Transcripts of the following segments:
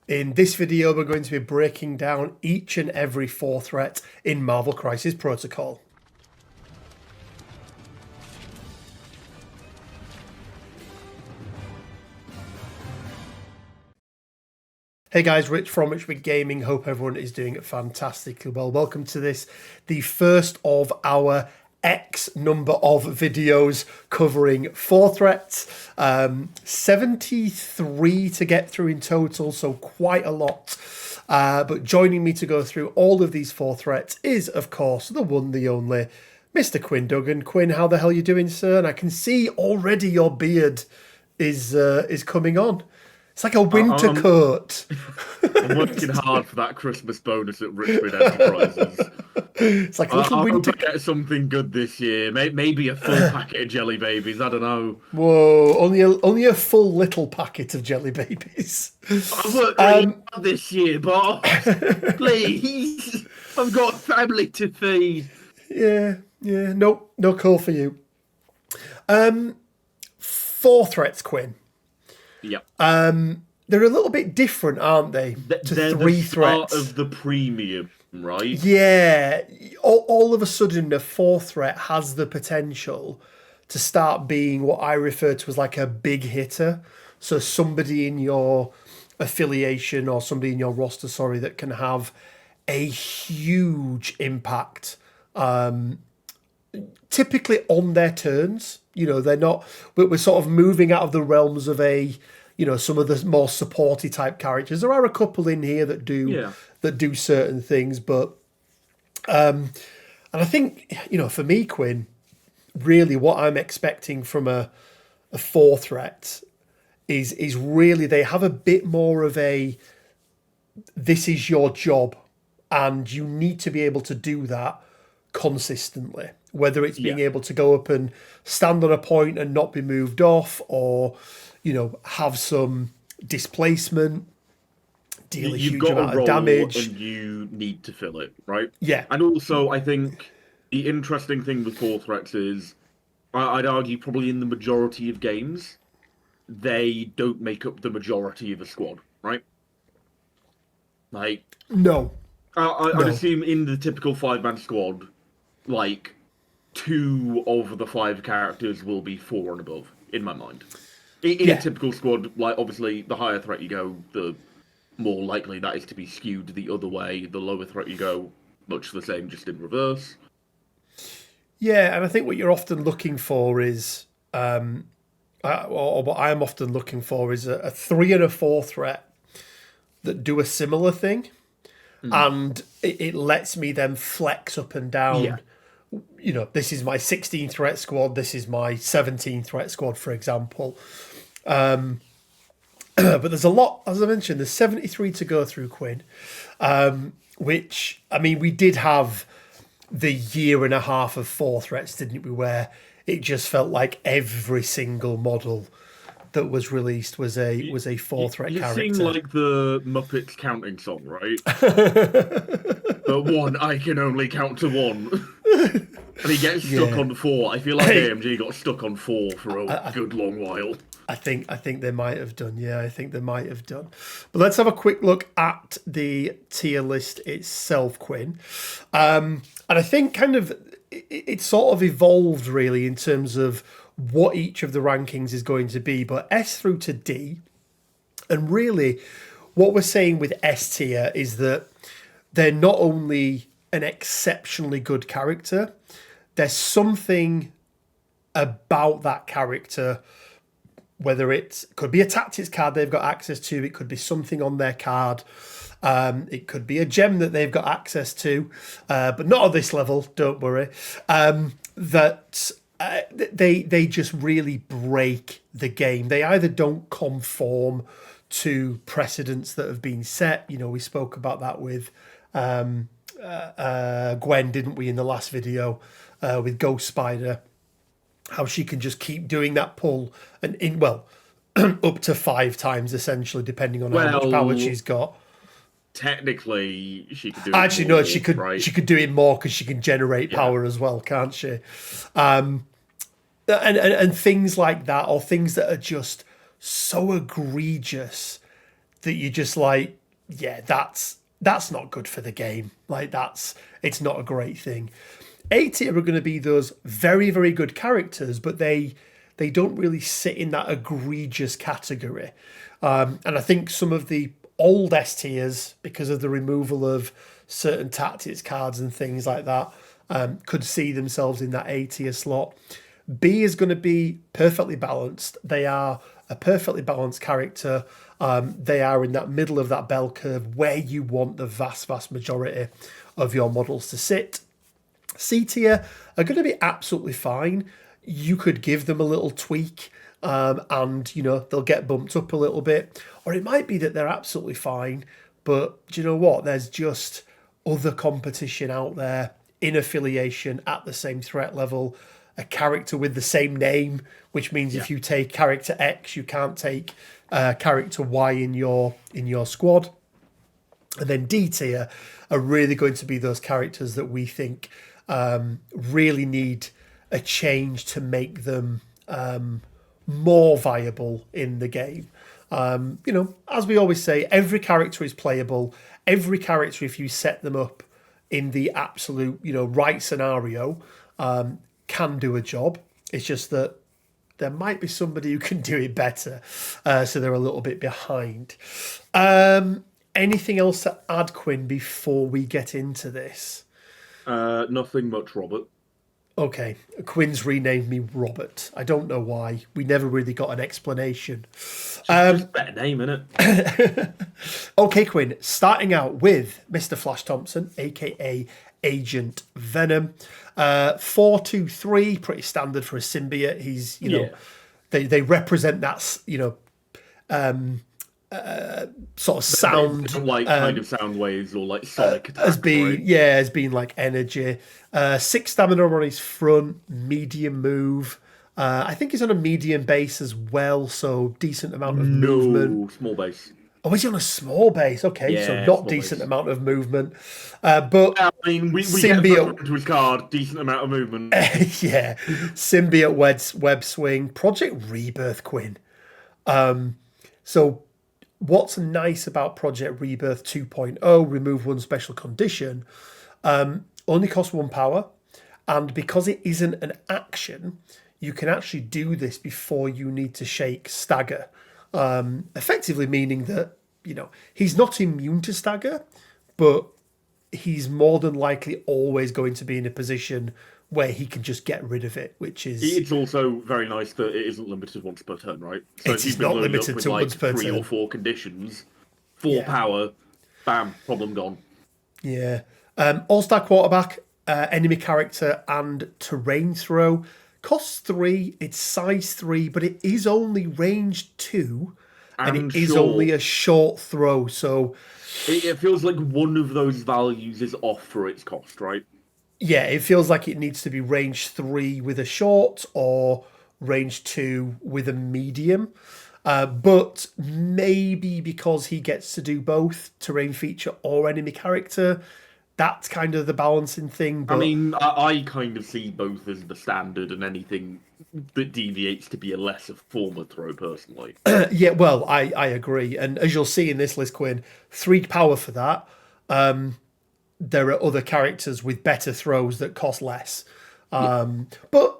In this video, we're going to be breaking down each and every 4 threat in Marvel Crisis Protocol. Hey guys, Rich from Richmond Gaming. Hope everyone is doing fantastically well. Welcome to this, the first of our X number of videos covering 4 threats. 73 to get through in total, so quite a lot. But joining me to go through all of these 4 threats is, of course, the one, the only, Mr. Quinn Duggan. Quinn, how the hell are you doing, sir? And I can see already your beard is coming on. It's like a winter coat. I'm working hard for that Christmas bonus at Richmond Enterprises. It's like a little winter. I hope I get something good this year. Maybe a full packet of Jelly Babies. I don't know. Whoa! Only a full little packet of Jelly Babies. I worked really hard this year, boss. Please, I've got family to feed. Yeah. No call for you. 4 threats, Quinn. Yep. They're a little bit different, aren't they? They're 3 the start threats of the premium, right? Yeah. All of a sudden, a 4 threat has the potential to start being what I refer to as like a big hitter. So somebody in your affiliation or somebody in your roster, that can have a huge impact. Typically on their turns. You know, they're not. We're sort of moving out of the realms of some of the more supporty type characters. There are a couple in here that do certain things, but and I think for me, Quinn, really what I'm expecting from a 4 threat is really they have a bit more of a this is your job, and you need to be able to do that consistently. Whether it's being able to go up and stand on a point and not be moved off, or have some displacement, deal a huge amount of damage, and you need to fill it, right? Yeah. And also, I think the interesting thing with 4 threats is, I'd argue probably in the majority of games, they don't make up the majority of a squad, right? Like, no. I'd assume in the typical 5-man squad, like 2 of the 5 characters will be 4 and above, in my mind. In a typical squad, like obviously the higher threat you go, the more likely that is to be skewed the other way. The lower threat you go, much the same, just in reverse. Yeah, and I think what you're often looking for is, or what I'm often looking for is a 3 and a 4 threat that do a similar thing, and it lets me then flex up and down. Yeah. This is my 16 threat squad. This is my 17 threat squad, for example. But there's a lot, as I mentioned, there's 73 to go through, Quinn, which, I mean, we did have the year and a half of 4 threats, didn't we, where it just felt like every single model that was released was a 4 threat character. You seem like the Muppets counting song, right? But 1, I can only count to 1. And he gets stuck on 4. I feel like AMG got stuck on 4 for a good long while. I think they might have done. Yeah, I think they might have done. But let's have a quick look at the tier list itself, Quinn. And I think kind of it sort of evolved really in terms of what each of the rankings is going to be. But S through to D, and really what we're saying with S tier is that they're not only an exceptionally good character, there's something about that character, whether it could be a tactics card they've got access to, it could be something on their card, it could be a gem that they've got access to, but not at this level, don't worry, that they just really break the game. They either don't conform to precedents that have been set. We spoke about that with Gwen, didn't we, in the last video, with Ghost Spider, how she can just keep doing that pull and up to 5 times essentially, depending on how much power she's got. Technically, she could do it actually more, no, she could right? She could do it more because she can generate power as well, can't she? And things like that, or things that are just so egregious that you're just like, yeah, that's not good for the game. Like it's not a great thing. A tier are going to be those very, very good characters, but they don't really sit in that egregious category. And I think some of the old S tiers, because of the removal of certain tactics cards and things like that, could see themselves in that A tier slot. B is going to be perfectly balanced. They are a perfectly balanced character. They are in that middle of that bell curve where you want the vast, vast majority of your models to sit. C tier are going to be absolutely fine. You could give them a little tweak and, they'll get bumped up a little bit. Or it might be that they're absolutely fine, but do you know what? There's just other competition out there in affiliation at the same threat level. A character with the same name, which means if you take character X, you can't take character Y in your squad. And then D tier are really going to be those characters that we think really need a change to make them more viable in the game. As we always say, every character is playable. Every character, if you set them up in the absolute, right scenario, can do a job. It's just that there might be somebody who can do it better, so they're a little bit behind. Anything else to add, Quinn, before we get into this? Nothing much, Robert. Okay, Quinn's renamed me Robert. I don't know why. We never really got an explanation. Just a better name, innit? Okay, Quinn, starting out with Mr. Flash Thompson, a.k.a. Agent Venom. 4-2-3, pretty standard for a symbiote. He's, they represent that, sort of sound, kind of sound waves or like sonic attacks, as being like energy. 6 stamina on his front, medium move. I think he's on a medium base as well, so decent amount of movement. Small base. Oh, is he on a small base? Okay, so not decent amount of movement. But I mean, we symbiote get to his card, decent amount of movement. Yeah, symbiote web swing, Project Rebirth, Quinn. So what's nice about Project Rebirth 2.0, remove one special condition, only costs 1 power, and because it isn't an action, you can actually do this before you need to shake stagger. Effectively meaning that, he's not immune to stagger, but he's more than likely always going to be in a position where he can just get rid of it, which is... It's also very nice that it isn't limited once per turn, right? So it's not limited to once per turn. 3 or 4 conditions, 4 power, bam, problem gone. Yeah. All-star quarterback, enemy character, and terrain throw. Costs 3, it's size 3, but it is only range 2, and it is only a short throw, so... It feels like one of those values is off for its cost, right? Yeah, it feels like it needs to be range 3 with a short, or range 2 with a medium. But maybe because he gets to do both, terrain feature or enemy character... That's kind of the balancing thing. But... I mean, I kind of see both as the standard, and anything that deviates to be a lesser form of throw, personally. Yeah, well, I agree. And as you'll see in this list, Quinn, 3 power for that. There are other characters with better throws that cost less. But,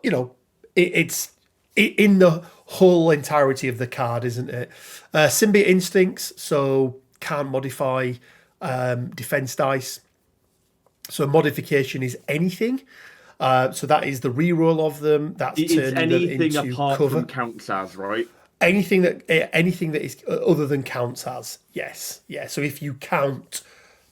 it's in the whole entirety of the card, isn't it? Symbiote Instincts, so can't modify defense dice. So modification is anything. So that is the reroll of them. That's turning anything them into apart cover. From counts as, right? Anything that is other than counts as, yes, yeah. So if you count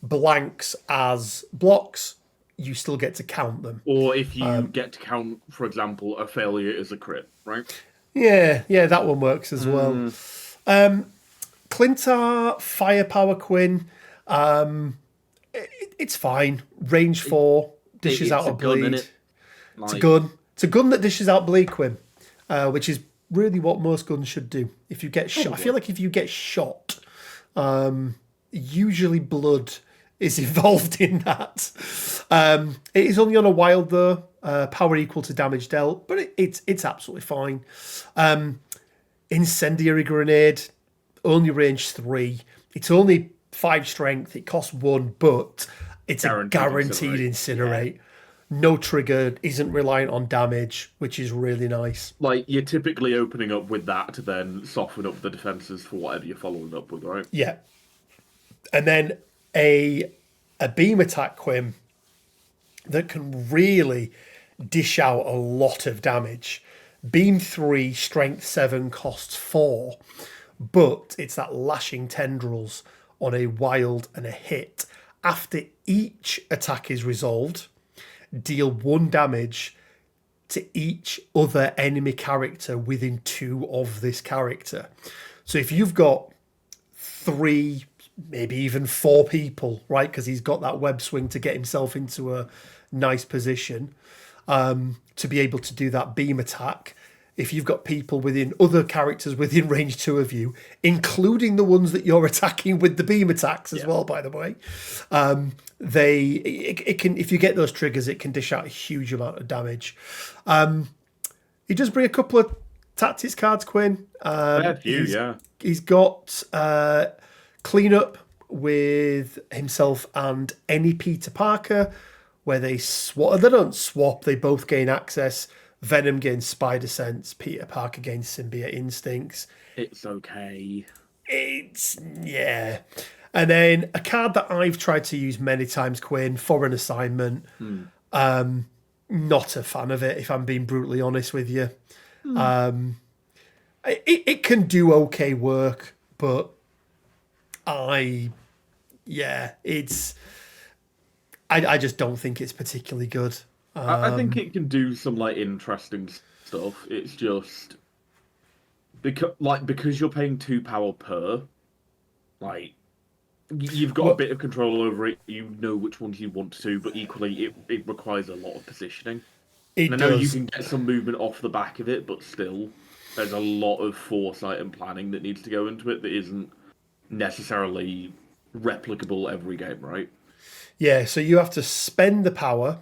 blanks as blocks, you still get to count them. Or if you get to count, for example, a failure as a crit, right? Yeah, that one works as well. Clintar, Firepower Quinn. It's fine. Range 4, dishes out a bleed. It's a gun. It's a gun that dishes out bleed, Quinn, which is really what most guns should do. If you get shot, I feel like if you get shot, usually blood is involved in that. It is only on a wild though. Power equal to damage dealt, but it's absolutely fine. Incendiary grenade, only range 3. It's only 5 strength. It costs 1, but it's a guaranteed incinerate. No trigger, isn't reliant on damage, which is really nice. Like, you're typically opening up with that to then soften up the defenses for whatever you're following up with, right? Yeah. And then a beam attack, Quim, that can really dish out a lot of damage. Beam 3, strength 7, costs 4, but it's that lashing tendrils on a wild and a hit. After each attack is resolved, deal 1 damage to each other enemy character within 2 of this character. So if you've got 3, maybe even 4 people, right, because he's got that web swing to get himself into a nice position, to be able to do that beam attack. If you've got people within other characters within range 2 of you, including the ones that you're attacking with the beam attacks as well, by the way, it can, if you get those triggers, it can dish out a huge amount of damage. He does bring a couple of tactics cards, Quinn. He's got cleanup with himself and any Peter Parker, where they swap. They don't swap. They both gain access. Venom gains Spider Sense. Peter Parker gains Symbiote Instincts. It's okay. Yeah. And then a card that I've tried to use many times, Quinn, for an assignment. Not a fan of it, if I'm being brutally honest with you. It can do okay work, but I just don't think it's particularly good. I think it can do some like interesting stuff. It's just because you're paying 2 power per, like you've got a bit of control over it. You know which ones you want to, but equally it requires a lot of positioning. I know you can get some movement off the back of it, but still, there's a lot of foresight and planning that needs to go into it that isn't necessarily replicable every game, right? Yeah, so you have to spend the power.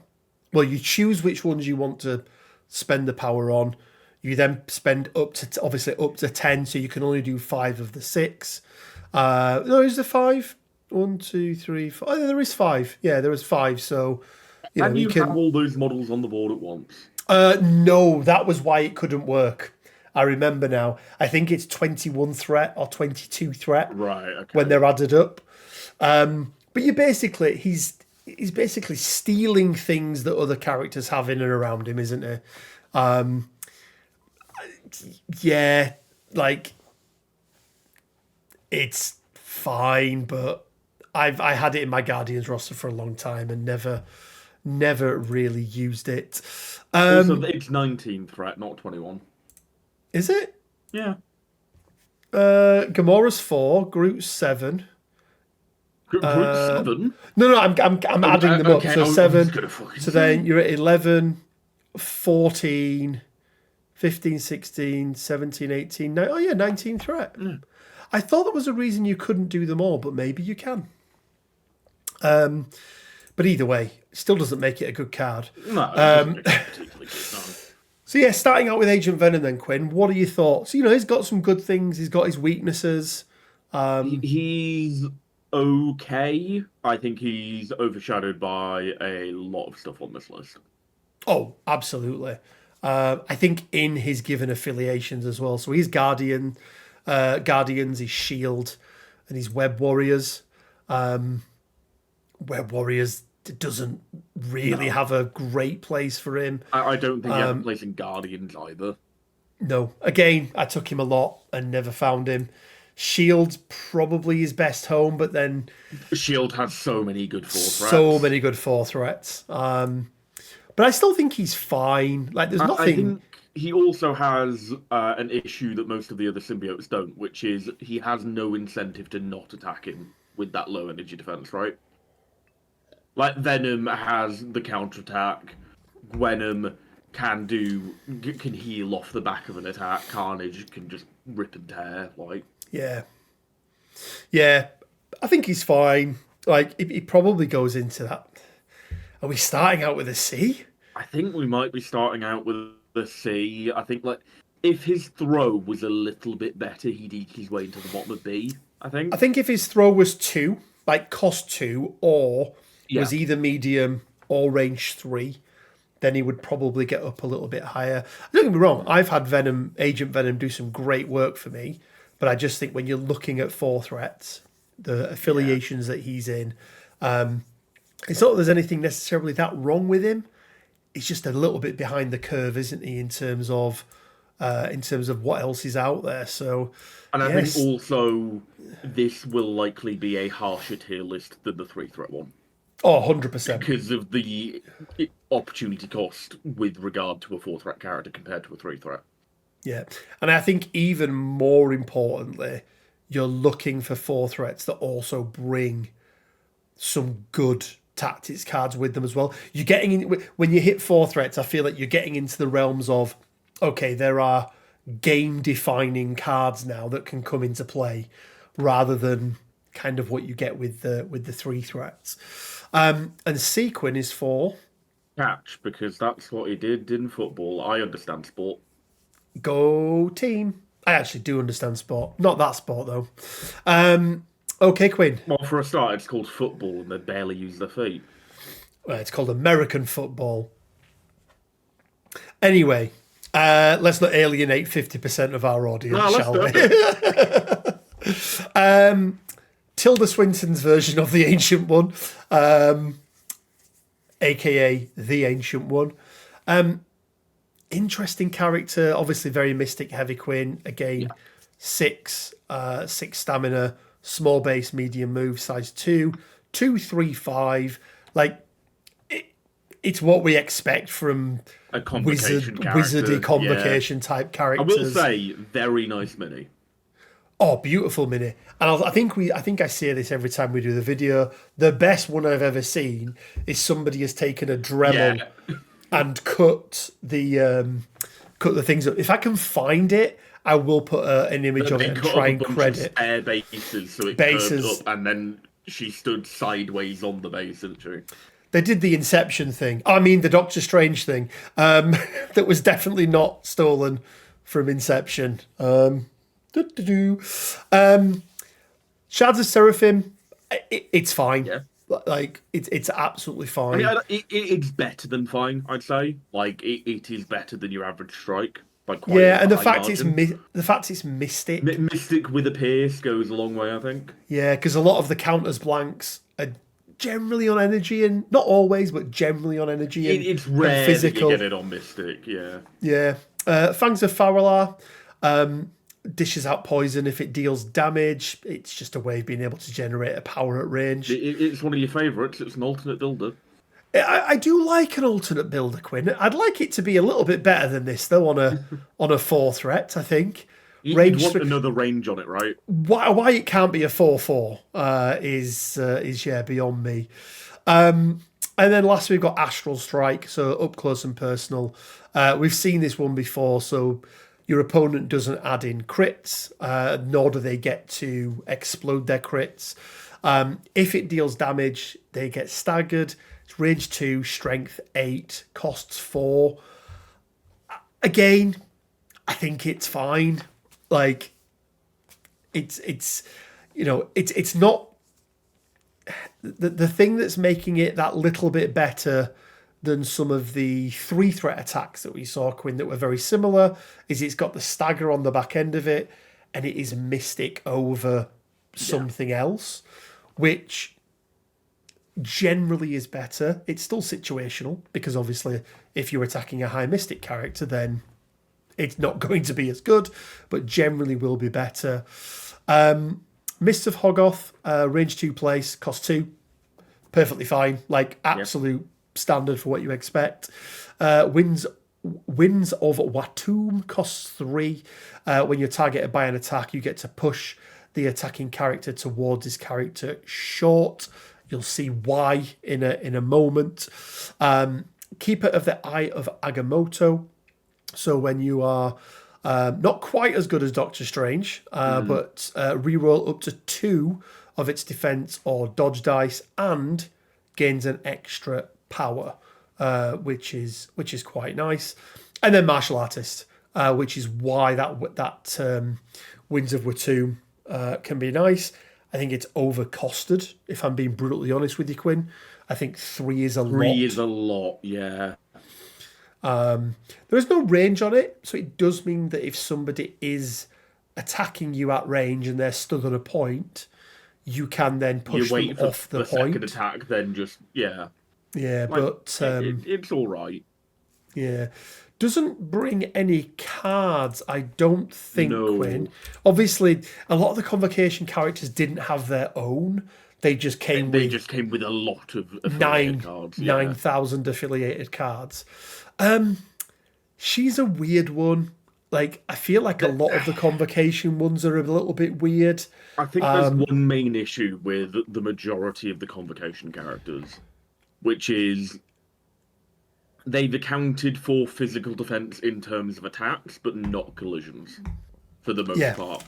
Well, you choose which ones you want to spend the power on. You then spend up to 10, so you can only do 5 of the 6. No, is there 5? 1, 2, 3, 4. Oh, there is 5. Yeah, there is 5. So you have all those models on the board at once? No, that was why it couldn't work. I remember now. I think it's 21 threat or 22 threat. Right. Okay. When they're added up. But you basically he's basically stealing things that other characters have in and around him, isn't he? Yeah, like it's fine, but I had it in my Guardians roster for a long time and never really used it. Also, it's 19 threat, not 21. Is it? Yeah. Gamora's 4, Groot's 7. Groot's 7? No, I'm adding them up. So 7. So then you're at 11, 14, 15, 16, 17, 18. Oh yeah, 19 threat. I thought there was a reason you couldn't do them all, but maybe you can. But either way, still doesn't make it a good card. No, it doesn't make it particularly good, no. So yeah, starting out with Agent Venom then, Quinn, what are your thoughts? You know, he's got some good things. He's got his weaknesses. He's okay. I think he's overshadowed by a lot of stuff on this list. Oh, absolutely. I think in his given affiliations as well. So he's Guardians, he's Shield, and he's Web Warriors. Web Warriors doesn't really have a great place for him. I don't think he has a place in Guardians either. No. Again, I took him a lot and never found him. Shield's probably his best home, but then Shield has so many good 4 threats. So many good 4 threats. But I still think he's fine. Like, there's nothing. I think he also has an issue that most of the other symbiotes don't, which is he has no incentive to not attack him with that low energy defense, right? Like, Venom has the counterattack. Venom can heal off the back of an attack. Carnage can just rip and tear, like. Yeah. I think he's fine. Like, he probably goes into that. Are we starting out with a C? I think we might be starting out with a C. I think, like, if his throw was a little bit better, he'd eke his way into the bottom of B. I think. I think if his throw was 2, like cost 2, or was Yeah. either medium or range 3, then he would probably get up a little bit higher. Don't get me wrong, I've had Agent Venom do some great work for me, but I just think when you're looking at 4 threats, the affiliations that he's in, it's not that there's anything necessarily that wrong with him. He's just a little bit behind the curve, isn't he, in terms of what else is out there. So, And I yes. think also this will likely be a harsher tier list than the 3-threat one. Oh, 100%. Because of the opportunity cost with regard to a 4-threat character compared to a 3-threat. Yeah. And I think even more importantly, you're looking for 4 threats that also bring some good tactics cards with them as well. You're getting in, when you hit 4 threats, I feel like you're getting into the realms of, okay, there are game defining cards now that can come into play rather than kind of what you get with the 3 threats. And Sequin is for Catch, because that's what he did in football. I understand sport. Go team. I actually do understand sport. Not that sport though. Okay, Quinn. Well, for a start, it's called football and they barely use their feet. Well, it's called American football. Anyway, let's not alienate 50% of our audience, shall we? Tilda Swinton's version of the Ancient One, aka the Ancient One. Interesting character, obviously very mystic heavy Quinn. Again, 6 stamina, small base, medium move, size 2, 2, 3, 5. Like it's what we expect from A wizardy convocation type characters. I will say, very nice mini. Oh, beautiful mini. And I think I say this every time we do the video. The best one I've ever seen is somebody has taken a Dremel and cut the things up. If I can find it, I will put an image of it and try and credit. Spare bases, so it curved up, and then she stood sideways on the base, didn't she? They did the Inception thing. I mean, the Doctor Strange thing. That was definitely not stolen from Inception. Shards of Seraphim, it's fine. Yeah. Like it's absolutely fine. I mean, it's better than fine, I'd say. Like it is better than your average strike by quite. Yeah, and the fact it's Mystic. Mystic with a pierce goes a long way, I think. Yeah, because a lot of the counters blanks are generally on energy, and not always, but generally on energy. And, it's rare physical. That you get it on Mystic. Yeah. Yeah. Fangs of Faralar. Dishes out poison if it deals damage. It's just a way of being able to generate a power at range. It's one of your favourites. It's an alternate builder. I do like an alternate builder, Quinn. I'd like it to be a little bit better than this, though, on a 4 threat, I think. You'd want another range on it, right? Why it can't be a 4/4 is beyond me. And then last we've got Astral Strike, so up close and personal. We've seen this one before, so your opponent doesn't add in crits, nor do they get to explode their crits. If it deals damage, they get staggered. It's range 2, strength 8, costs 4. Again, I think it's fine. Like, it's not the thing that's making it that little bit better than some of the 3-threat attacks that we saw, Quinn, that were very similar, is it's got the stagger on the back end of it, and it is Mystic over something else, which generally is better. It's still situational, because obviously if you're attacking a high Mystic character, then it's not going to be as good, but generally will be better. Mists of Hoggoth, range 2 place, cost 2. Perfectly fine. Like, absolute standard for what you expect. Winds of Watum costs 3. When you're targeted by an attack, you get to push the attacking character towards his character short. You'll see why in a moment. Keeper of the Eye of Agamotto. So when you are not quite as good as Doctor Strange, but reroll up to 2 of its defense or dodge dice and gains an extra power, which is quite nice. And then Martial Artist, which is why that Winds of Watum can be nice. I think it's overcosted, if I'm being brutally honest with you, Quinn. I think 3 is a lot. 3 is a lot, yeah. There is no range on it, so it does mean that if somebody is attacking you at range and they're stood on a point, you can then push them off the point. Second attack, then just, yeah. Yeah, like, but... it's all right. Yeah. Doesn't bring any cards, I don't think, No. Quinn. Obviously, a lot of the Convocation characters didn't have their own. They just came with a lot of affiliated cards. 9,000 affiliated cards. She's a weird one. Like, I feel like a lot of the Convocation ones are a little bit weird. I think there's one main issue with the majority of the Convocation characters, which is they've accounted for physical defense in terms of attacks, but not collisions, for the most part.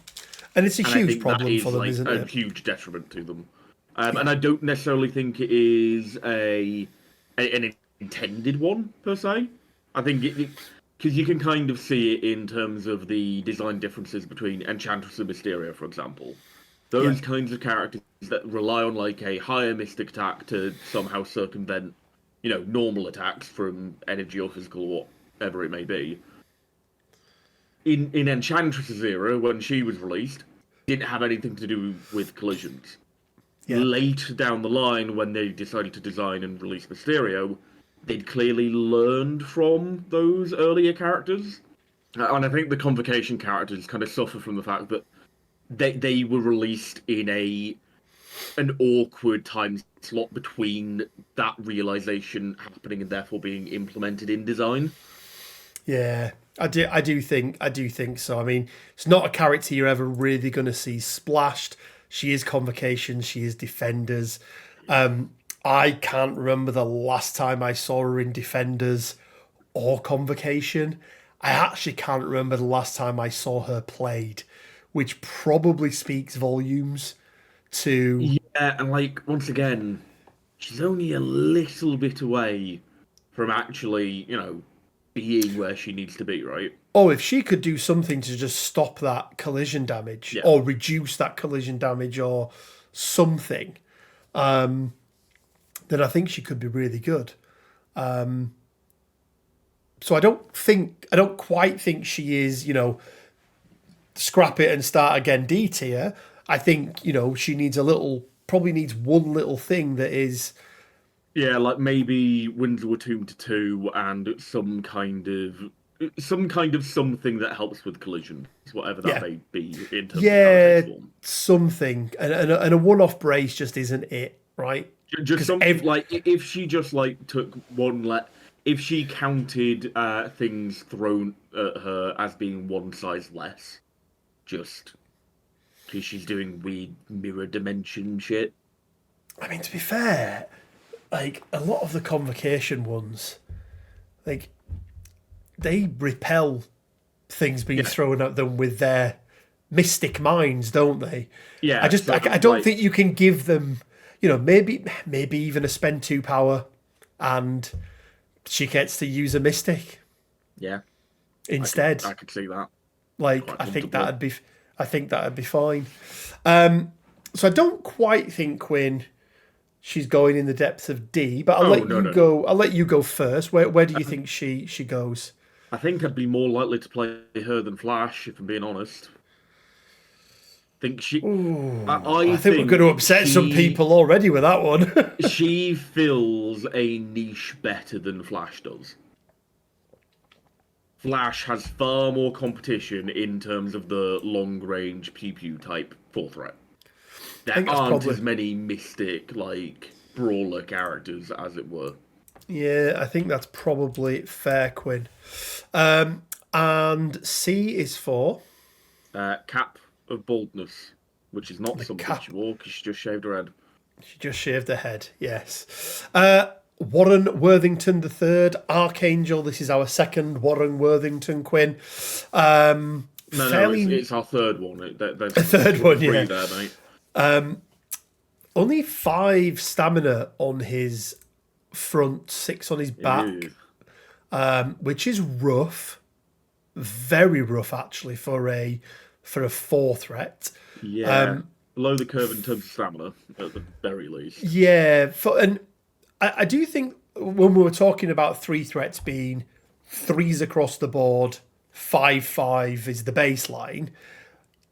And it's a huge problem for them, isn't it? A huge detriment to them. And I don't necessarily think it is an intended one, per se. I think because you can kind of see it in terms of the design differences between Enchantress and Mysterio, for example. Those kinds of characters that rely on like a higher mystic attack to somehow circumvent, normal attacks from energy or physical or whatever it may be. In Enchantress's era, when she was released, didn't have anything to do with collisions. Yeah. Later down the line, when they decided to design and release Mysterio, they'd clearly learned from those earlier characters. And I think the Convocation characters kind of suffer from the fact that they were released in an awkward time slot between that realization happening and therefore being implemented in design. Yeah, I do think so. I mean, it's not a character you're ever really going to see splashed. She is Convocation, she is Defenders. I can't remember the last time I saw her in Defenders or Convocation. I actually can't remember the last time I saw her played, which probably speaks volumes to... Yeah, and once again, she's only a little bit away from actually, being where she needs to be, right? Oh, if she could do something to just stop that collision damage or reduce that collision damage or something... then I think she could be really good. So I don't quite think she is, scrap it and start again D tier. I think, she needs probably needs one little thing that is... Yeah, like maybe Winds of Tomb to 2 and some kind of something that helps with collisions, whatever that may be in terms of form. Something. And a one-off brace just isn't it, right? Just something if she just took if she counted things thrown at her as being one size less, just because she's doing weird mirror dimension shit. I mean, to be fair, a lot of the Convocation ones, they repel things being thrown at them with their mystic minds, don't they? Yeah. I don't think you can give them... maybe even a spend 2 power, and she gets to use a mystic. Yeah. Instead, I could see that. I think that'd be fine. So I don't quite think, Quinn, she's going in the depths of D, but I'll let you go first. Where do you think she goes? I think I'd be more likely to play her than Flash, if I'm being honest. I think we're going to upset some people already with that one. She fills a niche better than Flash does. Flash has far more competition in terms of the long-range pew-pew type full threat. There aren't as many mystic, brawler characters, as it were. Yeah, I think that's probably fair, Quinn. And C is for? Cap of Baldness, which is not something she wore because she just shaved her head. She just shaved her head, yes. Warren Worthington III, Archangel. This is our second Warren Worthington, Quinn. It's our third one. A third one, yeah. There, mate. Only 5 stamina on his front, 6 on his back, which is rough. Very rough, actually, for a for a 4 threat. Yeah, below the curve in terms of stamina, at the very least. Yeah, and I do think when we were talking about 3 threats being 3s across the board, 5/5 is the baseline.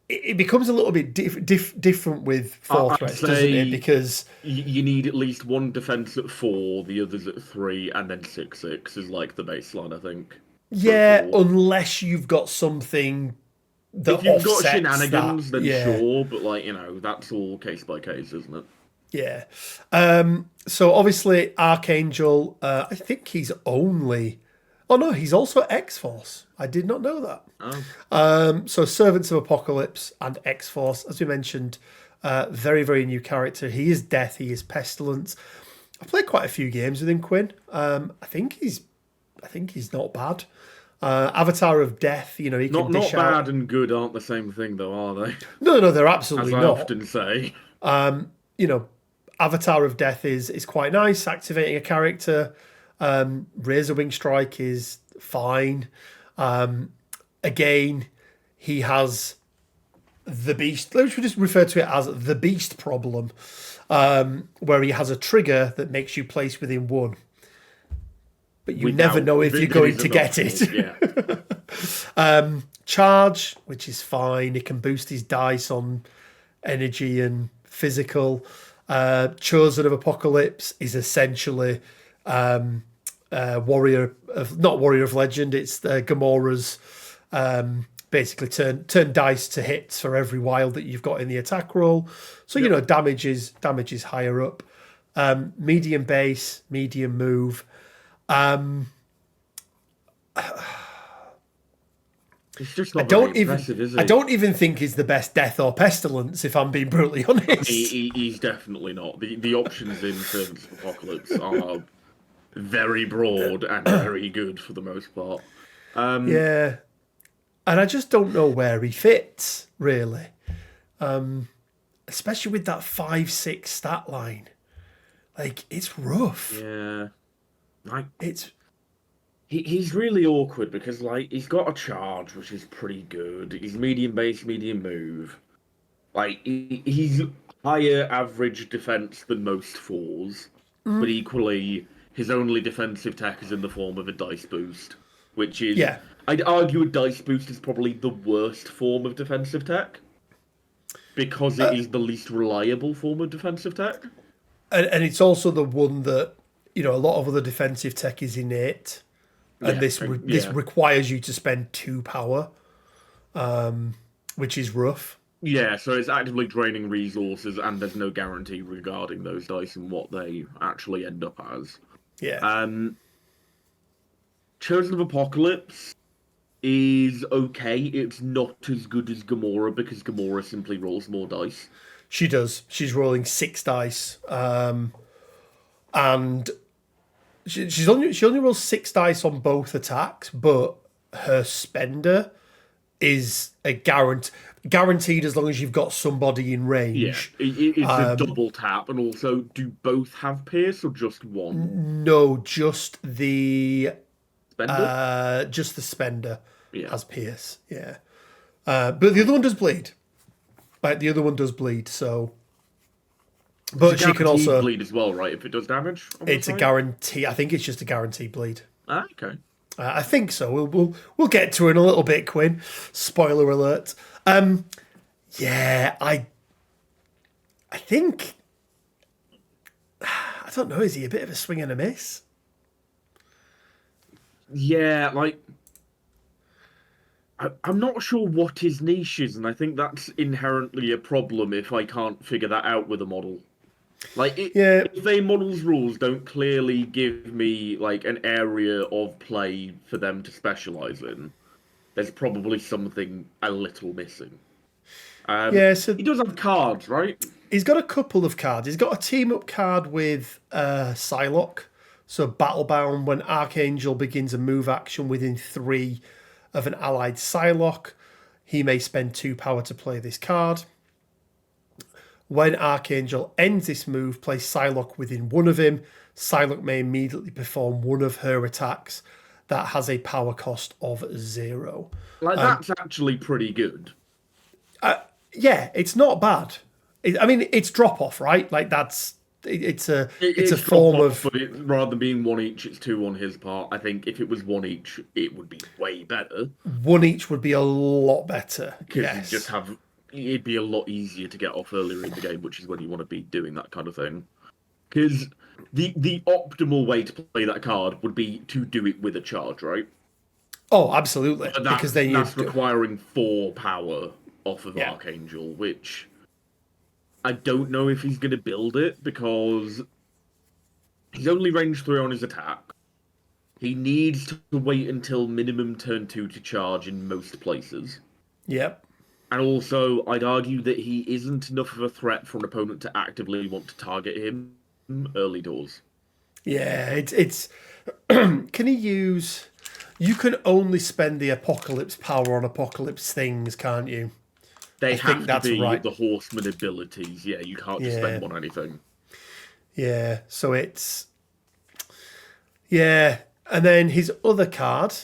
It becomes a little bit different with 4 I'd threats, doesn't it? Because you need at least one defense at 4, the others at 3, and then 6/6 is like the baseline, I think. yeah, unless you've got something that if you've got offsets shenanigans, that, then sure, but like that's all case by case, isn't it? Yeah. So obviously Archangel, I think he's only. Oh no, he's also X-Force. I did not know that. Oh. So Servants of Apocalypse and X-Force, as we mentioned, very, very new character. He is Death, he is Pestilence. I've played quite a few games with him, Quinn. I think he's not bad. Avatar of Death, he can Not dish bad out. and good aren't the same thing, though, are they? No, they're absolutely As I not. often say. Avatar of Death is quite nice, activating a character. Razor Wing Strike is fine. Again, he has the Beast. Let's just refer to it as the Beast problem, where he has a trigger that makes you place within 1. But you never know if you're going to get it. Yeah. Charge, which is fine. It can boost his dice on energy and physical. Chosen of Apocalypse is essentially not Warrior of Legend. It's Gamora's basically turn dice to hits for every wild that you've got in the attack roll. So damage is higher up. Medium base, medium move. It's just not very impressive, is he? I don't even think he's the best Death or Pestilence, if I'm being brutally honest. He's definitely not. The options in Servants of Apocalypse are very broad and very good for the most part. Yeah. And I just don't know where he fits, really. Especially with that 5/6 stat line. Like, it's rough. Yeah. He's really awkward because he's got a charge which is pretty good. He's medium base, medium move. He's higher average defense than most 4s, but equally his only defensive tech is in the form of a dice boost, which is I'd argue a dice boost is probably the worst form of defensive tech because it is the least reliable form of defensive tech. And it's also the one that a lot of other defensive tech is innate. And this requires you to spend 2 power, which is rough. Yeah, so it's actively draining resources, and there's no guarantee regarding those dice and what they actually end up as. Yeah. Chosen of Apocalypse is okay. It's not as good as Gamora because Gamora simply rolls more dice. She does. She's rolling 6 dice, and she only rolls 6 dice on both attacks, but her spender is a guaranteed as long as you've got somebody in range. Yeah, it's a double tap, and also, do both have Pierce or just one? No, just the Spender? Just the spender has Pierce. Yeah, but the other one does bleed. The other one does bleed, so. But she can also bleed as well, right? If it does damage, it's a guarantee. I think it's just a guaranteed bleed. Okay. I think so. We'll get to it in a little bit, Quinn. Spoiler alert. Yeah, I think I don't know. Is he a bit of a swing and a miss? Yeah, I'm not sure what his niche is, and I think that's inherently a problem if I can't figure that out with a model. If a model's rules don't clearly give me an area of play for them to specialize in, there's probably something a little missing. So he does have cards, right? He's got a couple of cards. He's got a team-up card with Psylocke. So Battlebound, when Archangel begins a move action within 3 of an allied Psylocke, he may spend 2 power to play this card. When Archangel ends this move, place Psylocke within 1 of him. Psylocke may immediately perform 1 of her attacks that has a power cost of 0. That's actually pretty good. Yeah, it's not bad. I mean, it's drop off, right? Like it's a form of. But rather than being one each, it's two on his part. I think if it was one each, it would be way better. One each would be a lot better. Because Yes. you just have, it'd be a lot easier to get off earlier in the game, which is when you want to be doing that kind of thing. Because the optimal way to play that card would be to do it with a charge, right? Oh, absolutely. Because then that's requiring 4 power off of Archangel, which I don't know if he's going to build it because he's only range 3 on his attack. He needs to wait until minimum turn 2 to charge in most places. Yep. And also, I'd argue that he isn't enough of a threat for an opponent to actively want to target him early doors. Yeah, it's can he use... You can only spend the Apocalypse power on Apocalypse things, can't you? They have to be the Horseman abilities. Yeah, you can't just spend them on anything. Yeah, so it's... Yeah, and then his other card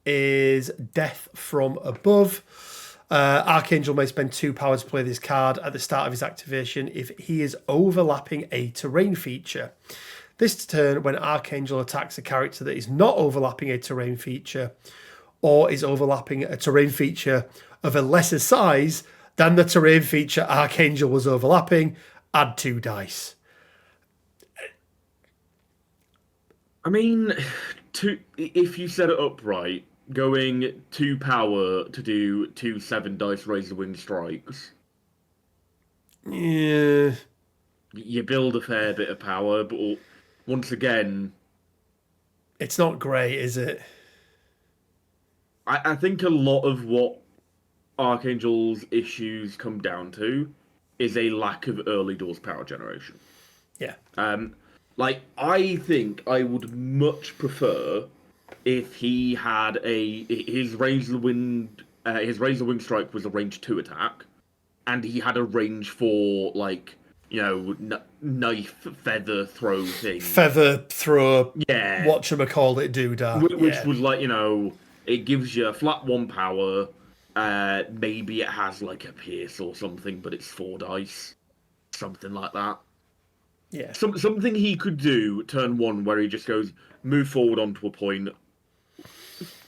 is Death from Above. Archangel may spend 2 power to play this card at the start of his activation if he is overlapping a terrain feature. This turn, when Archangel attacks a character that is not overlapping a terrain feature or is overlapping a terrain feature of a lesser size than the terrain feature Archangel was overlapping, add 2 dice. I mean, if you set it up right, going 2 power to do 2 7-dice razor wing strikes. Yeah. You build a fair bit of power, but once again... It's not great, is it? I think a lot of what Archangel's issues come down to is a lack of early doors power generation. Yeah. I think I would much prefer if he had his razor wing strike was a range 2 attack, and he had a range 4 knife feather throw thing. Feather throw. Yeah. Whatchamacallit doodah. Which was it gives you a flat 1 power. Maybe it has a pierce or something, but it's 4 dice, something like that. Yeah. Something he could do turn 1 where he just goes move forward onto a point,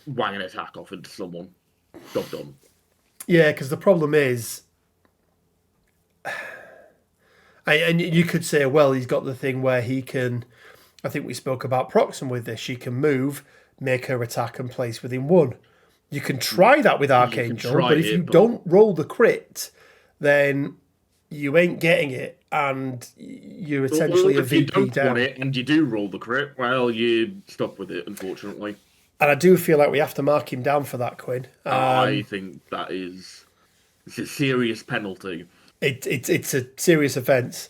wang an attack off into someone. Job done. Yeah, because the problem is, and you could say, well, he's got the thing where he can. I think we spoke about Proxim with this. She can move, make her attack, and place within 1. You can try that with Archangel, but if you don't roll the crit, then you ain't getting it, and you're essentially a VP if you don't down. Want it and you do roll the crit, well, you're stuck with it, unfortunately. And I do feel like we have to mark him down for that, Quinn. I think it's a serious penalty. It's a serious offence.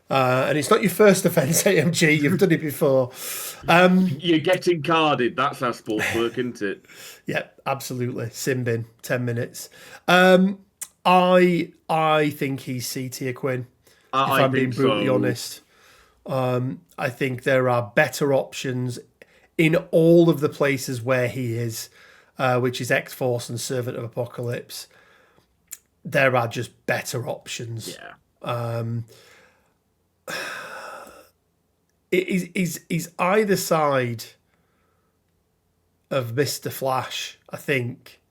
And it's not your first offence, AMG. You've done it before. You're getting carded. That's how sports work, isn't it? Yeah, absolutely. Simbin, 10 minutes. I think he's C tier, Quinn. If I'm being brutally honest. I think there are better options in all of the places where he is, which is X-Force and Servant of Apocalypse. There are just better options. Yeah. He's either side of Mr. Flash, I think.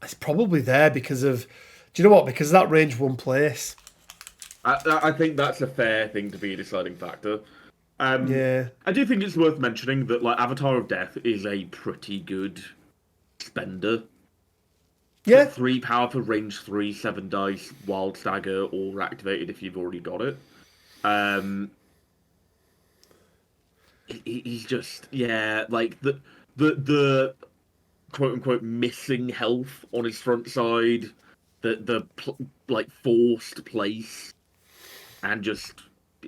It's probably there because of... Do you know what? Because of that range 1 place. I think that's a fair thing to be a deciding factor. Yeah. I do think it's worth mentioning that Avatar of Death is a pretty good spender. Yeah. 3 power for range 3, 7 dice, wild stagger, or activated if you've already got it. He's just the quote unquote missing health on his front side, the forced place, and just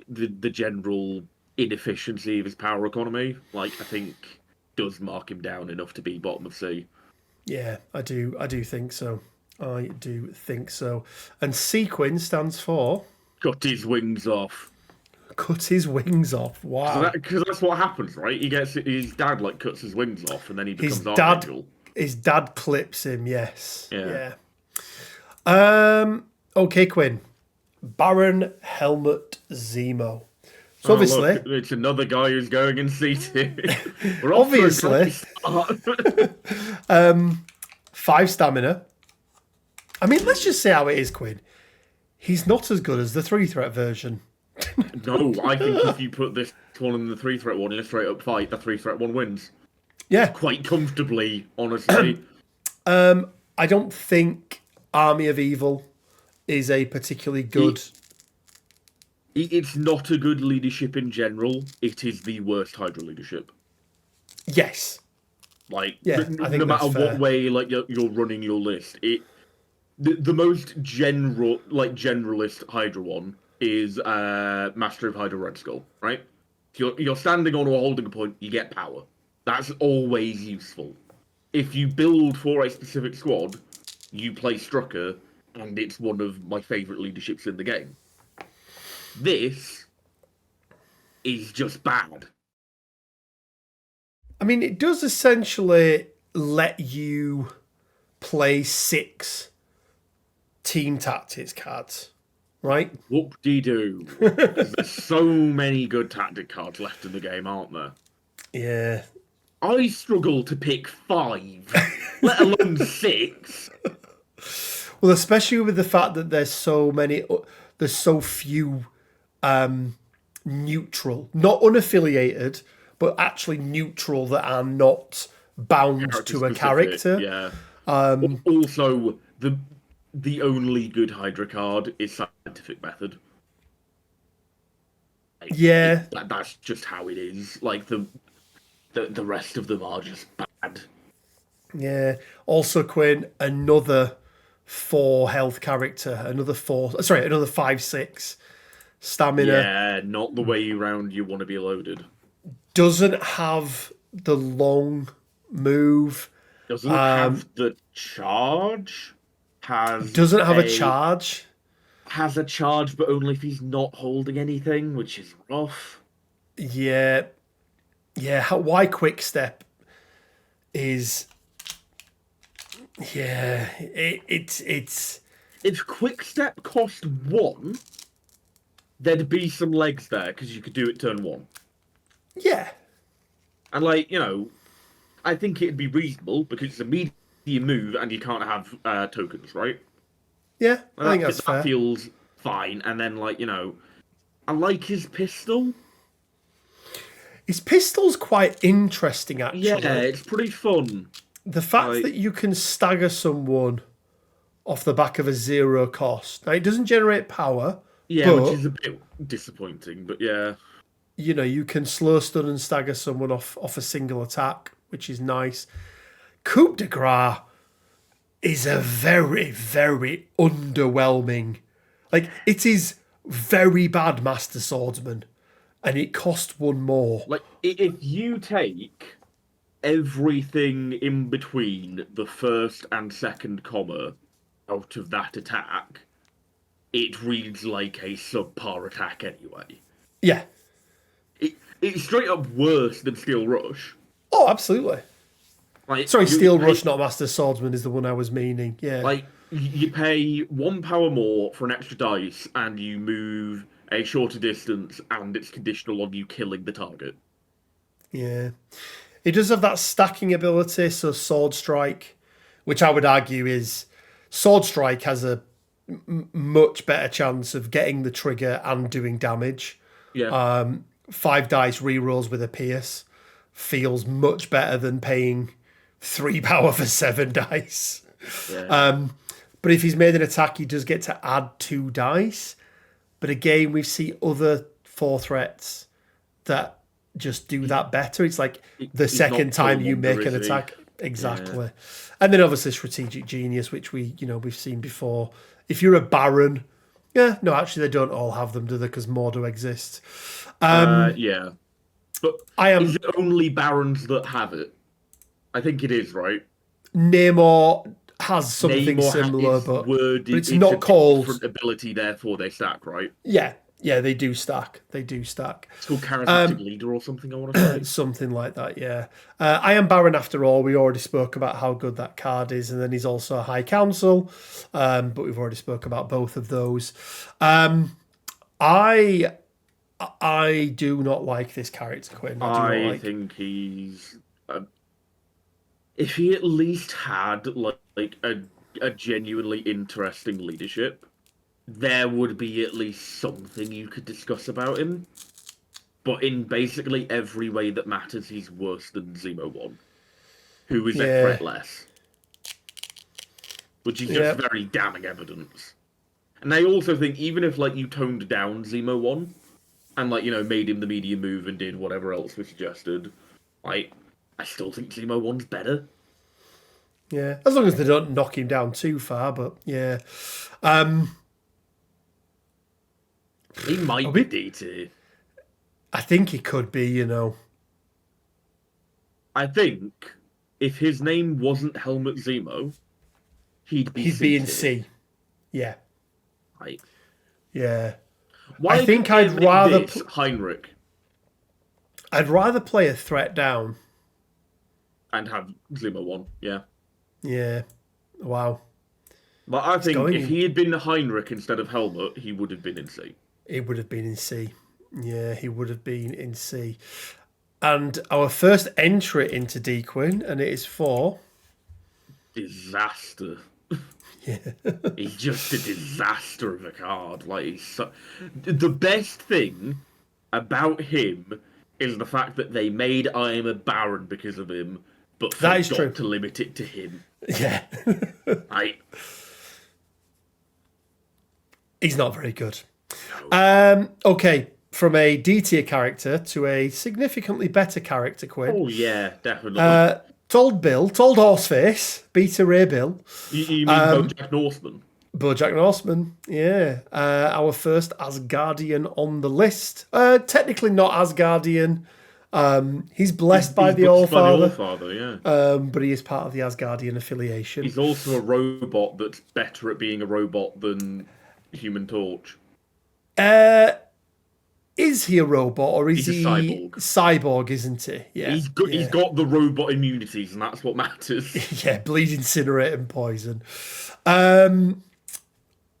the general inefficiency of his power economy. I think does mark him down enough to be bottom of C. Yeah, I do think so. I do think so. And Sequin stands for... Cut his wings off. Cut his wings off. Wow. Because that's what happens, right? He gets his dad cuts his wings off, and then he becomes Archangel. His dad clips him. Yes. Yeah. Okay, Quinn. Baron Helmut Zemo. So obviously, look, it's another guy who's going in seated. We're off to a obviously, great start. 5 stamina. I mean, let's just say how it is, Quinn. He's not as good as the 3-threat version. No, I think if you put this one in the 3-threat one in a straight up fight, the 3-threat one wins. Yeah. Quite comfortably, honestly. I don't think Army of Evil is a particularly good... It's not a good leadership in general. It is the worst Hydra leadership. Yes. Like, Yeah, I think no matter fair. what way like you're running your list, the most generalist Hydra one is Master of Hydra Red Skull, right? You're standing on or holding a point, you get power. That's always useful. If you build for a specific squad, you play Strucker, and it's one of my favourite leaderships in the game. This is just bad. I mean, it does essentially let you play 6 team tactics cards, right? Whoop-de-doo. There's so many good tactic cards left in the game, aren't there? Yeah. I struggle to pick 5, let alone 6. Well, especially with the fact that there's so few neutral, not unaffiliated, but actually neutral that are not bound to a character. Yeah. Also, the only good Hydra card is Scientific Method. Yeah. That's just how it is. Like, the rest of them are just bad. Yeah. Also, Quinn, another 4 health character, another 5/6 stamina. Yeah, not the way around you want to be loaded. Doesn't have the long move. Doesn't have the charge. Doesn't have a charge. Has a charge, but only if he's not holding anything, which is rough. Yeah. Yeah. Why quick step is... Yeah. It's... If quick step cost 1, there'd be some legs there, because you could do it turn 1. Yeah. And, I think it'd be reasonable, because it's a medium move, and you can't have tokens, right? Yeah, I think that's fair. That feels fine. And then, I like his pistol. His pistol's quite interesting, actually. Yeah, it's pretty fun. The fact that you can stagger someone off the back of a 0 cost. Now, it doesn't generate power. Yeah, which is a bit disappointing, but yeah. You know, you can slow stun and stagger someone off a single attack, which is nice. Coup de Grace is a very, very underwhelming... it is very bad Master Swordsman, and it cost 1 more. If you take everything in between the first and second comma out of that attack, it reads like a subpar attack anyway. Yeah. It's straight up worse than Steel Rush. Oh, absolutely. Steel Rush, not Master Swordsman, is the one I was meaning. Yeah. You pay 1 power more for an extra dice, and you move a shorter distance, and it's conditional on you killing the target. Yeah. It does have that stacking ability, so Sword Strike, which I would argue is... Sword Strike has a much better chance of getting the trigger and doing damage. Yeah. 5 dice rerolls with a Pierce feels much better than paying 3 power for 7 dice. Yeah. But if he's made an attack, he does get to add 2 dice. But again, we see other 4 threats that just do that better. It's like the second time you make an attack. Exactly. Yeah. And then obviously Strategic Genius, which we've seen before. If you're a Baron, actually they don't all have them, do they? Because more do exist. Yeah. But is it only Barons that have it? I think it is, right? Namor has something similar, but it's not called... different ability, therefore they stack, right? Yeah, Yeah, they do stack. They do stack. It's called Charismatic Leader or something, I want to say. Something like that, yeah. Iron Baron, after all, we already spoke about how good that card is, and then he's also a High Council, but we've already spoke about both of those. I do not like this character, Quinn. I think he's... if he at least had like a genuinely interesting leadership, there would be at least something you could discuss about him. But in basically every way that matters, he's worse than Zemo 1, who is a threat less. Which is just very damning evidence. And I also think, even if like you toned down Zemo 1, and like, you know, made him the medium move and did whatever else we suggested, I still think Zemo 1's better. Yeah, as long as they don't knock him down too far, but yeah. He might be D tier. I think he could be, you know. I think if his name wasn't Helmut Zemo, he'd be in C. Yeah. Right. Yeah. Why I think I'd rather Heinrich. I'd rather play a threat down and have Zemo 1. Yeah. Yeah. Wow. But I think if he had been Heinrich instead of Helmut, he would have been in C. He would have been in C. Yeah, he would have been in C. And our first entry into D, Quinn, and it is for... Disaster. Yeah. He's just a disaster of a card. Like, the best thing about him is the fact that they made I Am a Baron because of him, but that is true. To limit it to him. Yeah. He's not very good. No. Okay, from a D tier character to a significantly better character, Quinn. Oh yeah, definitely. Told Horseface, Beta Ray Bill. You mean BoJack Northman? BoJack Northman, yeah. Our first Asgardian on the list. Technically not Asgardian. He's blessed by the All-Father. Yeah. But he is part of the Asgardian affiliation. He's also a robot that's better at being a robot than Human Torch. Is he a robot or is he cyborg? Cyborg, isn't he? Yeah. He's got the robot immunities, and that's what matters. Yeah, bleed, incinerate, and poison.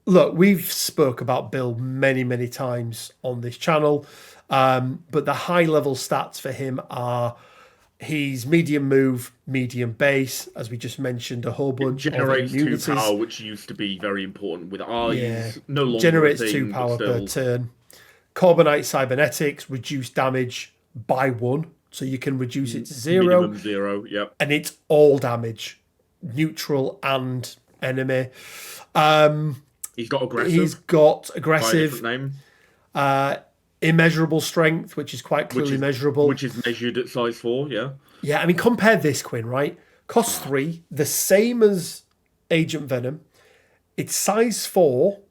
Look, we've spoke about Bill many, many times on this channel, but the high-level stats for him are he's medium move, medium base, as we just mentioned, a whole bunch of immunities. Generates 2 power, which used to be very important with eyes. Yeah. No longer generates a thing, 2 power per turn. Carbonite cybernetics, reduce damage by 1, so you can reduce it to 0. Minimum 0, yep. And it's all damage, neutral and enemy. He's got aggressive. He's got aggressive. By a different name. Immeasurable strength, which is quite clearly measurable. Which is measured at size 4, yeah. Yeah, I mean, compare this, Quinn, right? Cost 3, the same as Agent Venom. It's size 4.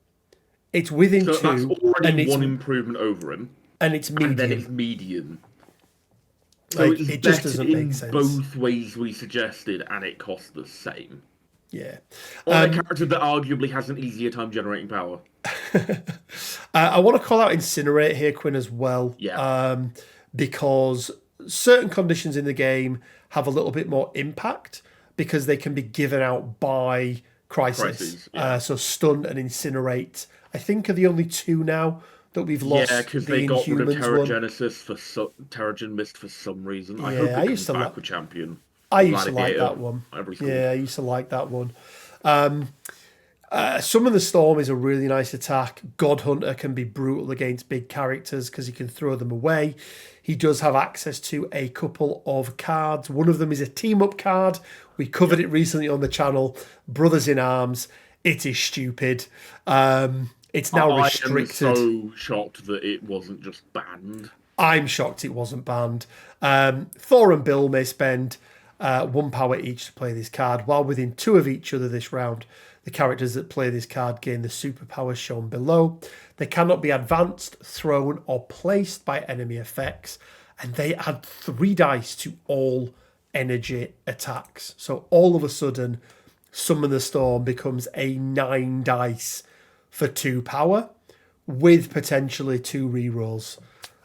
It's within 2. That's already one improvement over him. And it's medium. And then it's medium. So like, it just doesn't make sense. Both ways we suggested, and it costs the same. Yeah. On a character that arguably has an easier time generating power. I want to call out Incinerate here, Quinn, as well. Yeah. Because certain conditions in the game have a little bit more impact because they can be given out by Crisis. Yeah. So Stun and Incinerate, I think, are the only 2 now that we've lost. Yeah, because they got rid of Terrigen Mist for some reason. I hope it comes back with Champion. I used to like that one. Yeah, I used to like that one. Summon the Storm is a really nice attack. God Hunter can be brutal against big characters because he can throw them away. He does have access to a couple of cards. One of them is a team-up card. We covered it recently on the channel. Brothers in Arms. It is stupid. It's now restricted. I'm so shocked that it wasn't just banned. I'm shocked it wasn't banned. Thor and Bill may spend 1 power each to play this card, while within 2 of each other this round. The characters that play this card gain the superpowers shown below. They cannot be advanced, thrown, or placed by enemy effects, and they add 3 dice to all energy attacks. So all of a sudden, Summon the Storm becomes a 9 dice for 2 power, with potentially 2 rerolls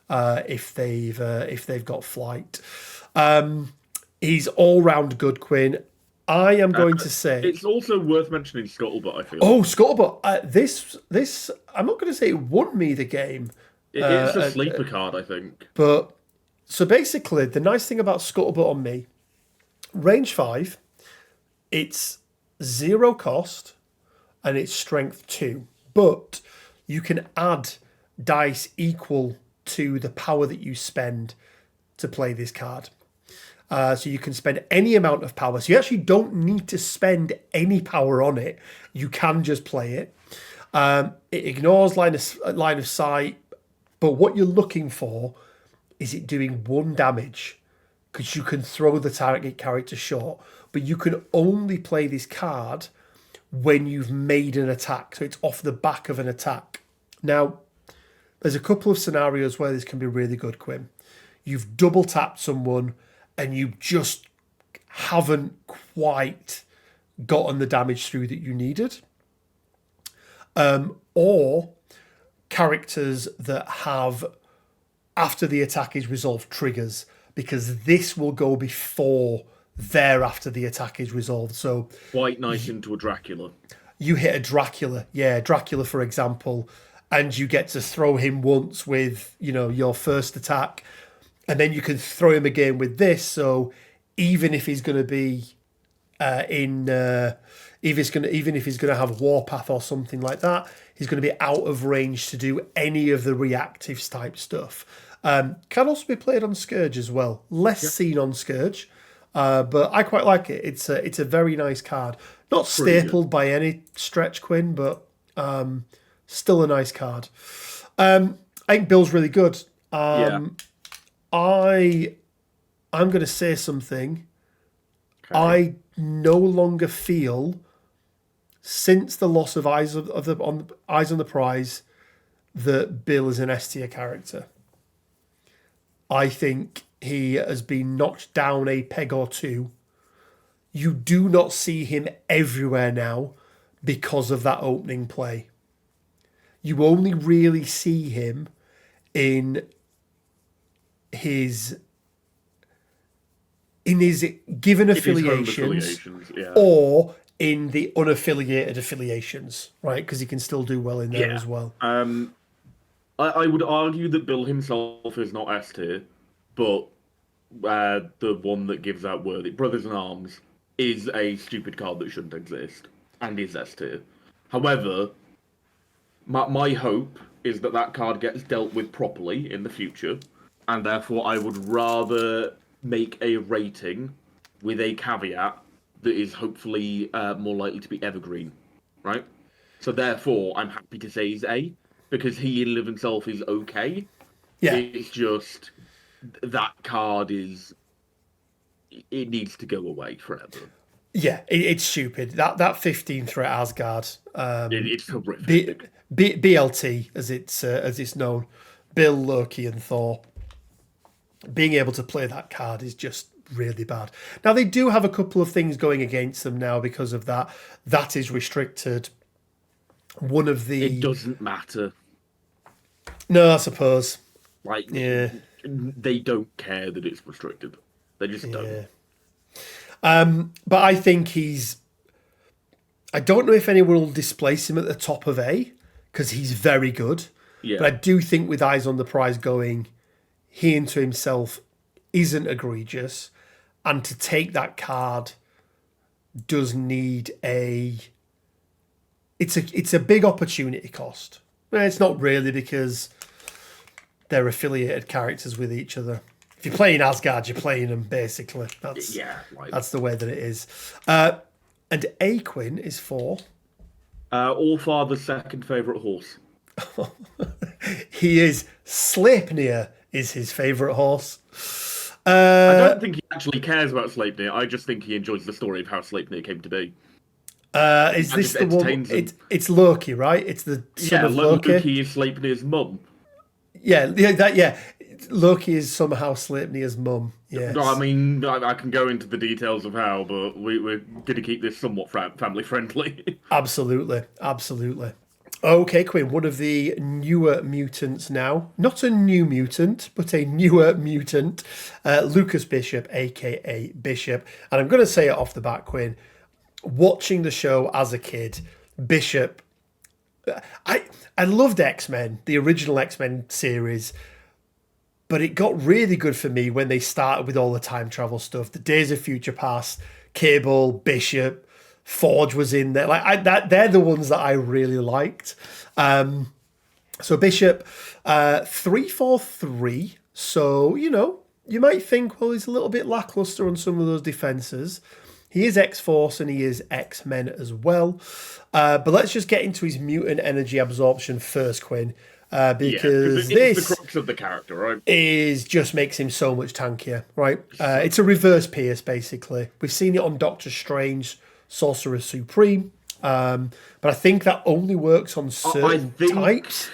if they've got flight. He's all round good, Quinn. I am going to say it's also worth mentioning Scuttlebutt. I feel. Oh, Scuttlebutt! This I'm not going to say it won me the game. It's a sleeper card, I think. But so basically, the nice thing about Scuttlebutt on me, range 5, it's 0 cost, and it's strength 2. But you can add dice equal to the power that you spend to play this card. So you can spend any amount of power. So you actually don't need to spend any power on it. You can just play it. It ignores line of sight. But what you're looking for is it doing 1 damage, because you can throw the target character short. But you can only play this card when you've made an attack. So it's off the back of an attack. Now, there's a couple of scenarios where this can be really good, Quinn. You've double tapped someone and you just haven't quite gotten the damage through that you needed. Or characters that have, after the attack is resolved, triggers, because this will go before there after the attack is resolved. So quite nice into a Dracula. You hit a Dracula, Dracula, for example, and you get to throw him once with, your first attack, and then you can throw him again with this. So even if he's going to be even if he's going to have Warpath or something like that, he's going to be out of range to do any of the reactive type stuff. Can also be played on Scourge as well. Less seen on Scourge, but I quite like it. It's a very nice card. Not stapled by any stretch, Quinn, but still a nice card. I think Bill's really good. I'm going to say something. Okay. I no longer feel, since the loss of Eyes on the Prize, that Bill is an S tier character. I think he has been knocked down a peg or two. You do not see him everywhere now because of that opening play. You only really see him in his given affiliations, or in the unaffiliated affiliations, right? Because he can still do well in there as well. I would argue that Bill himself is not S tier, but the one that gives out Worthy Brothers in Arms is a stupid card that shouldn't exist and is S tier. However, my hope is that card gets dealt with properly in the future, and therefore I would rather make a rating with a caveat that is hopefully more likely to be evergreen, right? So therefore, I'm happy to say he's A, because he in and of himself is okay. Yeah. It's just that card it needs to go away forever. Yeah, it's stupid. That 15 threat Asgard. It's horrific. BLT, as it's known, Bill, Loki, and Thor. Being able to play that card is just really bad. Now, they do have a couple of things going against them now because of that. That is restricted. One of the... It doesn't matter. No, I suppose. They don't care that it's restricted. They just don't. But I think I don't know if anyone will displace him at the top of A, because he's very good. Yeah. But I do think with Eyes on the Prize going, he into himself isn't egregious, and to take that card does need it's a big opportunity cost. Well, it's not really, because they're affiliated characters with each other. If you're playing Asgard, you're playing them, basically. That's the way that it is. And Aquin is for... Allfather's second favourite horse. He is... Sleipnir is his favourite horse. I don't think he actually cares about Sleipnir. I just think he enjoys the story of how Sleipnir came to be. Is this the one? It's Loki, right? It's the son of Loki. Loki is Sleipnir's mum. Yeah. Loki is somehow Sleipnir's mum. Yes. I mean, I can go into the details of how, but we're going to keep this somewhat family friendly. Absolutely. Okay, Quinn, one of the newer mutants now. Not a new mutant, but a newer mutant. Lucas Bishop, aka Bishop. And I'm going to say it off the bat, Quinn. Watching the show as a kid, Bishop. I loved X-Men, the original X-Men series. But it got really good for me when they started with all the time travel stuff. The Days of Future Past, Cable, Bishop, Forge was in there. They're the ones that I really liked. So Bishop, 3-4-3. So, you might think, well, he's a little bit lackluster on some of those defenses. He is X-Force and he is X-Men as well. But let's just get into his mutant energy absorption first, Quinn. Because it's the crux of the character, right? Just makes him so much tankier, right? It's a reverse Pierce, basically. We've seen it on Doctor Strange, Sorcerer Supreme, but I think that only works on certain types.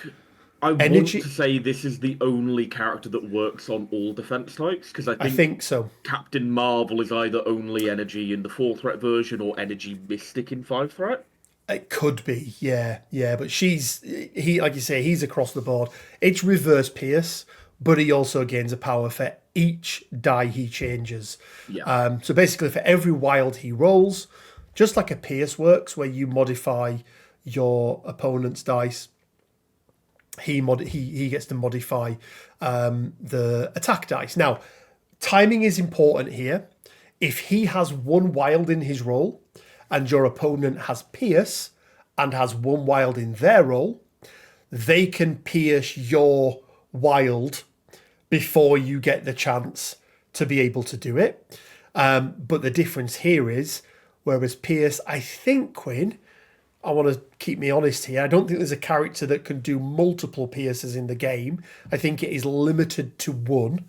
I want to say this is the only character that works on all defense types, because I think so. Captain Marvel is either only energy in the 4-threat version or energy mystic in 5-threat. It could be, yeah. But he, like you say, he's across the board. It's reverse Pierce, but he also gains a power for each die he changes. Yeah. So basically, for every wild he rolls, just like a Pierce works, where you modify your opponent's dice, he gets to modify the attack dice. Now, timing is important here. If he has one wild in his roll, and your opponent has Pierce and has one wild in their roll, they can pierce your wild before you get the chance to be able to do it. But the difference here is, whereas Pierce, I think, Quinn, I want to keep me honest here, I don't think there's a character that can do multiple pierces in the game. I think it is limited to one.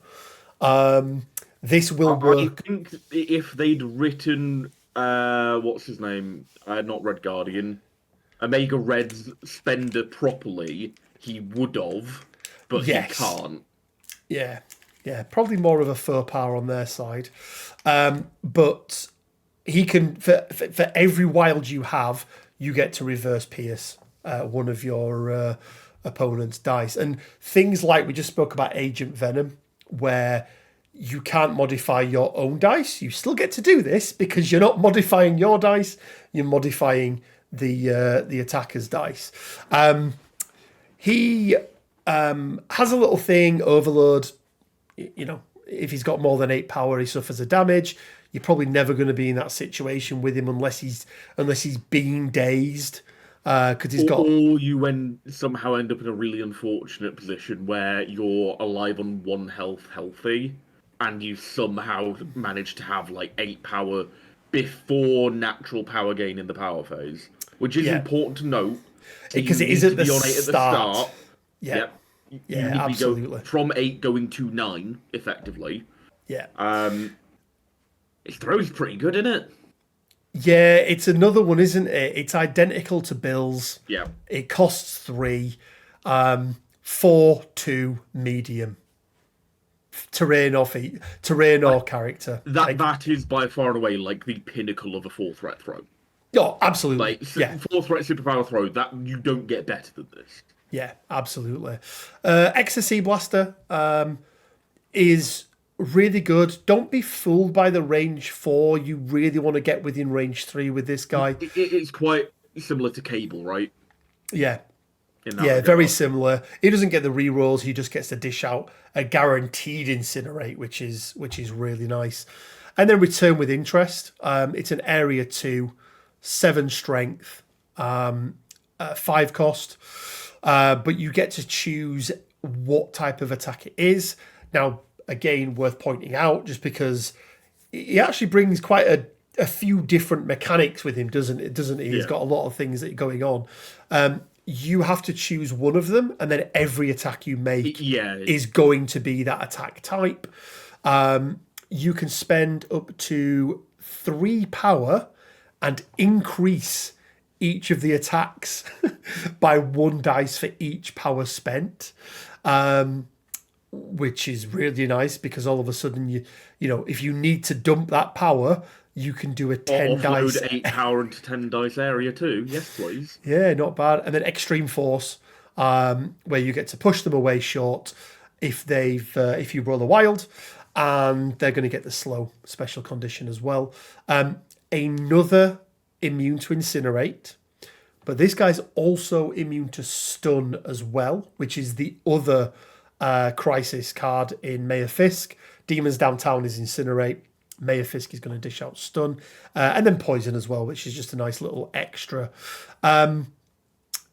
This will work. I think if they'd written... what's his name? Not Red Guardian. Omega Red's spender properly, he would have, but he can't. Yeah, probably more of a faux pas on their side. But he can, for every wild you have, you get to reverse pierce one of your opponent's dice. And things like, we just spoke about Agent Venom, where you can't modify your own dice. You still get to do this because you're not modifying your dice. You're modifying the attacker's dice. He has a little thing, Overload. If he's got more than 8 power, he suffers a damage. You're probably never going to be in that situation with him unless he's being dazed. Because he's got. Or you somehow end up in a really unfortunate position where you're alive on 1 health, healthy, and you somehow manage to have 8 power before natural power gain in the power phase, which is important to note. Because it is at the start. Yeah, you absolutely. Go from 8 going to 9, effectively. Yeah. His throw's pretty good, isn't it? Yeah, it's another one, isn't it? It's identical to Bill's. Yeah. It costs 3. 4-2 medium. Terrain or character. That is by far and away the pinnacle of a 4-threat throw. Oh, absolutely. 4-threat superpower throw, that you don't get better than this. Yeah, absolutely. Ecstasy Blaster is really good. Don't be fooled by the range 4. You really want to get within range 3 with this guy. It's quite similar to Cable, right? Yeah. Very similar. He doesn't get the rerolls. He just gets to dish out a guaranteed incinerate, which is really nice. And then Return with Interest. It's an area 2, 7 strength, 5 cost. But you get to choose what type of attack it is. Now, again, worth pointing out, just because he actually brings quite a few different mechanics with him, doesn't he? He's got a lot of things that are going on. You have to choose one of them, and then every attack you make is going to be that attack type. You can spend up to 3 power and increase each of the attacks by 1 dice for each power spent. which is really nice because all of a sudden if you need to dump that power, you can do a Or 10 dice. offload 8 power into 10 dice area too. Yes, please. Yeah, not bad. And then Extreme Force, where you get to push them away short if you roll a wild, and they're going to get the slow special condition as well. Another immune to Incinerate, but this guy's also immune to Stun as well, which is the other crisis card in Mayor Fisk. Demons Downtown is Incinerate. Mayor Fisk is going to dish out Stun. And then Poison as well, which is just a nice little extra.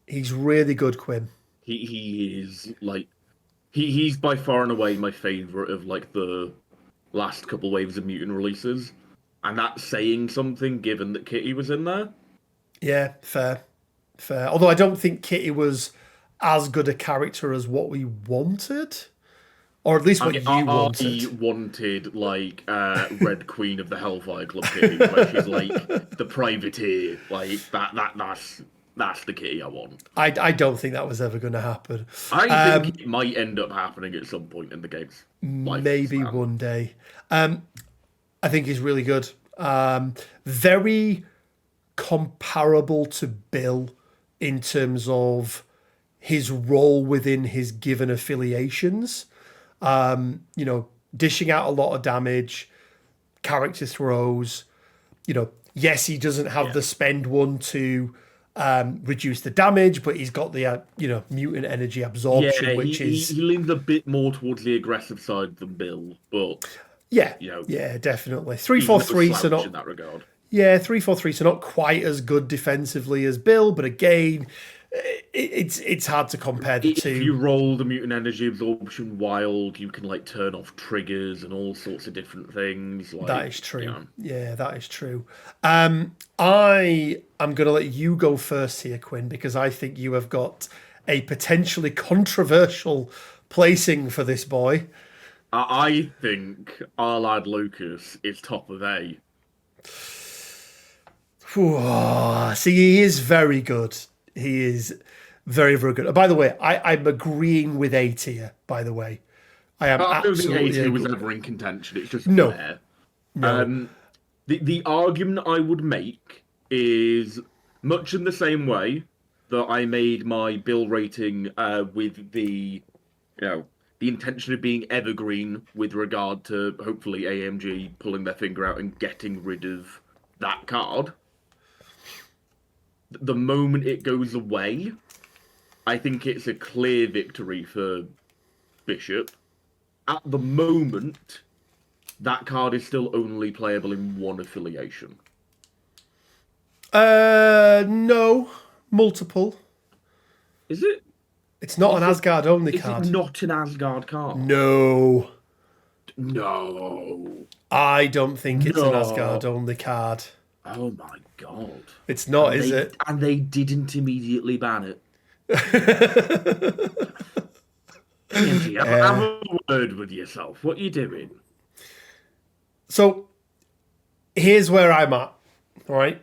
He's really good, Quinn. He is, like... He's by far and away my favourite of, like, the last couple waves of mutant releases. And that's saying something, given that Kitty was in there. Yeah, fair. Although I don't think Kitty was as good a character as what we wanted. Or at least what you wanted. I wanted, like, Red Queen of the Hellfire Club Kitty, where she's, like, the privateer. Like, that's the Kitty I want. I don't think that was ever going to happen. I think it might end up happening at some point in the game's life. Maybe one day. I think he's really good. Very comparable to Bill in terms of his role within his given affiliations. Dishing out a lot of damage, character throws. Yes, he doesn't have the spend one to reduce the damage, but he's got the mutant energy absorption, which is he leans a bit more towards the aggressive side than Bill, but yeah, definitely 3-4-3. So not in that regard. Yeah, 3-4-3. So not quite as good defensively as Bill, but again, it's hard to compare the two. If you roll the mutant energy absorption wild, you can like turn off triggers and all sorts of different things. Like, that is true. Yeah, that is true. I am going to let you go first here, Quinn, because I think you have got a potentially controversial placing for this boy. I think our lad Lucas is top of A. See, he is very good. He is very, very good. By the way, I'm agreeing with A tier, by the way. I am absolutely... I don't think A tier was ever in contention. It's just no. fair. No. The argument I would make is much in the same way that I made my Bill rating with the intention of being evergreen with regard to hopefully AMG pulling their finger out and getting rid of that card. The moment it goes away, I think it's a clear victory for Bishop. At the moment, that card is still only playable in one affiliation. No. Multiple. Is it? It's not an Asgard only card. Is it not an Asgard card? No. No. I don't think it's an Asgard only card. Oh my god. It's not, is it? And they didn't immediately ban it. Have a word with yourself. What are you doing? So, here's where I'm at. All right?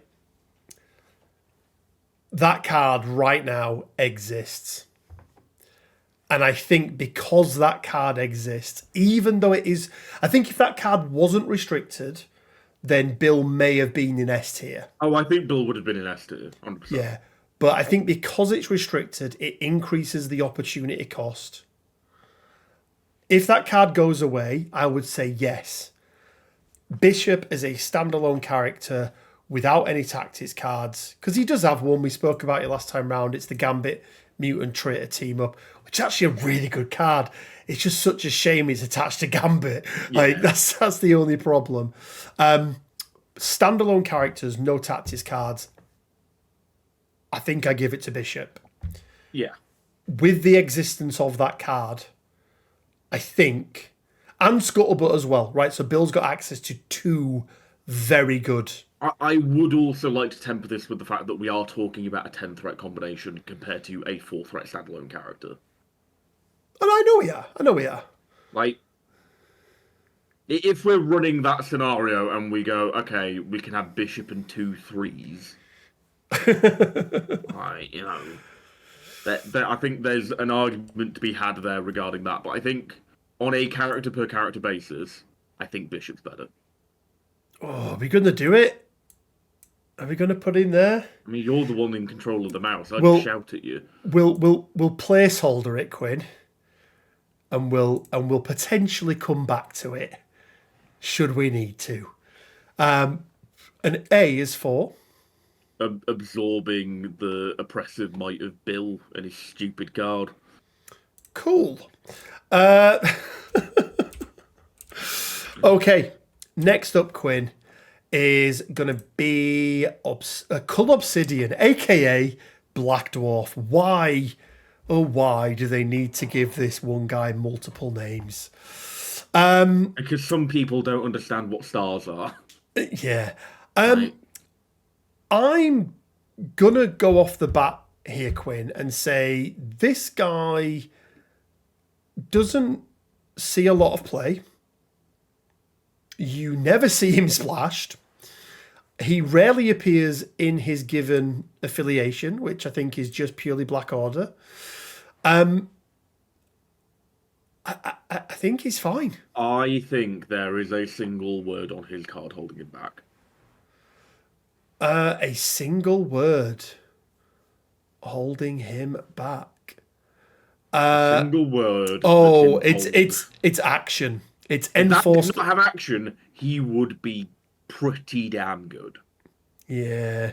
That card right now exists. And I think because that card exists, even though it is... I think if that card wasn't restricted, then Bill may have been in S tier. Oh, I think Bill would have been in S tier, 100%. Yeah, but I think because it's restricted, it increases the opportunity cost. If that card goes away, I would say yes. Bishop is a standalone character without any tactics cards, because he does have one. We spoke about it last time round. It's the Gambit Mutant Traitor team up, which is actually a really good card. It's just such a shame it's attached to Gambit. Yeah. Like that's the only problem. Standalone characters, no tactics cards. I think I give it to Bishop. Yeah. With the existence of that card, I think, and Scuttlebutt as well, right? So Bill's got access to two very good. I would also like to temper this with the fact that we are talking about a 10-threat combination compared to a 4-threat standalone character. And I know we are. Like, if we're running that scenario and we go, okay, we can have Bishop and 2 3s. I think there's an argument to be had there regarding that. But I think on a character per character basis, I think Bishop's better. Oh, are we going to do it? Are we going to put him there? I mean, you're the one in control of the mouse. I'd shout at you. We'll placeholder it, Quinn, and we'll potentially come back to it should we need to. An A is for Absorbing the oppressive might of Bill and his stupid guard. Cool. Okay, next up, Quinn, is going to be Cull Obsidian, a.k.a. Black Dwarf. Why, oh why, do they need to give this one guy multiple names? Because some people don't understand what stars are. Yeah. Right. I'm going to go off the bat here, Quinn, and say this guy doesn't see a lot of play. You never see him splashed. He rarely appears in his given affiliation, which I think is just purely Black Order. I think he's fine. I think there is a single word on his card holding him back. A single word holding him back. Single word. Oh, it's action. It's enforced. If that did not have action, he would be pretty damn good. Yeah.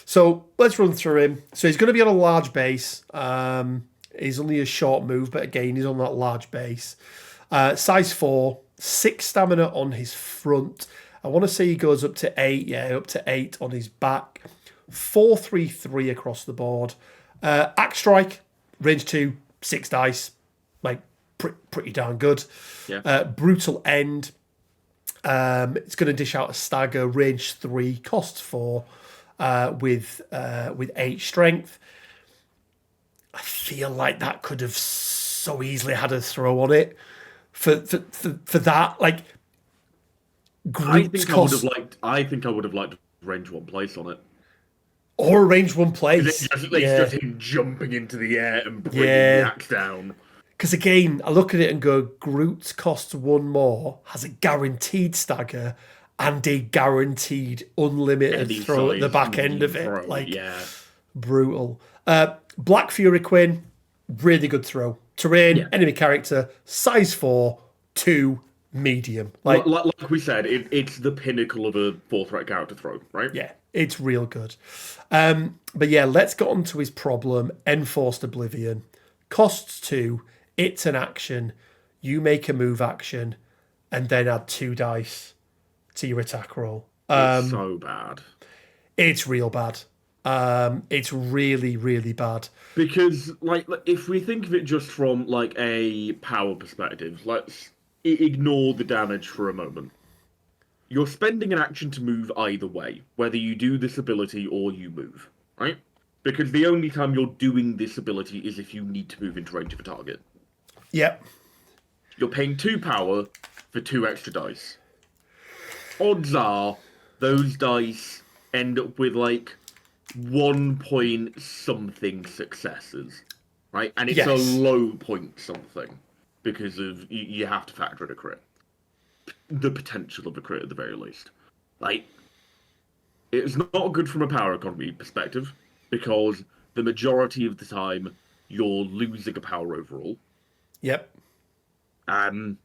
So let's run through him. So he's going to be on a large base. He's only a short move, but again, he's on that large base. Size 4, 6 stamina on his front. I want to say he goes up to 8. Yeah, up to 8 on his back. 4-3-3 across the board. Axe Strike, range 2, 6 dice. Like, pretty darn good. Yeah. Brutal End. It's going to dish out a stagger, range 3, costs 4, with 8 strength. I feel like that could have so easily had a throw on it for that. Like, Groot's cost. I think I would have liked range 1 place on it. Or a range 1 place. It's just him jumping into the air and bringing the axe down. Because again, I look at it and go, Groot costs 1 more, has a guaranteed stagger, and a guaranteed unlimited throw at the back end of it. Brutal. Black Fury Quinn, really good throw. Terrain, enemy character, size 4, 2, medium. Like we said, it's the pinnacle of a 4-threat character throw, right? Yeah, it's real good. But yeah, let's get on to his problem. Enforced Oblivion. Costs 2. It's an action. You make a move action and then add 2 dice to your attack roll. It's so bad. It's real bad. It's really, really bad. Because, like, if we think of it just from, like, a power perspective, let's ignore the damage for a moment. You're spending an action to move either way, whether you do this ability or you move, right? Because the only time you're doing this ability is if you need to move into range of a target. Yep. You're paying 2 power for 2 extra dice. Odds are those dice end up with, like, 1 point something successes, right? And it's a low point something because of you have to factor in a crit, the potential of a crit at the very least. Like, it's not good from a power economy perspective because the majority of the time you're losing a power overall. Yep. And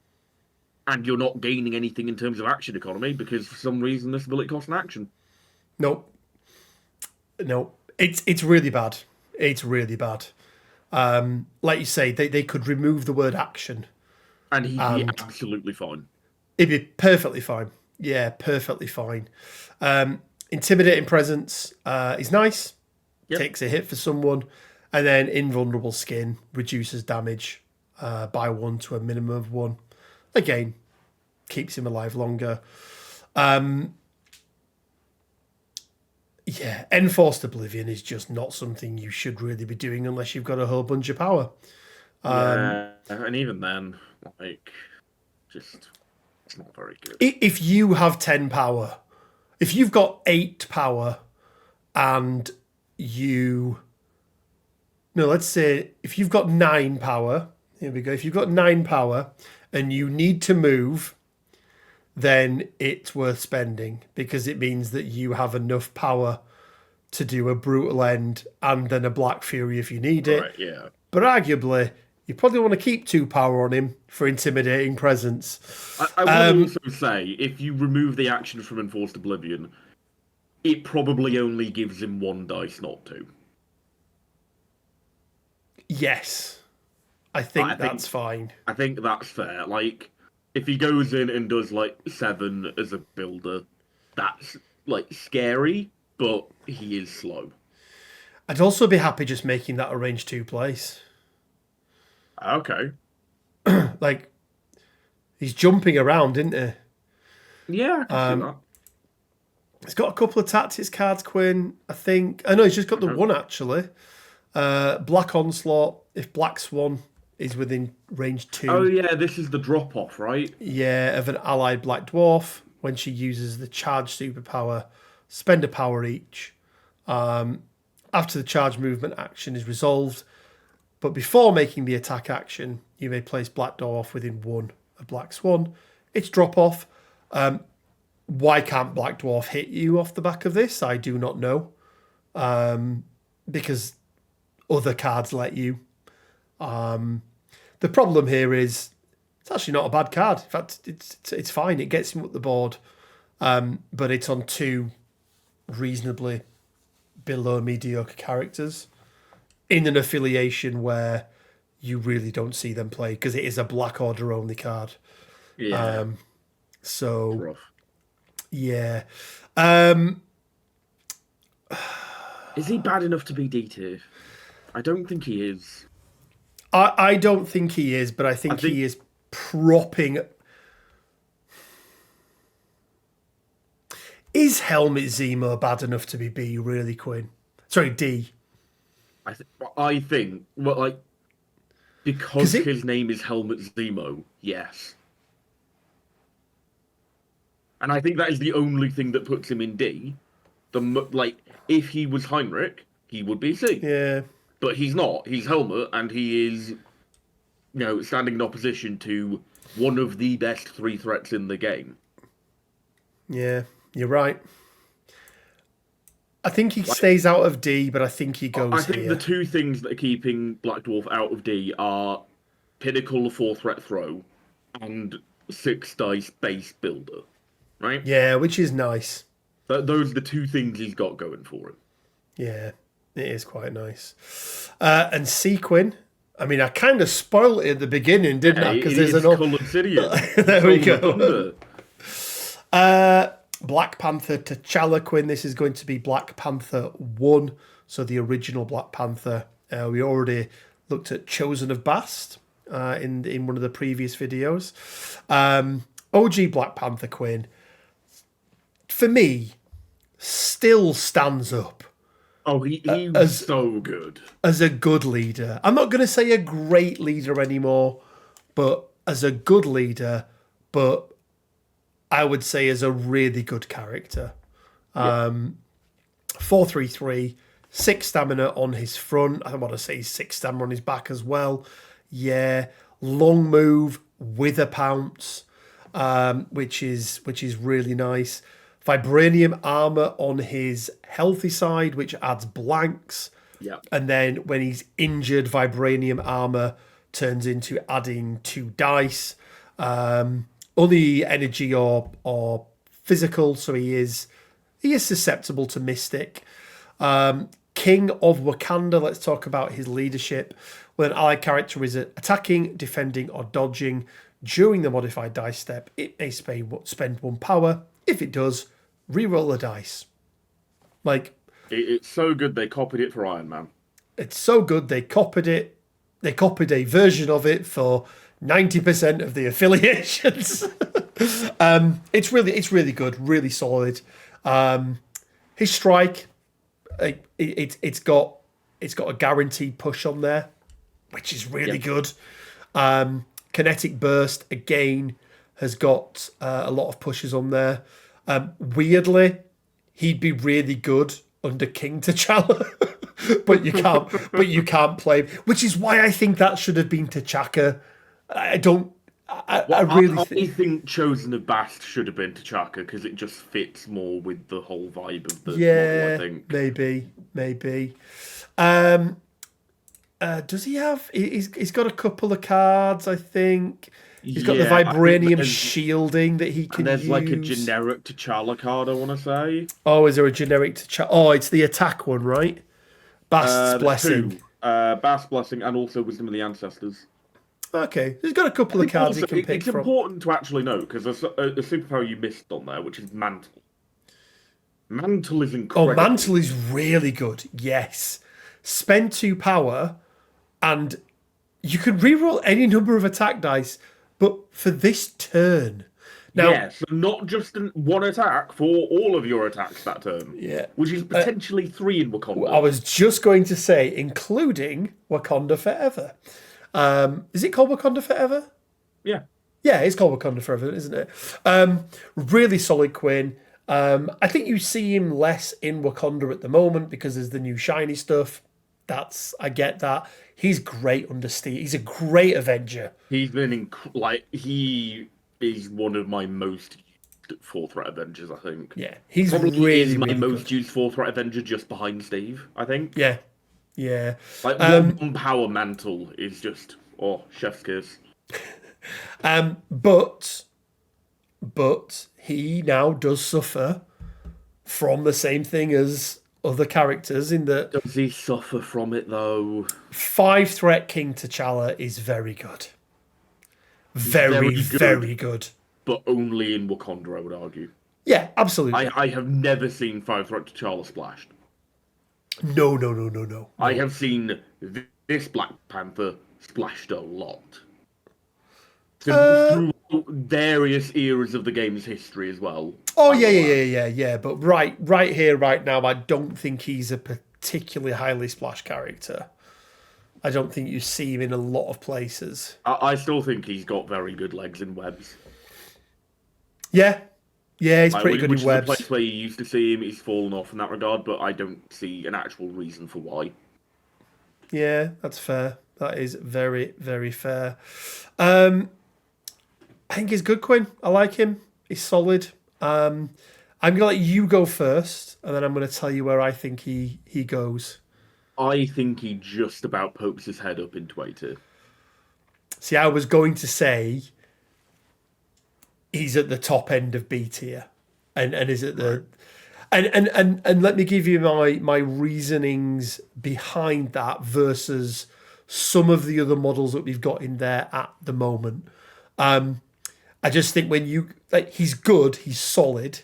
you're not gaining anything in terms of action economy because for some reason this ability costs an action. Nope. No, it's really bad. It's really bad. Like you say, they could remove the word action. And he'd be absolutely fine. He'd be perfectly fine. Yeah, perfectly fine. Intimidating presence is nice. Yep. Takes a hit for someone. And then invulnerable skin reduces damage by 1 to a minimum of 1. Again, keeps him alive longer. Yeah, Enforced Oblivion is just not something you should really be doing unless you've got a whole bunch of power. And even then, like, just, it's not very good. If you have 10 power, if you've got 8 power and let's say if you've got 9 power, here we go. If you've got 9 power and you need to move, then it's worth spending because it means that you have enough power to do a brutal end and then a Black Fury if you need it. Right, yeah. But arguably, you probably want to keep 2 power on him for intimidating presence. I would also say, if you remove the action from Enforced Oblivion, it probably only gives him 1 dice, not 2. Yes. I think that's fine. I think that's fair. Like, if he goes in and does, like, 7 as a builder, that's, like, scary, but he is slow. I'd also be happy just making that a range 2 place. Okay. Like, he's jumping around, isn't he? Yeah, I can see that. He's got a couple of tactics cards, Quinn, I think. Oh, no, he's just got the one, actually. Black Onslaught, if Black Swan is within range 2. Oh, yeah, this is the drop-off, right? Yeah, of an allied Black Dwarf. When she uses the charge superpower, spend a power each. After the charge movement action is resolved, but before making the attack action, you may place Black Dwarf within 1 of Black Swan. It's drop-off. Why can't Black Dwarf hit you off the back of this? I do not know. Because other cards let you. The problem here is it's actually not a bad card. In fact, it's fine. It gets him up the board. But it's on 2 reasonably below mediocre characters in an affiliation where you really don't see them play because it is a Black Order only card. Yeah. So, Rough. yeah. Is he bad enough to be D2? I don't think he is. I don't think he is, but I think he is propping. Is Helmet Zemo bad enough to be B, really, Quinn? Sorry, D. I think, well, like, because his name is Helmet Zemo, yes. And I think that is the only thing that puts him in D. Like, if he was Heinrich, he would be C. Yeah. But he's not. He's Helmet, and he is, standing in opposition to one of the best 3 threats in the game. Yeah, you're right. I think he stays out of D, but I think he goes I think here. the 2 things that are keeping Black Dwarf out of D are Pinnacle 4-threat throw and 6 dice base builder, right? Yeah, which is nice. But those are the 2 things he's got going for him. Yeah, it is quite nice. And Sequin, I mean, I kind of spoiled it at the beginning, didn't I? Because there's an Obsidian. There we go. Black Panther T'Challa, Quinn. This is going to be Black Panther 1, so the original Black Panther. We already looked at Chosen of Bast in one of the previous videos. OG Black Panther, Quinn, for me, still stands up. Oh, he was so good. As a good leader. I'm not going to say a great leader anymore, but as a good leader, but I would say as a really good character. 4-3-3, 6 stamina on his front. I want to say 6 stamina on his back as well. Yeah, long move with a pounce, which is really nice. Vibranium armor on his healthy side, which adds blanks. Yeah. And then when he's injured, vibranium armor turns into adding 2 dice. Only energy or physical, so he is susceptible to Mystic. King of Wakanda, let's talk about his leadership. When an allied character is attacking, defending, or dodging during the modified dice step, it may spend 1 power. If it does, reroll the dice. Like, it's so good they copied it for Iron Man. It's so good they copied it. They copied a version of it for 90% of the affiliations. It's really good, really solid. His strike, it's got a guaranteed push on there, which is really good. Kinetic burst again has got a lot of pushes on there. Weirdly, he'd be really good under King T'Challa, but you can't play, which is why I think that should have been T'Chaka. I don't I really I think Chosen of Bast should have been T'Chaka because it just fits more with the whole vibe of the model, I yeah, think. maybe. Um, does he have? He's got a couple of cards, I think. He's got the Yeah, I think vibranium shielding that he can there's like a use. generic T'Challa card, I want to say. Oh, is there a generic to Oh, it's the attack one, right? Bast's There's Blessing. two. Bast Blessing and also Wisdom of the Ancestors. Okay, he's got a I couple of think cards he also can pick it's from. important to actually know because a superpower you missed on there, which is Mantle. Mantle is Oh, incredible. Mantle is really good. Yes. Spend 2 power, and you can reroll any number of attack dice, but for this turn. Now, Yeah, so not just one attack for all of your attacks that turn. yeah. Which is potentially 3 in Wakanda. I was just going to say, including Wakanda Forever. Is it called Wakanda Forever? Yeah. Yeah, it's called Wakanda Forever, isn't it? Really solid Quinn. I think you see him less in Wakanda at the moment because there's the new shiny stuff. I get that. He's great under Steve. He's a great Avenger. He's been he is one of my most used 4-threat Avengers, I think. Yeah, he's Probably really, is my really most good. used 4-threat Avenger just behind Steve, I think. Yeah, yeah. Like one power mantle is just chef's kiss. But he now does suffer from the same thing as other characters in that Does he suffer from it though? 5-threat King T'Challa is very good. Very good. But only in Wakanda, I would argue. Yeah, absolutely. I have never seen 5-threat T'Challa splashed. No. I have seen this Black Panther splashed a lot. Through various eras of the game's history as well. Oh yeah. But right here, right now, I don't think he's a particularly highly splashed character. I don't think you see him in a lot of places. I still think he's got very good legs in webs. Yeah, he's pretty good in webs. The place where you used to see him, he's fallen off in that regard, but I don't see an actual reason for why. Yeah, that's fair. That is very, very fair. I think he's good, Quinn. I like him. He's solid. I'm going to let you go first, and then I'm going to tell you where I think he goes. I think he just about pokes his head up into A2. See, I was going to say he's at the top end of B tier, and is at the and let me give you my reasonings behind that versus some of the other models that we've got in there at the moment. I just think when he's good, he's solid.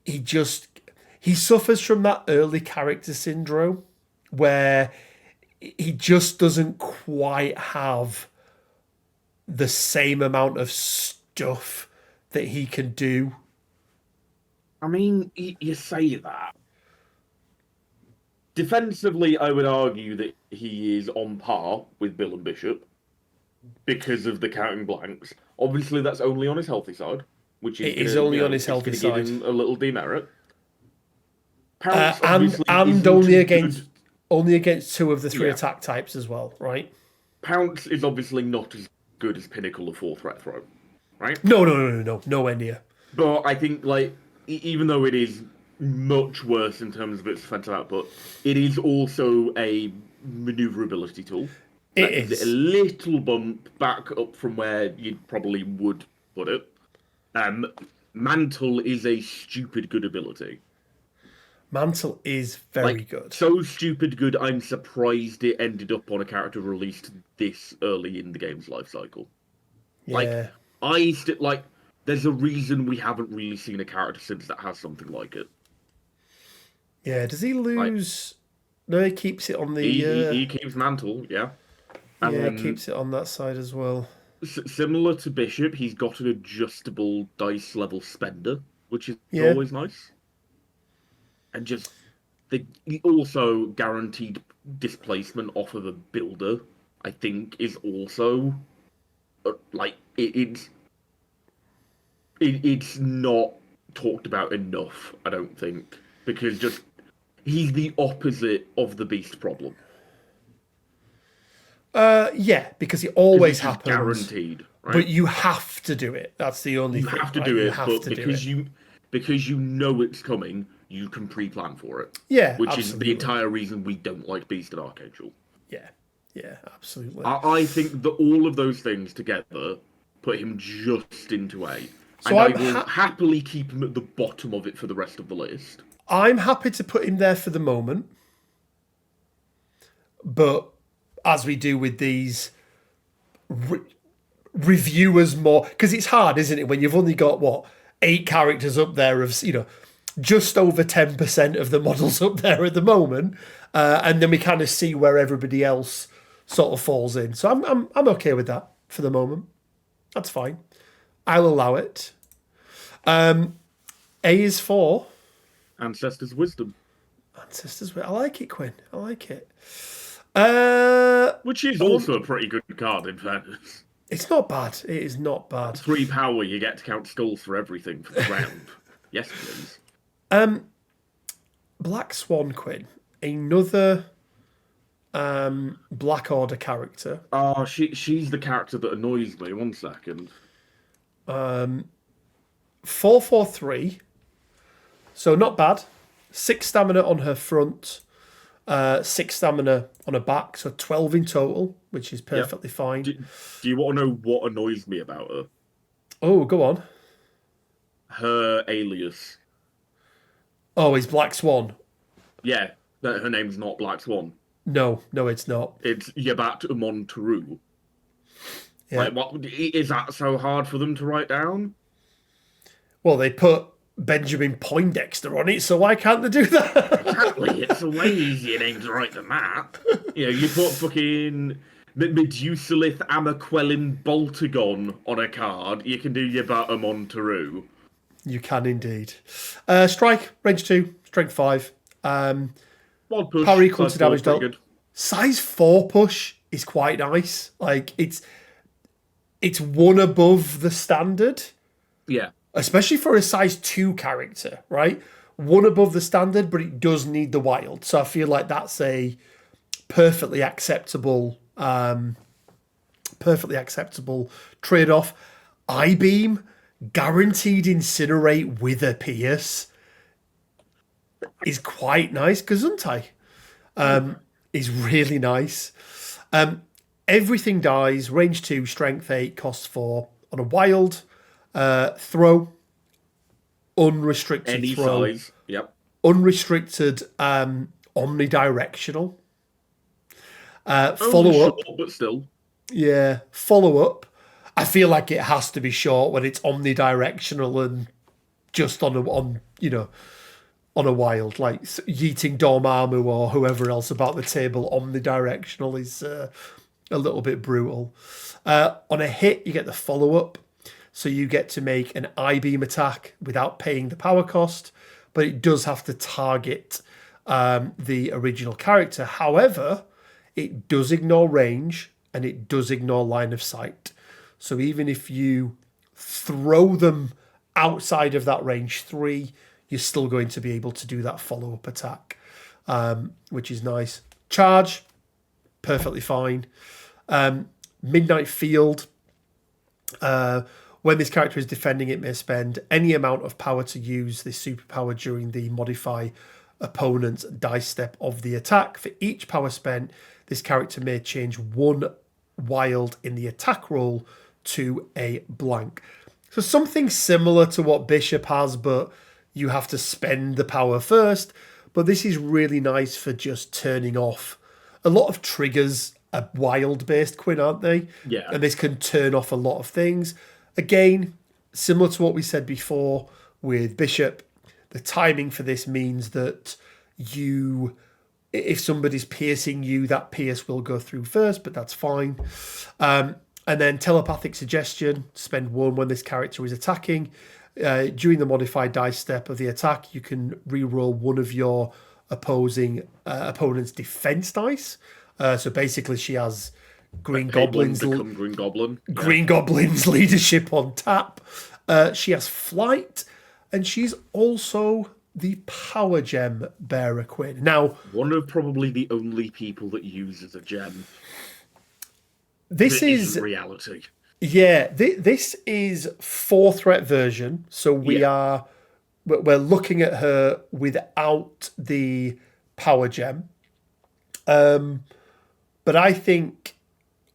He suffers from that early character syndrome where he just doesn't quite have the same amount of stuff that he can do. I mean, you say that. Defensively, I would argue that he is on par with Bill and Bishop because of the counting blanks. Obviously, that's only on his healthy side, which is It is only on his healthy side. Give him a little demerit. And only against 2 of the 3 attack types as well, right? Pounce is obviously not as good as Pinnacle of 4-threat throw, right? No, nowhere near. But I think even though it is much worse in terms of its defensive output, it is also a maneuverability tool. It is a little bump back up from where you probably would put it. Mantle is a stupid good ability. Mantle is very good. So stupid good, I'm surprised it ended up on a character released this early in the game's life cycle. Yeah. There's a reason we haven't really seen a character since that has something like it. Yeah, does he lose? No, he keeps it on the... He keeps Mantle, yeah. And keeps it on that side as well. Similar to Bishop, he's got an adjustable dice level spender, which is always nice. And he also guaranteed displacement off of a builder, I think, is also it's not talked about enough, I don't think, because he's the opposite of the Beast problem. Yeah, because it always It's just happens. guaranteed, right? But you have to do it. That's the only You thing. have to right? do You it, have but to do it. because you know it's coming, you can pre-plan for it. Yeah, Which is the absolutely. entire reason we don't like Beast and Archangel. Yeah, yeah, absolutely. I think that all of those things together put him just into A. So And I will happily keep him at the bottom of it for the rest of the list. I'm happy to put him there for the moment. But as we do with these reviewers more, because it's hard, isn't it, when you've only got, what, 8 characters up there of, just over 10% of the models up there at the moment. And then we kind of see where everybody else sort of falls in. So I'm okay with that for the moment. That's fine. I'll allow it. A is for Ancestors' Wisdom. Ancestors. I like it, Quinn. I like it. Which is also a pretty good card, in fairness. It's not bad. It is not bad. 3 power, you get to count skulls for everything for the round. Yes, please. Black Swan, Quinn. Another Black Order character. Oh, she's the character that annoys me. 1 second. 4/4/3. So not bad. 6 stamina on her front. 6 stamina on her back. So 12 in total, which is perfectly fine. Do you want to know what annoys me about her? Oh, go on. Her alias. Oh, it's Black Swan. Yeah, that her name's not Black Swan. No, it's not. It's Yabat Monteru. Yeah. Like, what is that so hard for them to write down? Well, they put Benjamin Poindexter on it, so why can't they do that? Exactly, it's a way easier name to write than that. You put fucking Medusalith Amaquelin Boltagon on a card, you can do Yabat Monteru. You can indeed. Strike, range 2, strength 5. Wild push, Power equal size to 4 damage is pretty dealt. good. Size 4 push is quite nice. Like, it's one above the standard. Yeah. Especially for a size 2 character, right? One above the standard, but it does need the wild. So I feel like that's a perfectly acceptable trade-off. I-beam, guaranteed incinerate with a pierce is quite nice. Gesundheit is really nice. Everything dies. Range 2, strength 8, cost 4. On a wild, throw, unrestricted Any throw. size, yep. Unrestricted, omnidirectional. Follow Only up. short, but still. Yeah, follow up. I feel like it has to be short when it's omnidirectional and just on a wild, like yeeting Dormammu or whoever else about the table. Omnidirectional is a little bit brutal. On a hit, you get the follow up, so you get to make an I-beam attack without paying the power cost, but it does have to target the original character. However, it does ignore range and it does ignore line of sight. So even if you throw them outside of that range 3, you're still going to be able to do that follow-up attack, which is nice. Charge, perfectly fine. Midnight Field, when this character is defending, it may spend any amount of power to use this superpower during the modify opponent's dice step of the attack. For each power spent, this character may change 1 wild in the attack roll to a blank. So something similar to what Bishop has, but you have to spend the power first. But this is really nice for just turning off. A lot of triggers are wild-based, Quinn, aren't they? Yeah. And this can turn off a lot of things. Again, similar to what we said before with Bishop, the timing for this means that if somebody's piercing you, that pierce will go through first, but that's fine. And then telepathic suggestion, spend 1 when this character is attacking. During the modified dice step of the attack, you can re-roll 1 of your opponent's defense dice. So basically, she has Green Goblin's leadership on tap. She has flight, and she's also the power gem bearer, Quinn. Now, one of probably the only people that uses a gem. this is reality. Yeah, this is 4-threat version, so we're looking at her without the power gem. But I think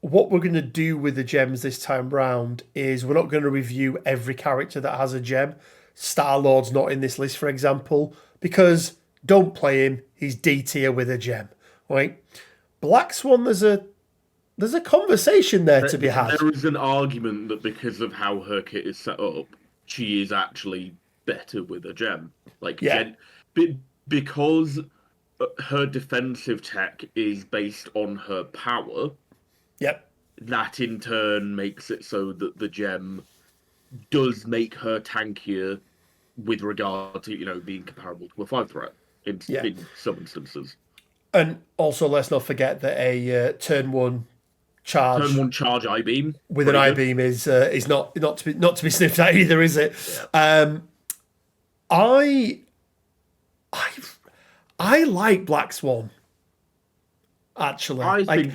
what we're going to do with the gems this time round is we're not going to review every character that has a gem. Star-Lord's not in this list, for example, because don't play him. He's D tier with a gem, right? Black Swan, there's a conversation there to be had. There is an argument that because of how her kit is set up, she is actually better with a gem. Because her defensive tech is based on her power. Yep. That in turn makes it so that the gem does make her tankier with regard to, being comparable to a 5-threat in some instances. And also, let's not forget that a turn 1 charge. Turn 1 charge I-beam with an I-beam is not to be sniffed at either, is it? Yeah. I like Black Swan. Actually,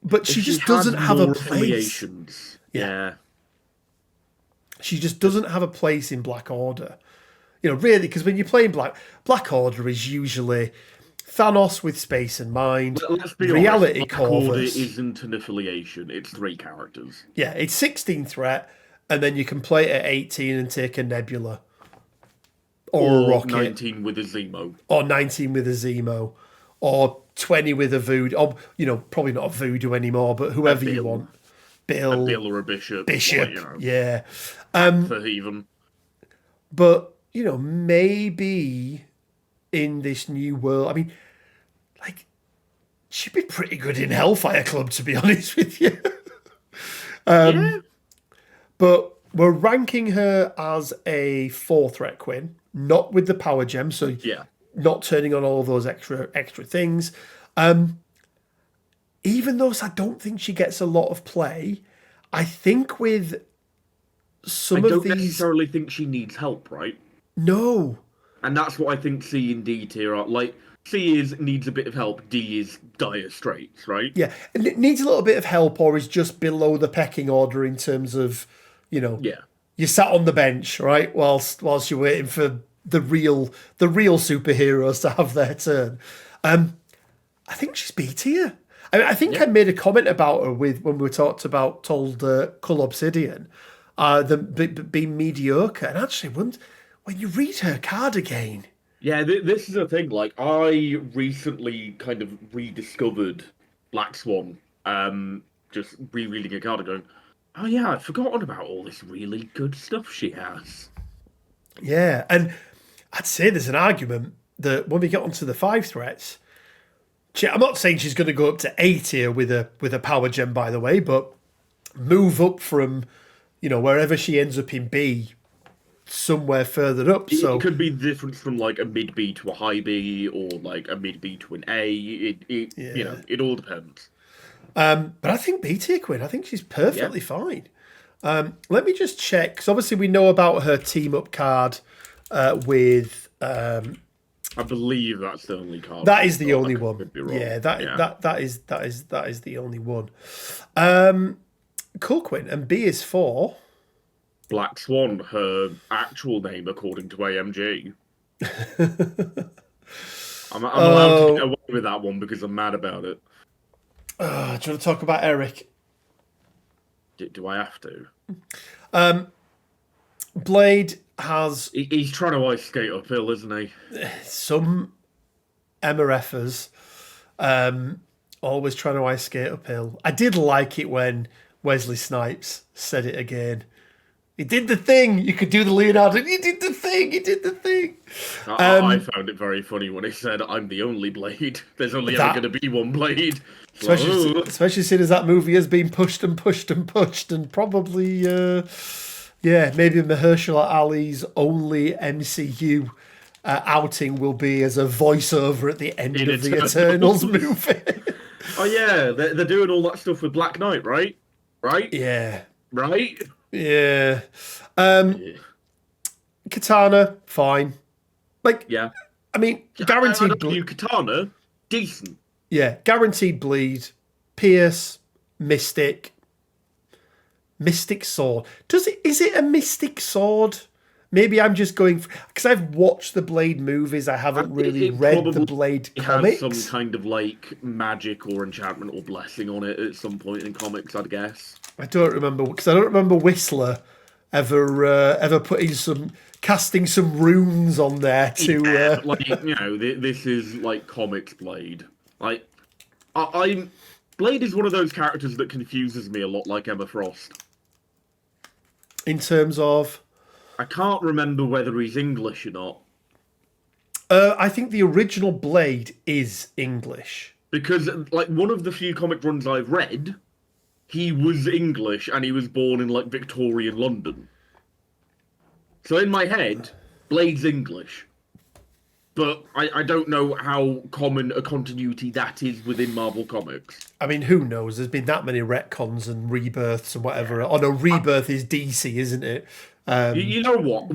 but she just doesn't have a place. Yeah. She just doesn't have a place in Black Order. Really, because when you're playing Black Order is usually Thanos with space and mind. Let's be reality honest, Black Order Corvus isn't an affiliation. It's 3 characters. Yeah, it's 16 threat, and then you can play it at 18 and take a Nebula. Or a Rocket. 19 with a Zemo. Or 19 with a Zemo. Or 20 with a Voodoo. Or, probably not a Voodoo anymore, but whoever you want. Bill. A Bill or a Bishop. Yeah. For even. But, maybe in this new world, I mean, she'd be pretty good in Hellfire Club, to be honest with you. But we're ranking her as a 4-threat Quinn, not with the power gem, so not turning on all those extra things. Even though I don't think she gets a lot of play, I think with some of these... I don't necessarily think she needs help, right? No. And that's what I think C and D tier are. C needs a bit of help, D is dire straits, right? Yeah, and it needs a little bit of help or is just below the pecking order in terms of, you sat on the bench, right, whilst you're waiting for the real superheroes to have their turn. I think she's B tier. I think I made a comment about her when we told Cull Obsidian, being mediocre. And actually, when you read her card again... Yeah, this is a thing. I recently kind of rediscovered Black Swan, just rereading a card and going, oh yeah, I've forgotten about all this really good stuff she has. Yeah, and I'd say there's an argument that when we get onto the 5 threats, I'm not saying she's going to go up to A tier with a power gem, by the way, but move up from, wherever she ends up in B, somewhere further up. So it could be the difference from a mid B to a high B, or a mid B to an A. It all depends. But I think B tier Quinn. I think she's perfectly fine. Let me just check, because obviously we know about her team up card with. I believe that's the only card. That is the only one. Yeah, that is the only one. Cool, Quinn, and B is for Black Swan, her actual name according to AMG. I'm allowed to get away with that one because I'm mad about it. Do you want to talk about Eric? Do I have to? Blade has... He's trying to ice skate uphill, isn't he? Some MRFers always trying to ice skate uphill. I did like it when Wesley Snipes said it again. He did the thing. You could do the Leonardo. He did the thing. I found it very funny when he said, I'm the only Blade. There's only ever going to be one Blade. Especially seeing as that movie has been pushed and pushed and pushed, and probably, maybe Mahershala Ali's only MCU outing will be as a voiceover at the end of the Eternals movie. Oh yeah, they're doing all that stuff with Black Knight, right? Right? Yeah. Right? Yeah. Katana, fine. I mean, guaranteed bleed. Katana, decent. Yeah, guaranteed bleed, Pierce, Mystic sword. Is it a Mystic sword? Maybe I'm just going because I've watched the Blade movies. I haven't really read the Blade comics. It has some kind of like magic or enchantment or blessing on it at some point in comics, I'd guess. I don't remember because I don't remember Whistler ever casting some runes on there to this is like comics Blade. Like I'm Blade is one of those characters that confuses me a lot, like Emma Frost. In terms of, I can't remember whether he's English or not. I think the original Blade is English. Because, like, one of the few comic runs I've read, he was English and he was born in, like, Victorian London. So in my head, Blade's English. But I don't know how common a continuity that is within Marvel Comics. I mean, who knows? There's been that many retcons and rebirths and whatever. Oh, no, Rebirth is DC, isn't it? You know what?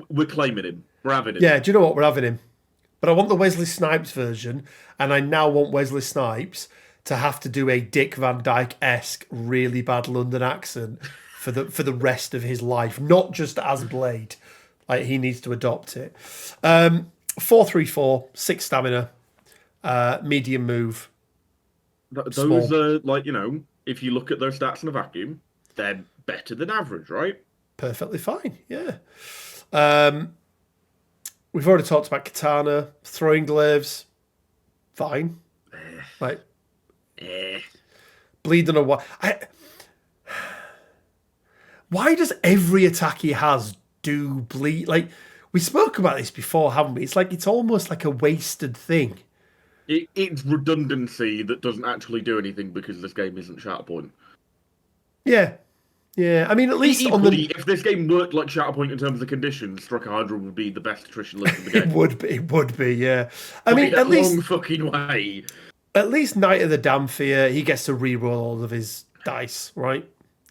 We're claiming him. We're having him. Yeah, do you know what? We're having him. But I want the Wesley Snipes version, and I now want Wesley Snipes to have to do a Dick Van Dyke-esque, really bad London accent for the rest of his life, not just as Blade. Like, he needs to adopt it. 4-3-4, 6 stamina, medium move. Those are, like, if you look at those stats in a vacuum, they're better than average, right? Perfectly fine, yeah. We've already talked about Katana, throwing glaives, fine. Like, bleeding or what? Why does every attack he has do bleed? Like, we spoke about this before, haven't we? It's like it's almost like a wasted thing. It's redundancy that doesn't actually do anything because this game isn't Shatterpoint. Yeah. Yeah, I mean, at least equally, if this game worked like Shatterpoint in terms of conditions, Strucker Hydra would be the best attrition list in the game. It would be, yeah. I mean, at least long fucking way. At least Knight of the Damphir, he gets to reroll all of his dice, right?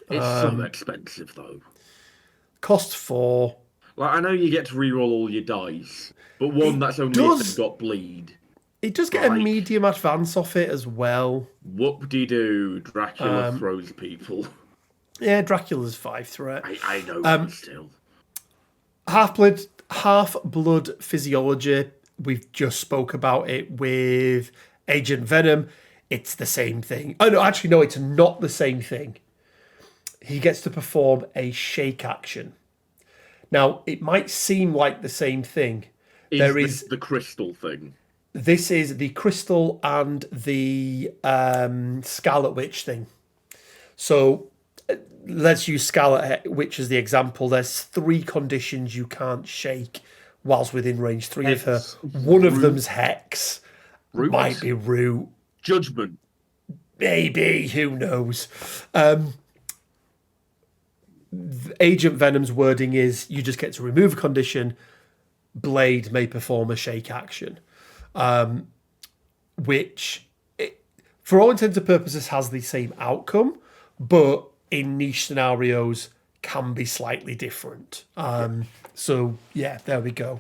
It's so expensive though. Cost 4. Like, I know you get to reroll all your dice, but that's only if they've got bleed. It does get a medium advance off it as well. Whoop-de-doo, Dracula throws people. Yeah, Dracula's 5 threat. I know, but still. Half-blood physiology. We've just spoke about it with Agent Venom. It's the same thing. Oh, no, actually, no, it's not the same thing. He gets to perform a shake action. Now, it might seem like the same thing. Is the crystal thing. This is the crystal and the Scarlet Witch thing. So let's use Scarlet Witch as the example. There's 3 conditions you can't shake whilst within range 3 of her. One of them's Hex. Root. Might be Root. Judgment. Maybe, who knows? Agent Venom's wording is you just get to remove a condition. Blade may perform a shake action. Which, for all intents and purposes, has the same outcome, but in niche scenarios can be slightly different. So yeah, there we go.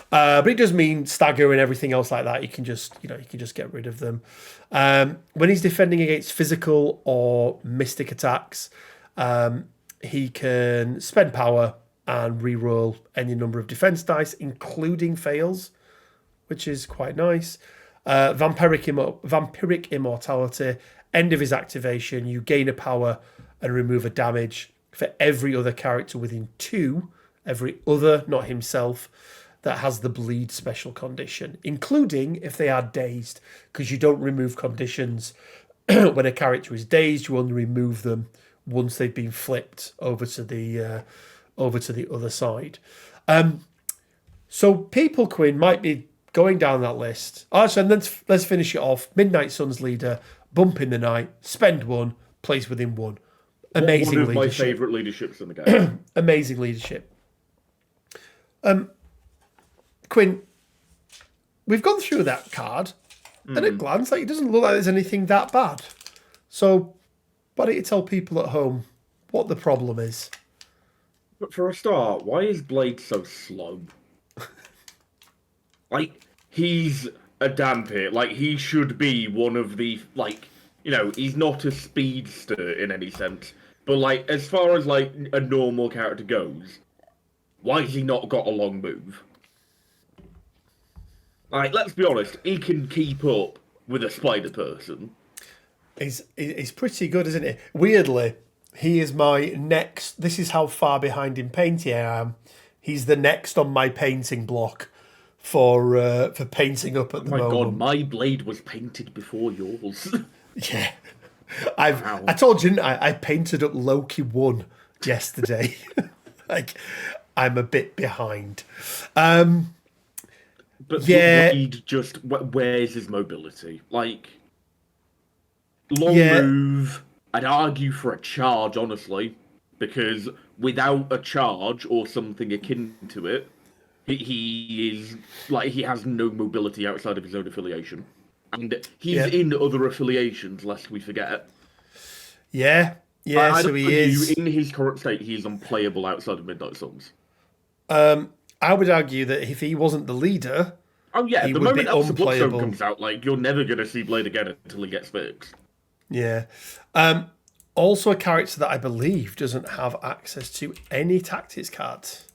But it does mean stagger and everything else like that. You can just get rid of them. When he's defending against physical or mystic attacks, he can spend power and reroll any number of defense dice, including fails, which is quite nice. Vampiric immortality. End of his activation, you gain a power and remove a damage for every other character within 2, every other, not himself, that has the bleed special condition, including if they are dazed, because you don't remove conditions when a character is dazed. You only remove them once they've been flipped over to the other side. So people, Quinn, might be going down that list. And then let's finish it off. Midnight Suns leader, bump in the night, spend 1, place within 1. Amazing leadership. One of my favourite leaderships in the game. Amazing leadership. Quinn, we've gone through that card, and at a glance, it doesn't look like there's anything that bad. So, why don't you tell people at home what the problem is? But for a start, why is Blade so slow? Like, he's a Damphir. Like, he should be one of the, he's not a speedster in any sense. But like, as far as like a normal character goes, why has he not got a long move? Like, let's be honest, he can keep up with a spider person. He's pretty good, isn't he? Weirdly, he is my next. This is how far behind in painting I am. He's the next on my painting block for painting up at the moment. My God, my blade was painted before yours. Yeah, I told you, didn't I painted up Loki 1 yesterday. Like, I'm a bit behind. But yeah, Blade just where's his mobility? Like, long move. I'd argue for a charge, honestly, because without a charge or something akin to it, he is like he has no mobility outside of his own affiliation, and he's in other affiliations. Lest we forget. Yeah. So he is in his current state. He is unplayable outside of Midnight Suns. I would argue that if he wasn't the leader, the would moment be Elsa unplayable. Bloodstone comes out, like you're never going to see Blade again until he gets fixed. Yeah. Also a character that I believe doesn't have access to any tactics cards.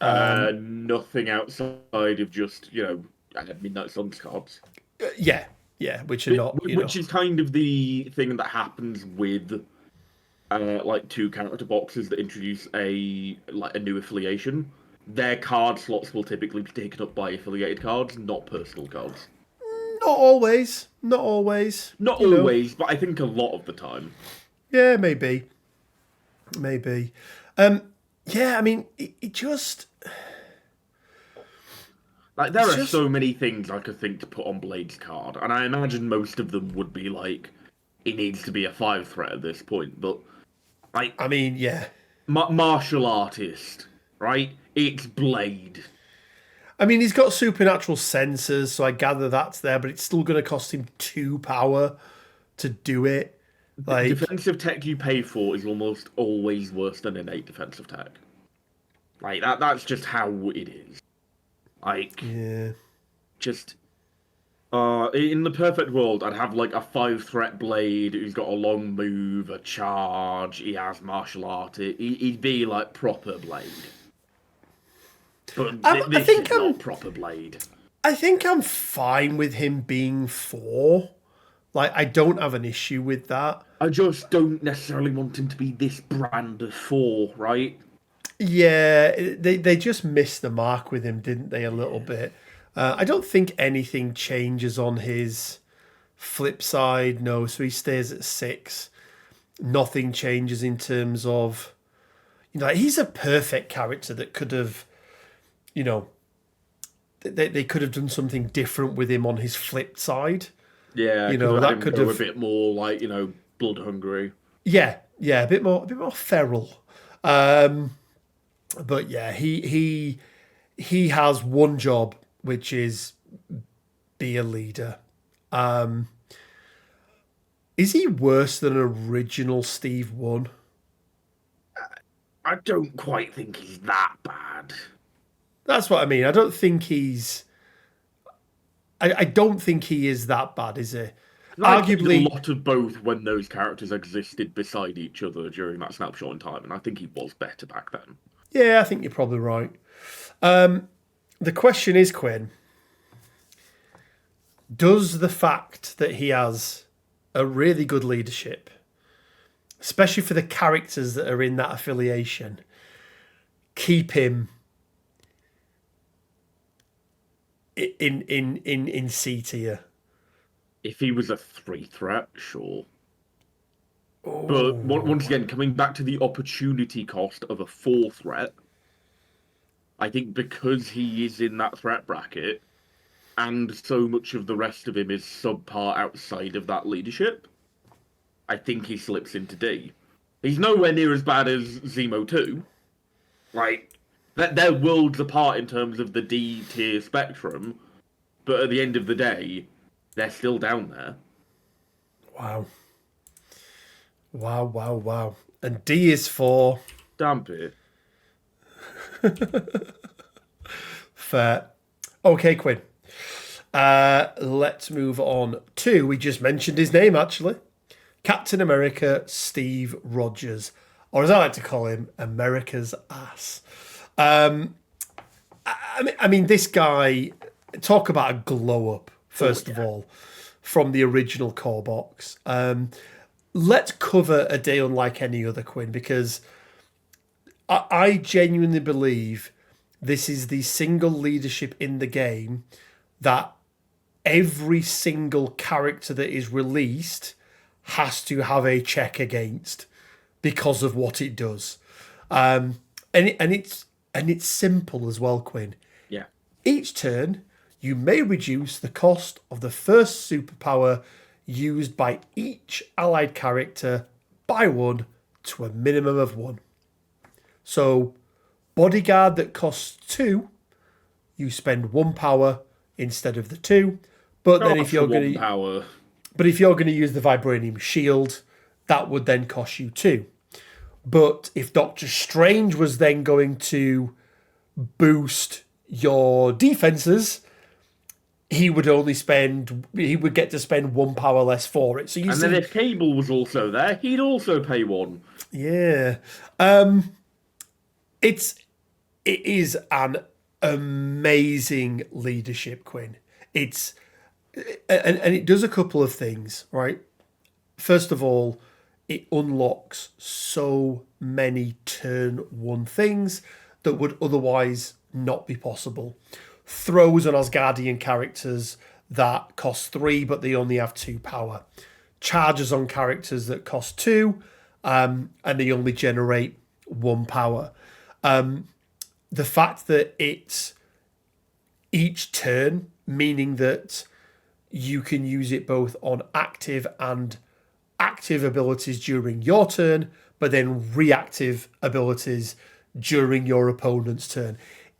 Nothing outside of just Midnight Suns cards. Yeah, which are not. Which is kind of the thing that happens with like 2 character boxes that introduce a new affiliation. Their card slots will typically be taken up by affiliated cards, not personal cards. Not always. Not always, but I think a lot of the time. Yeah, maybe. Yeah, I mean, it just... Like, there are so many things I could think to put on Blade's card, and I imagine most of them would be like, it needs to be a 5 threat at this point, but... like, I mean, yeah. Martial artist, right? It's Blade. I mean, he's got supernatural senses, so I gather that's there, but it's still going to cost him 2 power to do it. Like, defensive tech you pay for is almost always worse than innate defensive tech. Like, that's just how it is. Like, just... in the perfect world, I'd have, like, a 5-threat Blade who's got a long move, a charge, he has martial art. He'd be, like, proper Blade. But this is not proper Blade. I think I'm fine with him being 4. Like, I don't have an issue with that. I just don't necessarily want him to be this brand of 4, right? Yeah, they just missed the mark with him, didn't they, a little bit? I don't think anything changes on his flip side, no. So he stays at 6. Nothing changes in terms of... he's a perfect character that could have... They could have done something different with him on his flip side. Yeah, that could have a bit more like blood hungry. Yeah, a bit more feral. But yeah, he has one job, which is be a leader. Is he worse than original Steve 1? I don't quite think he's that bad. That's what I mean. I don't think he's... I don't think he is that bad, is he? Arguably... a lot of both when those characters existed beside each other during that snapshot in time, and I think he was better back then. Yeah, I think you're probably right. The question is, Quinn, does the fact that he has a really good leadership, especially for the characters that are in that affiliation, keep him in C tier? If he was a 3 threat, sure. But once again, coming back to the opportunity cost of a 4 threat, I think because he is in that threat bracket, and so much of the rest of him is subpar outside of that leadership, I think he slips into D. He's nowhere near as bad as Zemo 2. Like, they're worlds apart in terms of the D tier spectrum, but at the end of the day, they're still down there. Wow. And D is for... Damn it. Fair. Okay, Quinn. Let's move on to, we just mentioned his name actually, Captain America Steve Rogers, or as I like to call him, America's ass. I mean, this guy, talk about a glow up, first of all, from the original core box. Let's cover A Day Unlike Any Other, Quinn, because I genuinely believe this is the single leadership in the game that every single character that is released has to have a check against because of what it does. And it's simple as well, Quinn. Yeah. Each turn, you may reduce the cost of the first superpower used by each allied character by 1 to a minimum of 1. So, Bodyguard that costs 2, you spend 1 power instead of the 2. But then if you're going to use the Vibranium Shield, that would then cost you 2. But if Doctor Strange was then going to boost your defenses, he would get to spend 1 power less for it. So then if Cable was also there, he'd also pay 1. Yeah. It is an amazing leadership, Quinn. And it does a couple of things, right? First of all, it unlocks so many turn 1 things that would otherwise not be possible. Throws on Asgardian characters that cost 3, but they only have 2 power. Charges on characters that cost 2, and they only generate 1 power. The fact that it's each turn, meaning that you can use it both on active abilities during your turn, but then reactive abilities during your opponent's turn.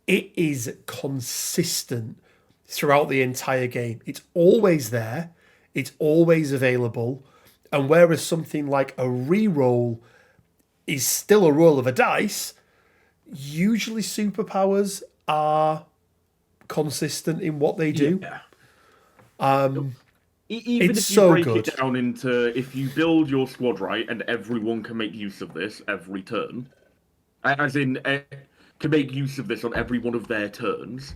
It is consistent throughout the entire game. It's always there. It's always available. And whereas something like a reroll is still a roll of a dice, usually superpowers are consistent in what they do. Yeah. it's Even if you so break good. it down into, if you build your squad right and everyone can make use of this every turn, as in can make use of this on every one of their turns.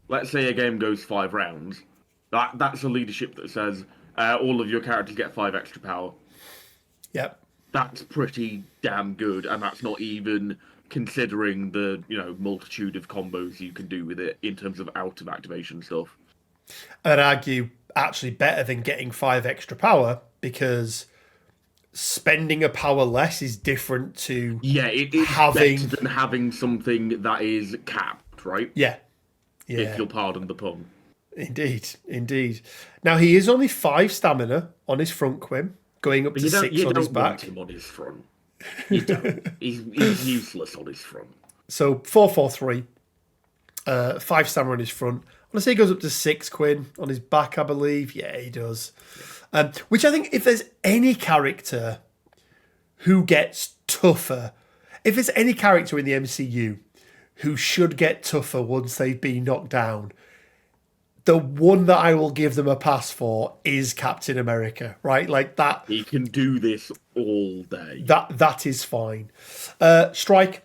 Let's say a game goes 5 rounds. That's a leadership that says all of your characters get 5 extra power. Yep. That's pretty damn good, and that's not even considering the multitude of combos you can do with it in terms of out of activation stuff. I'd argue actually better than getting 5 extra power, because spending a power less is different to it's better than having something that is capped, right? Yeah. If you'll pardon the pun. Indeed. Now he is only 5 stamina on his front, Quim, going up to 6 on his back. You don't want him on his front. You don't. He's useless on his front. So 4-4-3, 5 stamina on his front. I want to say he goes up to 6, Quinn, on his back, I believe. Yeah, he does. Which I think if there's any character who gets tougher, if there's any character in the MCU who should get tougher once they've been knocked down, the one that I will give them a pass for is Captain America, right? Like that. He can do this all day. That is fine. Strike.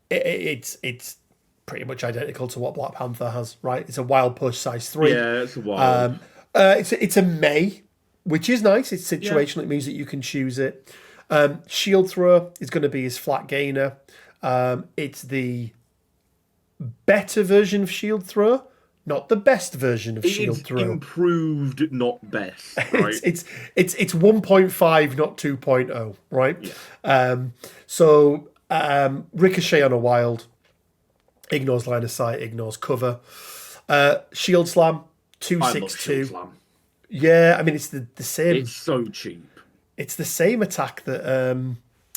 It's pretty much identical to what Black Panther has, right? It's a wild push, size 3. Yeah, it's a wild. It's a May, which is nice. It's situational. It means that you can choose it. Shield thrower is going to be his flat gainer. It's the better version of shield thrower, not the best version of shield thrower. Improved, not best. Right? it's 1.5, not 2.0, right? Yeah. Ricochet on a wild, ignores line of sight, ignores cover. Shield slam, 262. Yeah, I mean it's the same. It's so cheap. It's the same attack that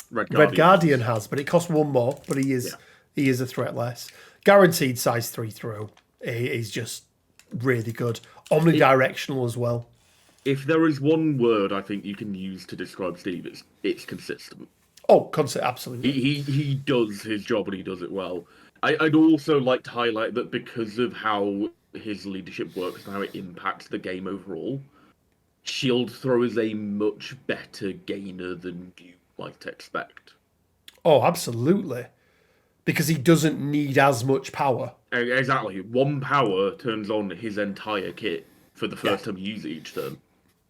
Red Guardian has, but it costs 1 more. But he is a threat less. Guaranteed size 3 throw. He's just really good. Omnidirectional as well. If there is one word I think you can use to describe Steve, it's consistent. Oh, absolutely. He does his job and he does it well. I'd also like to highlight that because of how his leadership works and how it impacts the game overall, Shield Throw is a much better gainer than you might expect. Oh, absolutely. Because he doesn't need as much power. Exactly. One power turns on his entire kit for the first time you use it each turn.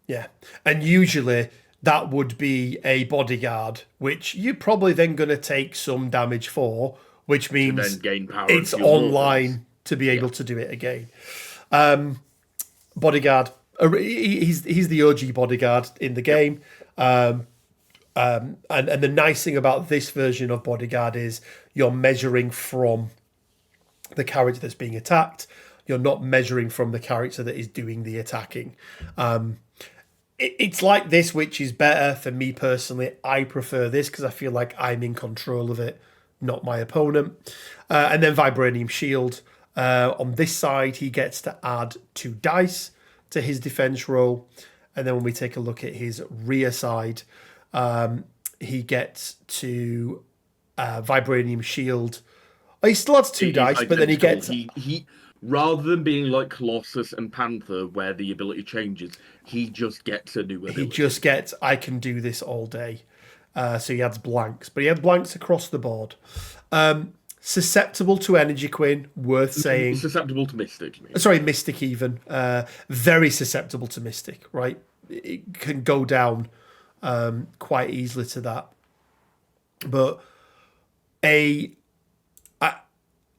Yeah. And usually that would be a bodyguard, which you're probably then going to take some damage for, which means then gain power it's into your online mortals. to be able to do it again. Bodyguard, he's the OG bodyguard in the game. And the nice thing about this version of bodyguard is you're measuring from the character that's being attacked. You're not measuring from the character that is doing the attacking. It's like this, which is better for me personally. I prefer this because I feel like I'm in control of it, not my opponent. And then Vibranium Shield. On this side, he gets to add 2 dice to his defense roll. And then when we take a look at his rear side, he gets to Vibranium Shield. Oh, he still adds 2 dice, but then he gets... He rather than being like Colossus and Panther, where the ability changes, he just gets a new ability. He just gets, I can do this all day. So he adds blanks. But he had blanks across the board. Susceptible to energy, Quinn, worth saying. Susceptible to Mystic, you mean? Sorry, Mystic even. Very susceptible to Mystic, right? It can go down quite easily to that. But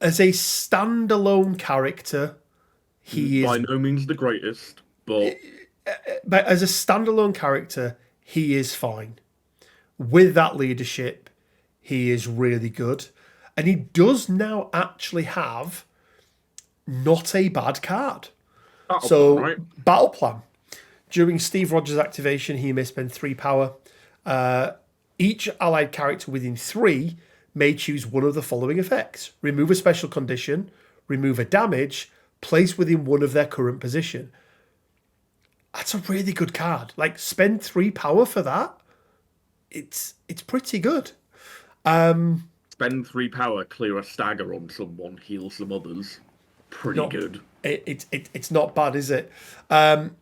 as a standalone character, he is... By no means the greatest, but as a standalone character, he is fine. With that leadership, he is really good. And he does now actually have not a bad card. Battle Plan. During Steve Rogers' activation, he may spend 3 power. Each allied character within 3 may choose one of the following effects. Remove a special condition, remove a damage, place within one of their current position. That's a really good card. Like, spend 3 power for that. It's pretty good. Spend 3 power, clear a stagger on someone, heal some others. Pretty good. It's not bad, is it? And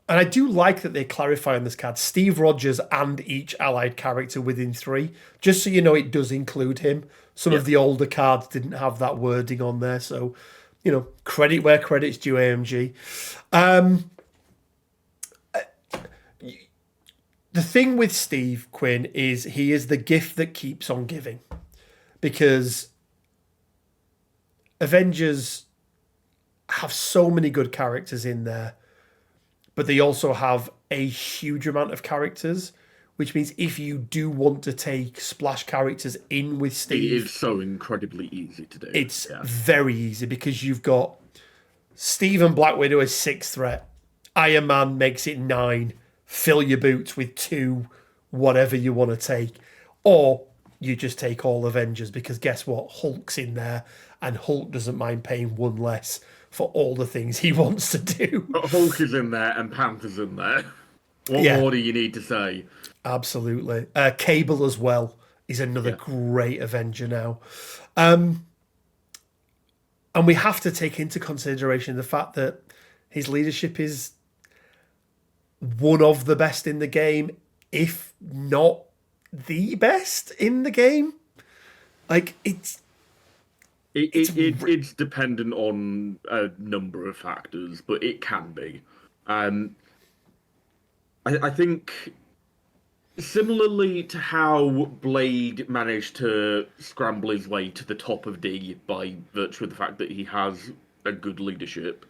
I do like that they clarify on this card Steve Rogers and each allied character within 3, just so you know it does include him. Some of the older cards didn't have that wording on there, so credit where credit's due. AMG. The thing with Steve, Quinn, is he is the gift that keeps on giving, because Avengers have so many good characters in there, but they also have a huge amount of characters, which means if you do want to take splash characters in with Steve... It is so incredibly easy to do. It's very easy, because you've got Steve and Black Widow as 6 threat. Iron Man makes it 9. Fill your boots with 2, whatever you want to take. Or you just take all Avengers, because guess what? Hulk's in there, and Hulk doesn't mind paying 1 less for all the things he wants to do. Hulk is in there and Panther's in there. What more do you need to say? Absolutely. Cable as well is another great Avenger now. And we have to take into consideration the fact that his leadership is one of the best in the game, if not the best in the game. Like, it's dependent on a number of factors, but it can be. I think similarly to how Blade managed to scramble his way to the top of D by virtue of the fact that he has a good leadership,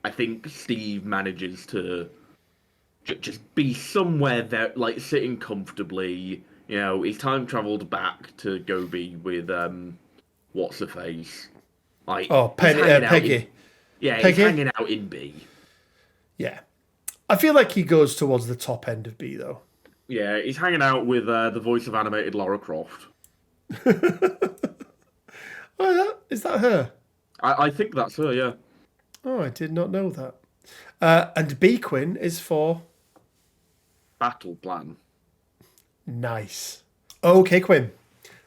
I think Steve manages to just be somewhere there, like sitting comfortably. He's time traveled back to go be with what's her face? Like, Peggy. He's hanging out in B. Yeah. I feel like he goes towards the top end of B, though. Yeah, he's hanging out with the voice of animated Lara Croft. Is that her? I think that's her, yeah. Oh, I did not know that. And B, Quinn, is for... Battle Plan. Nice. Okay, Quinn.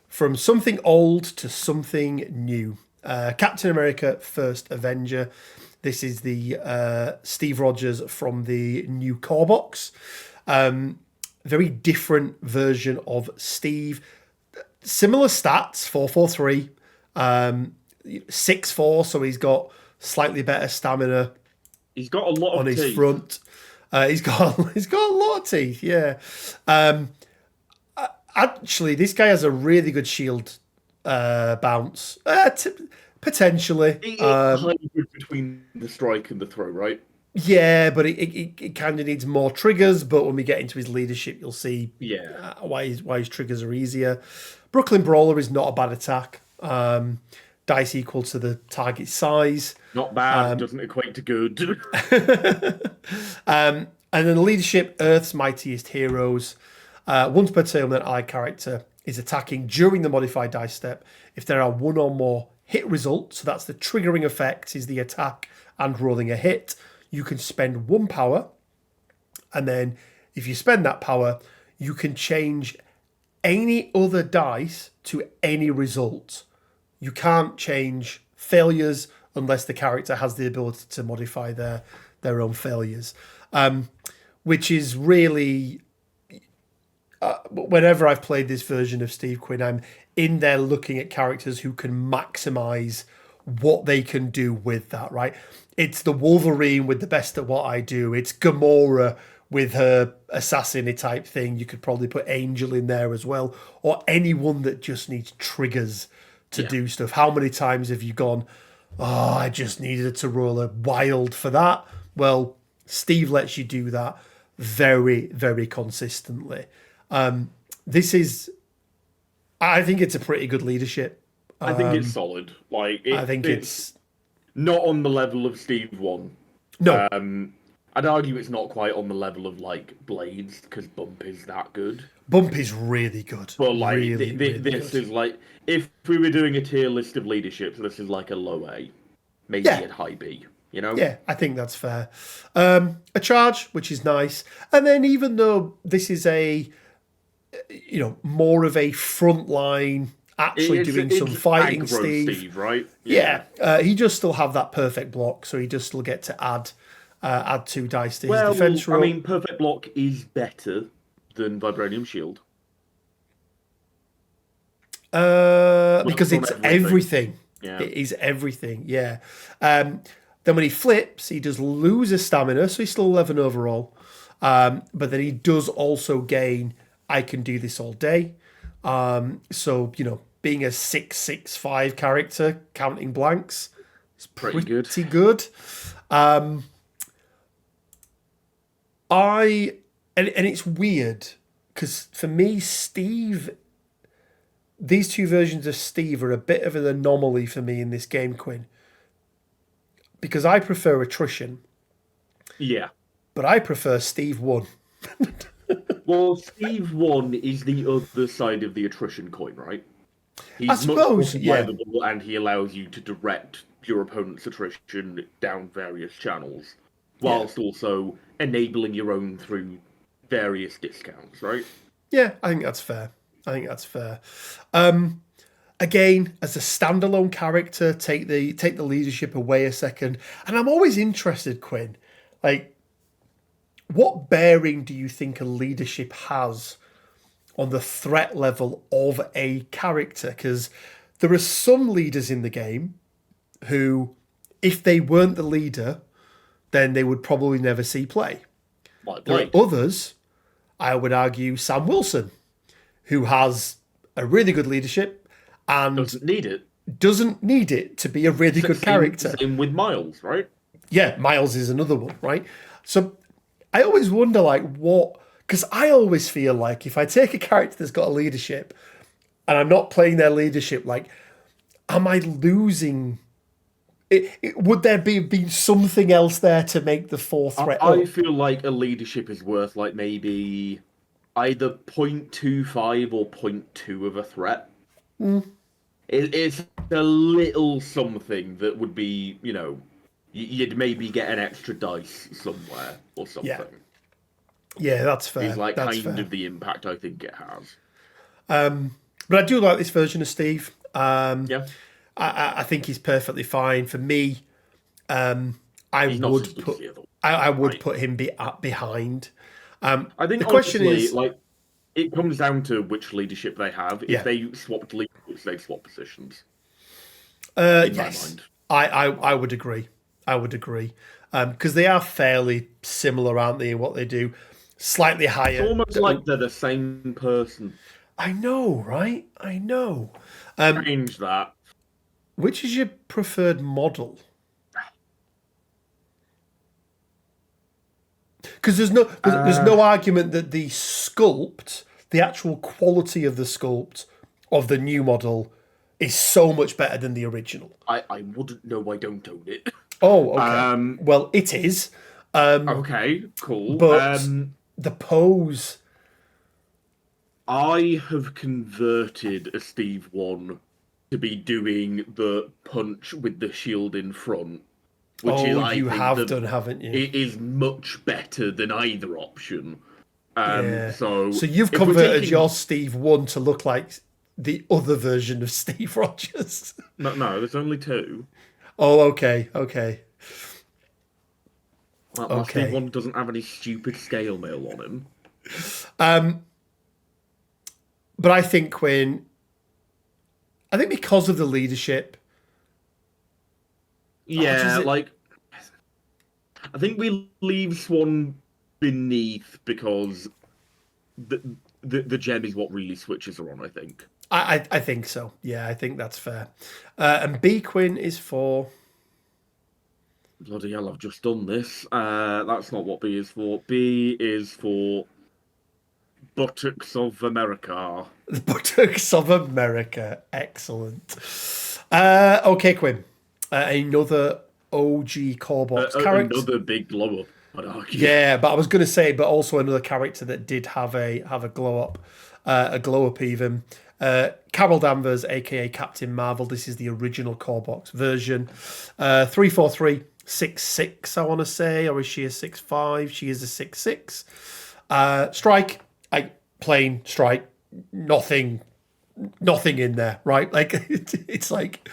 From something old to something new. Captain America: First Avenger. This is the Steve Rogers from the new core box. Very different version of Steve. Similar stats, 443, 6'4", so he's got slightly better stamina. He's got a lot of on his teeth. Front. He's got a lot of teeth. Yeah. Actually, this guy has a really good shield bounce. Potentially. Hybrid between the strike and the throw, right? Yeah, but it kind of needs more triggers. But when we get into his leadership, you'll see why his triggers are easier. Brooklyn Brawler is not a bad attack. Dice equal to the target size. Not bad. Doesn't equate to good. And then the leadership, Earth's Mightiest Heroes. Once per turn, when an allied character is attacking during the modified dice step, if there are one or more hit results, so that's the triggering effect, is the attack and rolling a hit, you can spend 1 power, and then if you spend that power, you can change any other dice to any result. You can't change failures unless the character has the ability to modify their own failures, which is really... whenever I've played this version of Steve Quinn, I'm in there looking at characters who can maximize what they can do with that, right? It's the Wolverine with the best at what I do. It's Gamora with her assassin type thing. You could probably put Angel in there as well, or anyone that just needs triggers to do stuff. How many times have you gone, oh, I just needed to roll a wild for that? Well, Steve lets you do that very, very consistently. This is, I think it's a pretty good leadership. I think it's solid. I think it's not on the level of Steve 1. No. I'd argue it's not quite on the level of Blades, because Bump is that good. Bump is really good. But really this good. is if we were doing a tier list of leaderships, this is a low A, maybe a high B. You know? Yeah, I think that's fair. A charge, which is nice, and then even though this is a more of a frontline, actually doing some fighting, Steve, right? Yeah, he does still have that perfect block, so he does still get to add 2 dice to his defense roll. I mean, perfect block is better than Vibranium Shield. Because it's everything. Yeah. It is everything, yeah. Then when he flips, he does lose a stamina, so he's still 11 overall. But then he does also gain, I can do this all day. So, being a 6/6/5 character, counting blanks, is pretty good. And it's weird, because for me, these 2 versions of Steve are a bit of an anomaly for me in this game, Quinn. Because I prefer attrition. Yeah. But I prefer Steve 1. Well, Steve 1 is the other side of the attrition coin, right? He's I suppose, much more survivable, and he allows you to direct your opponent's attrition down various channels, whilst also enabling your own through various discounts, right? Yeah, I think that's fair. Again, as a standalone character, take the leadership away a second. And I'm always interested, Quinn, what bearing do you think a leadership has on the threat level of a character? Because there are some leaders in the game who, if they weren't the leader, then they would probably never see play. There are others, I would argue, Sam Wilson, who has a really good leadership and doesn't need it to be a really good character. Same with Miles, right? Yeah, Miles is another one, right? So I always wonder, what... Because I always feel like if I take a character that's got a leadership and I'm not playing their leadership, am I losing... would there be something else there to make the 4 threat I feel like a leadership is worth, maybe either 0.25 or 0.2 of a threat. It's a little something that would be, you'd maybe get an extra dice somewhere or something. Yeah, that's fair. It's kind of the impact I think it has. But I do like this version of Steve. Yeah. I think he's perfectly fine. For me, I He's not as would good put as the other one, I would right? put him behind. I think The question honestly, is, like it comes down to which leadership they have. If yeah, they swapped leaders, they swap positions. In my yes, mind, I would agree. I would agree because they are fairly similar, aren't they, in what they do? Slightly it's higher. almost like they're the same person. I know, right? I know. Change that. Which is your preferred model? Because there's no argument that the sculpt, the actual quality of the sculpt of the new model, is so much better than the original. I wouldn't know. I don't own it. Oh, okay. Well, it is, Okay, cool. but the pose. I have converted a Steve one to be doing the punch with the shield in front, which is, Oh, I you think, have done, haven't you? it is much better than either option. Yeah. So So you've if we're converted taking- your Steve 1 to look like the other version of Steve Rogers. no, there's only two. Oh, okay, okay. My Steve one doesn't have any stupid scale mail on him. But I think because of the leadership. Yeah, it- like I think we leave Swan beneath because the gem is what really switches her on, I think. I think so. Yeah, I think that's fair. And B Quinn is for. Bloody hell, I've just done this. That's not what B is for. B is for Buttocks of America. The Buttocks of America. Excellent. Okay, Quinn. Another OG core box character. Another big glow up, I'd argue. Yeah, but I was going to say, but also another character that did have a glow up, even. Carol Danvers, aka Captain Marvel. This is the original core box version. 343, 6'6", I want to say, or is she a 6'5"? She is a 6'6". Strike, plain strike, nothing in there, right? Like it's like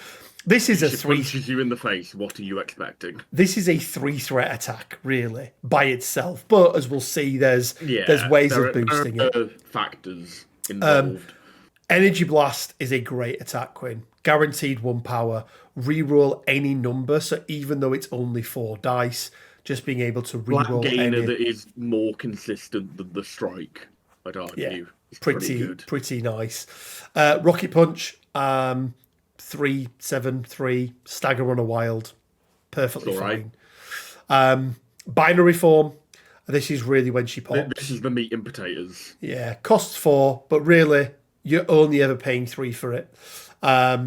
this is a She punches you in the face. What are you expecting? This is a 3-threat attack, really, by itself. But as we'll see, there's ways of boosting there are it. factors involved. Energy Blast is a great attack, Quinn. Guaranteed 1 power. Reroll any number, so even though it's only 4 dice, just being able to reroll gainer that is more consistent than the strike, I'd argue. Yeah, Pretty pretty nice. Rocket Punch, 3/7/3, Stagger on a Wild, perfectly fine. Binary Form, this is really when she pops. This is the meat and potatoes. Yeah, costs 4, but really you're only ever paying 3 for it,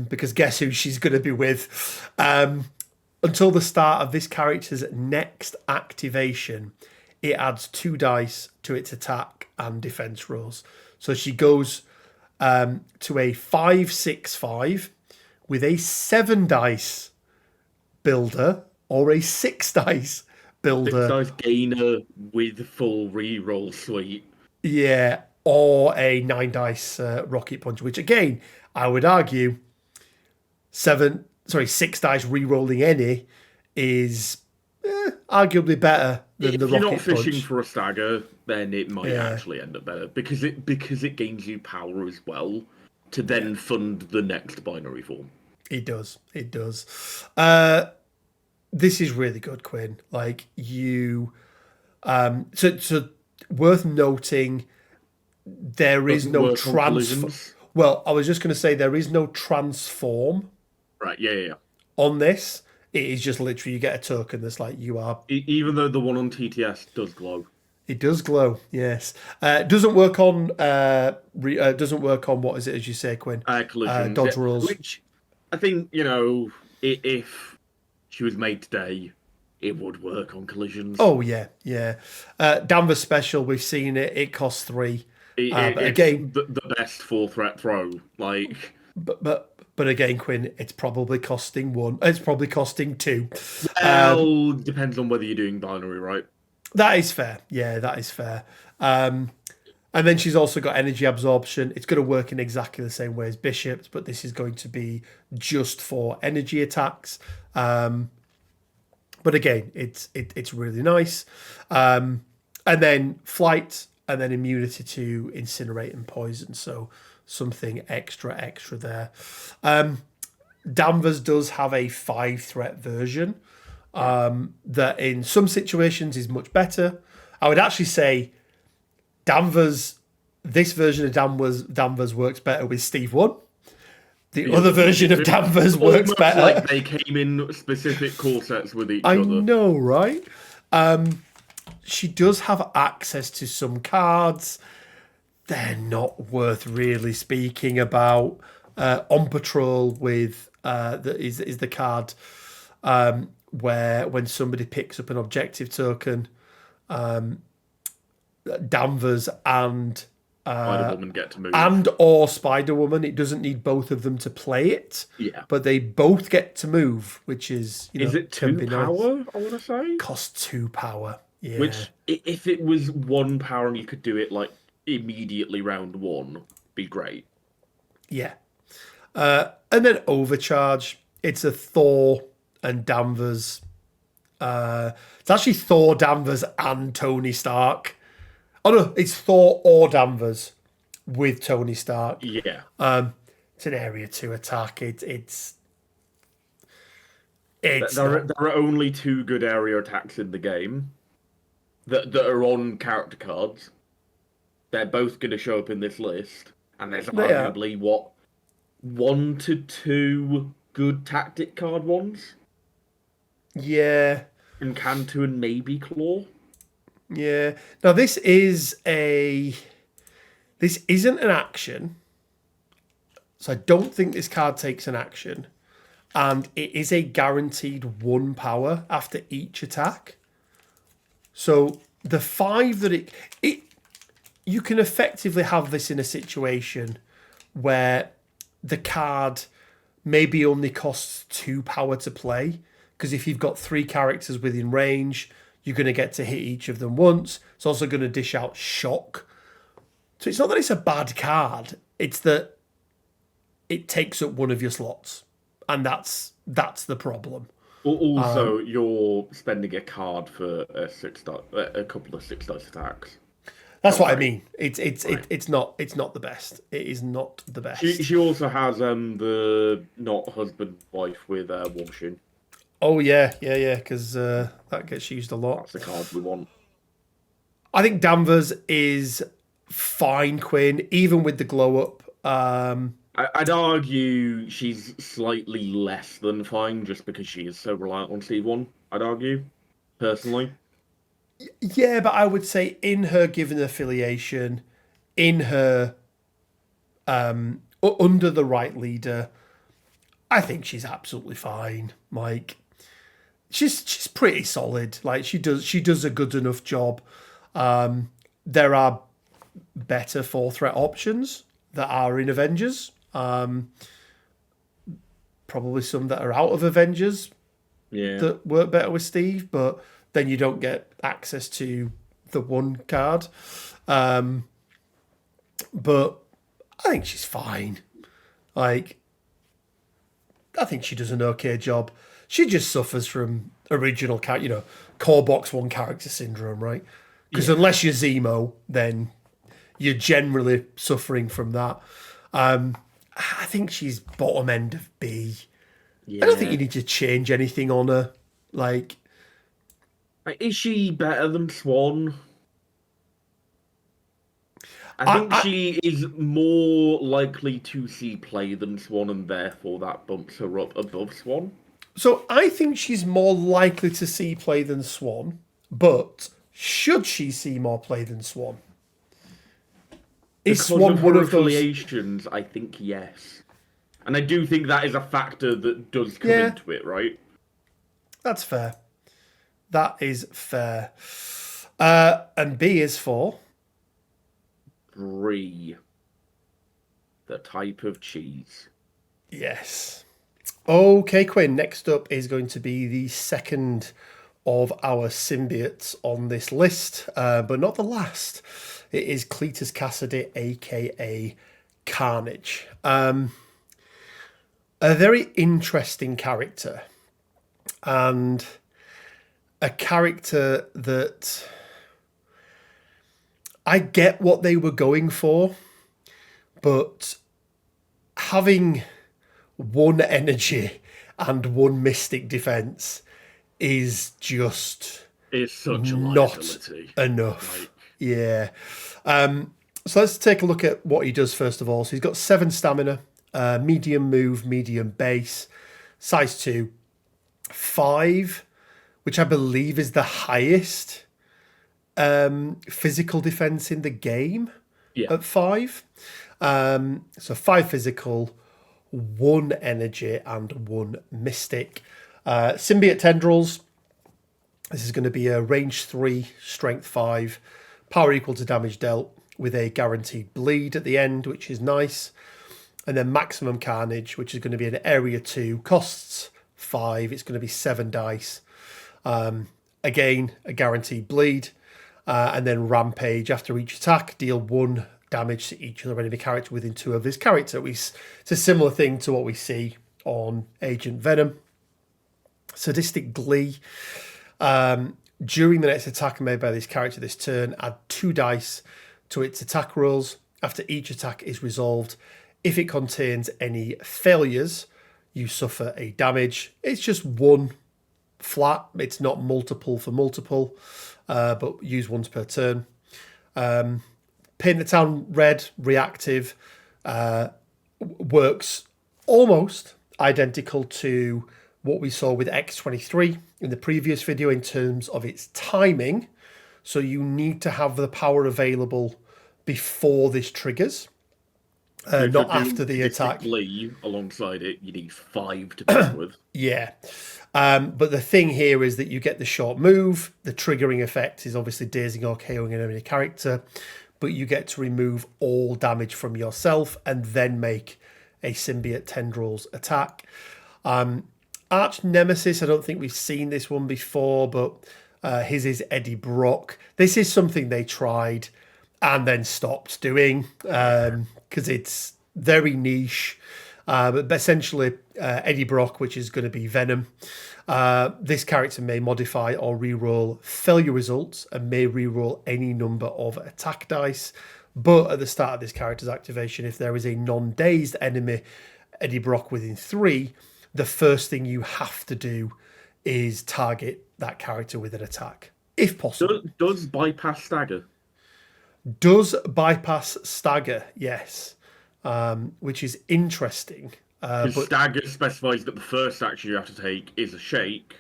because guess who she's going to be with? Until the start of this character's next activation, it adds 2 dice to its attack and defense rolls. So she goes to a 5/6/5 with a 7 dice builder or a 6 dice builder. 6 dice gainer with full reroll suite. Yeah, or a 9 dice rocket punch, which again, I would argue 6 dice re-rolling any is arguably better than the rocket punch. If you're not fishing for a stagger, then it might actually end up better because it gains you power as well to then fund the next binary form. It does. This is really good, Quinn. Like you, so worth noting. There is no transform. Well, I was just going to say there is no transform. Right. Yeah. On this, it is just literally you get a token that's like you are. Even though the one on TTS does glow. It does glow. Yes. Doesn't work on. Doesn't work on what is it as you say, Quinn? Collisions. Dodge rolls. Which I think if she was made today, it would work on collisions. Oh yeah. Danvers special. We've seen it. It costs 3. But again, the best 4-threat throw, like. But again, Quinn, it's probably costing 1. It's probably costing 2. Well, depends on whether you're doing binary, right? That is fair. Yeah, that is fair. And then she's also got energy absorption. It's going to work in exactly the same way as Bishop's, but this is going to be just for energy attacks. But again, it's really nice. And then flight, and then immunity to incinerate and poison. So something extra there. Danvers does have a 5-threat version that in some situations is much better. I would actually say Danvers, this version of Danvers works better with Steve 1. The other version of Danvers works better. Like they came in specific core sets with each other. I know, right? She does have access to some cards. They're not worth really speaking about. On Patrol with is the card where when somebody picks up an objective token, Danvers and Spider-Woman get to move. And or Spider-Woman. It doesn't need both of them to play it. Yeah. But they both get to move, which is, is it 2 power, nice. I want to say? Costs 2 power. Yeah. Which, if it was 1 power and you could do it like immediately round 1, be great. Yeah. And then Overcharge. It's a Thor and Danvers. It's actually Thor, Danvers, and Tony Stark. Oh no, it's Thor or Danvers with Tony Stark. Yeah. It's an area 2 attack. It's there are only 2 good area attacks in the game that are on character cards. They're both going to show up in this list, and there's arguably 1 to 2 good tactic card ones. Yeah. And Cantu and maybe Claw. Yeah. Now this isn't an action. So I don't think this card takes an action. And it is a guaranteed 1 power after each attack. So the 5 that it you can effectively have this in a situation where the card maybe only costs 2 power to play. Because if you've got 3 characters within range, you're going to get to hit each of them once. It's also going to dish out shock. So it's not that it's a bad card. It's that it takes up one of your slots. And that's the problem. Also, you're spending a card for a couple of 6 dice attacks. That's what I mean. It's not the best. It is not the best. She also has the not husband wife with War Machine. Oh yeah, because that gets used a lot. That's the card we want. I think Danvers is fine, Quinn, even with the glow up. I'd argue she's slightly less than fine just because she is so reliant on C1, I'd argue, personally. Yeah, but I would say in her given affiliation, in her under the right leader, I think she's absolutely fine. Like she's pretty solid. Like she does a good enough job. There are better 4-threat options that are in Avengers. Probably some that are out of Avengers that work better with Steve, but then you don't get access to the 1 card. But I think she's fine. Like, I think she does an okay job. She just suffers from original core box 1 character syndrome, right? Because unless you're Zemo, then you're generally suffering from that. I think she's bottom end of B. Yeah. I don't think you need to change anything on her. Like, is she better than Swan? I think she is more likely to see play than Swan, and therefore that bumps her up above Swan. So I think she's more likely to see play than Swan, but should she see more play than Swan? Is Swan one of those affiliations? I think yes, and I do think that is a factor that does come into it, right? That's fair. That is fair. And B is for Brie, the type of cheese. Yes. Okay, Quinn. Next up is going to be the second of our symbiotes on this list, but not the last. It is Cletus Cassidy, aka Carnage. A very interesting character, and a character that I get what they were going for, but having one energy and one mystic defense is just It's such a not liability. enough. Yeah. So let's take a look at what he does first of all. So he's got 7 stamina, medium move, medium base, size 2, 5, which I believe is the highest physical defense in the game at 5. So 5 physical, 1 energy, and 1 mystic. Symbiote tendrils. This is going to be a range 3, strength 5, power equal to damage dealt, with a guaranteed bleed at the end, which is nice. And then maximum carnage, which is going to be an area 2, costs 5. It's going to be 7 dice. Again, a guaranteed bleed. And then rampage. After each attack, deal 1 damage to each other enemy character within 2 of his character. It's a similar thing to what we see on Agent Venom. Sadistic Glee. During the next attack made by this character this turn, add 2 dice to its attack rolls. After each attack is resolved, if it contains any failures, you suffer a damage. It's just 1 flat. It's not multiple for multiple, but use once per turn. Paint the Town red, reactive, works almost identical to what we saw with X-23 in the previous video in terms of its timing. So you need to have the power available before this triggers, not after the attack. Alongside it, you need 5 to begin with. Yeah. But the thing here is that you get the short move. The triggering effect is obviously dazing or KOing an enemy character, but you get to remove all damage from yourself and then make a symbiote tendrils attack. Arch Nemesis, I don't think we've seen this one before, but his is Eddie Brock. This is something they tried and then stopped doing because it's very niche. But essentially, Eddie Brock, which is going to be Venom, this character may modify or reroll failure results and may reroll any number of attack dice. But at the start of this character's activation, if there is a non-dazed enemy, Eddie Brock within 3, the first thing you have to do is target that character with an attack, if possible. Does bypass stagger? Does bypass stagger, yes. Which is interesting. But stagger specifies that the first action you have to take is a shake.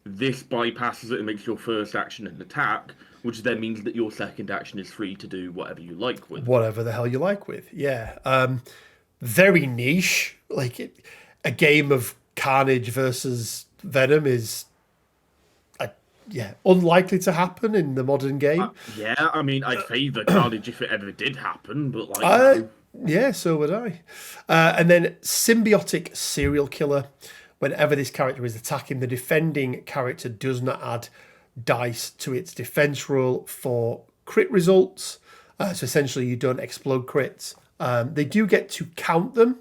This bypasses it and makes your first action an attack, which then means that your second action is free to do whatever you like with. Whatever the hell you like with, yeah. Very niche. Like a game of Carnage versus Venom is, unlikely to happen in the modern game. Yeah, I mean, I'd favour Carnage if it ever did happen, but like... Yeah, so would I. And then Symbiotic Serial Killer. Whenever this character is attacking, the defending character does not add dice to its defense roll for crit results. So essentially, you don't explode crits. They do get to count them,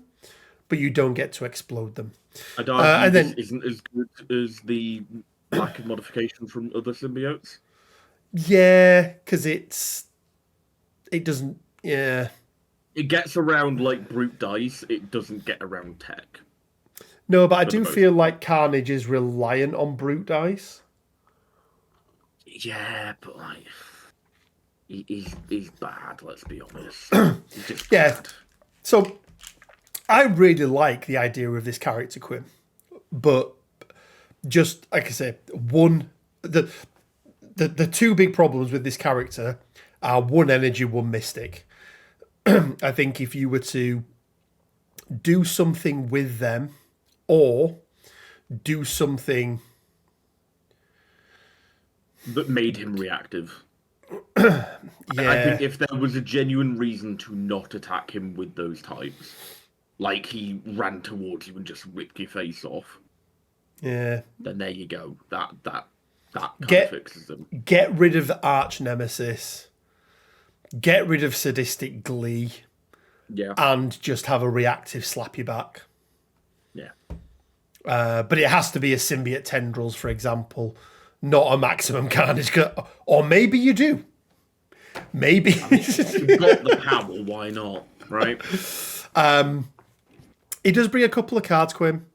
but you don't get to explode them. And then isn't as good as the lack of modification from other symbiotes. Yeah, because it doesn't. Yeah. It gets around like brute dice. It doesn't get around tech. No, but I do feel like Carnage is reliant on brute dice. Yeah, but like he's bad. Let's be honest. He's just bad. So I really like the idea of this character, Quinn, but just like I say, the 2 big problems with this character are 1 energy, 1 mystic. I think if you were to do something with them or do something that made him reactive. Yeah. I think if there was a genuine reason to not attack him with those types, like he ran towards you and just ripped your face off. Yeah. Then there you go. That kind of fixes them. Get rid of Arch Nemesis. get rid of sadistic glee, Yeah. and just have a reactive slap you back. Yeah. But it has to be a symbiote tendrils, for example, not a maximum carnage. Or maybe you do. Maybe. You've got the power, why not? Right? It does bring a couple of cards, Quinn.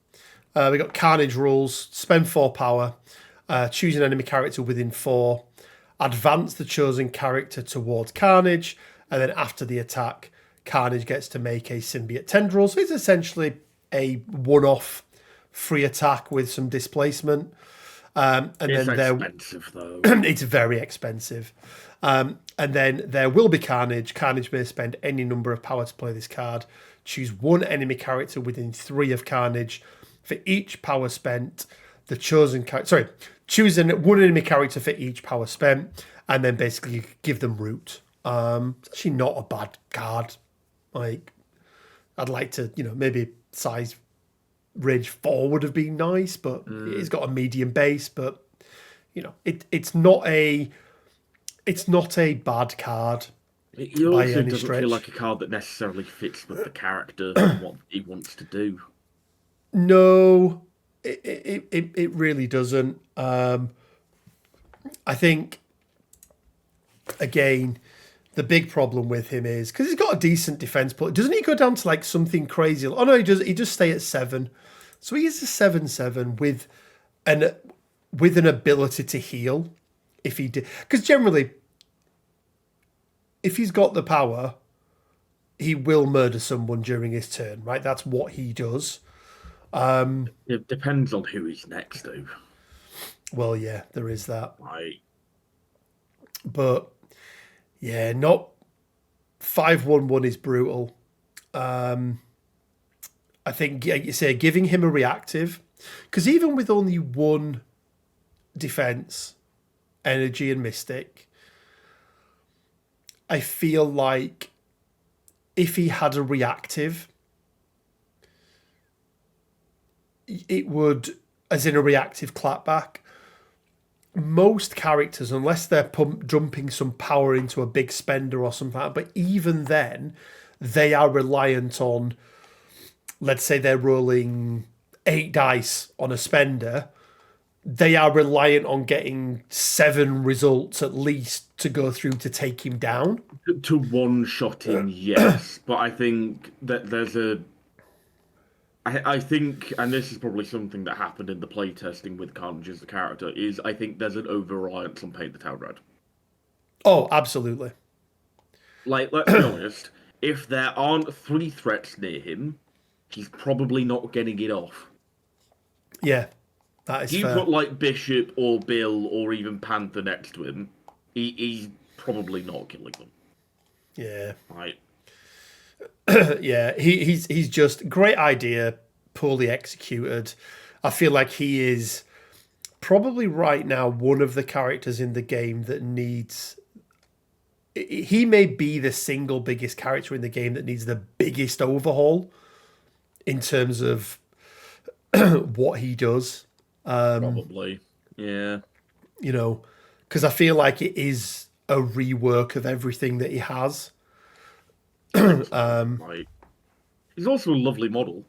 We got Carnage rules, spend 4 power, choose an enemy character within 4, advance the chosen character towards Carnage, and then after the attack, Carnage gets to make a symbiote tendril. So it's essentially a one-off free attack with some displacement. And it's then expensive, though. It's very expensive. And then there will be Carnage. Carnage may spend any number of power to play this card. Choose one enemy character within 3 of Carnage. For each power spent, the chosen character... choose one enemy character for each power spent, and then basically give them root. It's actually not a bad card. Like, I'd like to, maybe size Ridge 4 would have been nice, but it's got a medium base. But it's not a bad card. It also doesn't feel like a card that necessarily fits with the character and what he wants to do. No, it really doesn't. I think, again, the big problem with him is because he's got a decent defense, but doesn't he go down to like something crazy? Oh no, he does. He just stay at 7, so he is a 7/7 with an ability to heal if he did. Because generally, if he's got the power, he will murder someone during his turn. Right, that's what he does. It depends on who he's next to. Well, yeah, there is that. Right. But yeah, not 5/1/1 is brutal. I think, yeah, you say giving him a reactive, because even with only 1 defense, energy and mystic, I feel like if he had a reactive, it would, as in a reactive clapback, most characters, unless they're dumping some power into a big spender or something like that, but even then, they are reliant on, let's say they're rolling 8 dice on a spender, they are reliant on getting 7 results at least to go through to take him down. To one-shot him, yes. But I think that there's a... I think, and this is probably something that happened in the playtesting with Carnage as the character, is I think there's an over-reliance on Paint the Town Red. Oh, absolutely. Like, let's be honest, if there aren't 3 threats near him, he's probably not getting it off. Yeah, that is If you fair. put, like, Bishop or Bill or even Panther next to him, he's probably not killing them. Yeah. Right. Yeah, he's just great idea, poorly executed. I feel like he is probably right now one of the characters in the game that needs... He may be the single biggest character in the game that needs the biggest overhaul in terms of what he does. Probably, yeah. Because I feel like it is a rework of everything that he has. Right. He's also a lovely model.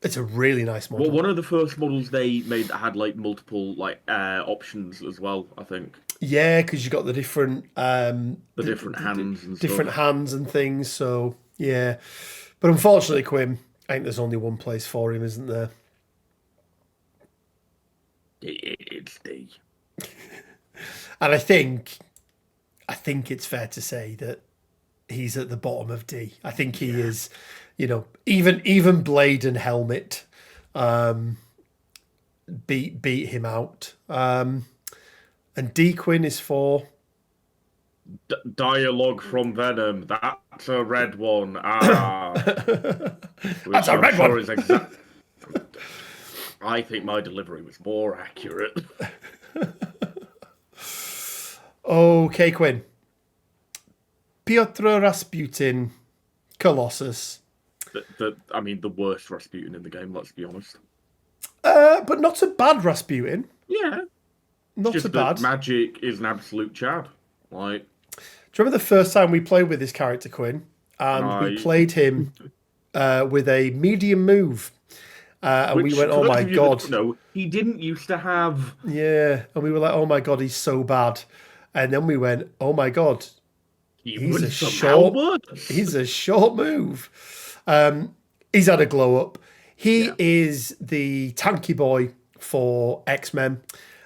It's a really nice model. Well, one of the first models they made that had like multiple options as well, I think. Yeah, because you got the different different hands and different stuff. hands and things. So yeah, but unfortunately, Quinn, I think there's only one place for him, isn't there? It's D. And I think it's fair to say that he's at the bottom of D. I think he is, even Blade and Helmet beat him out. And D Quinn is for Dialogue from Venom. That's a red one. Ah, that's a red one. Is I think my delivery was more accurate. Okay, Quinn. Piotr Rasputin, Colossus. The worst Rasputin in the game, let's be honest. But not a bad Rasputin. Yeah. Not Just so bad. Magic is an absolute chab. Like, you remember the first time we played with this character, Quinn? And we played him with a medium move. And we went, oh my God. No, he didn't used to have. Yeah. And we were like, oh my God, he's so bad. And then we went, oh my God, he's a short move. He's had a glow up. He is the tanky boy for X-Men.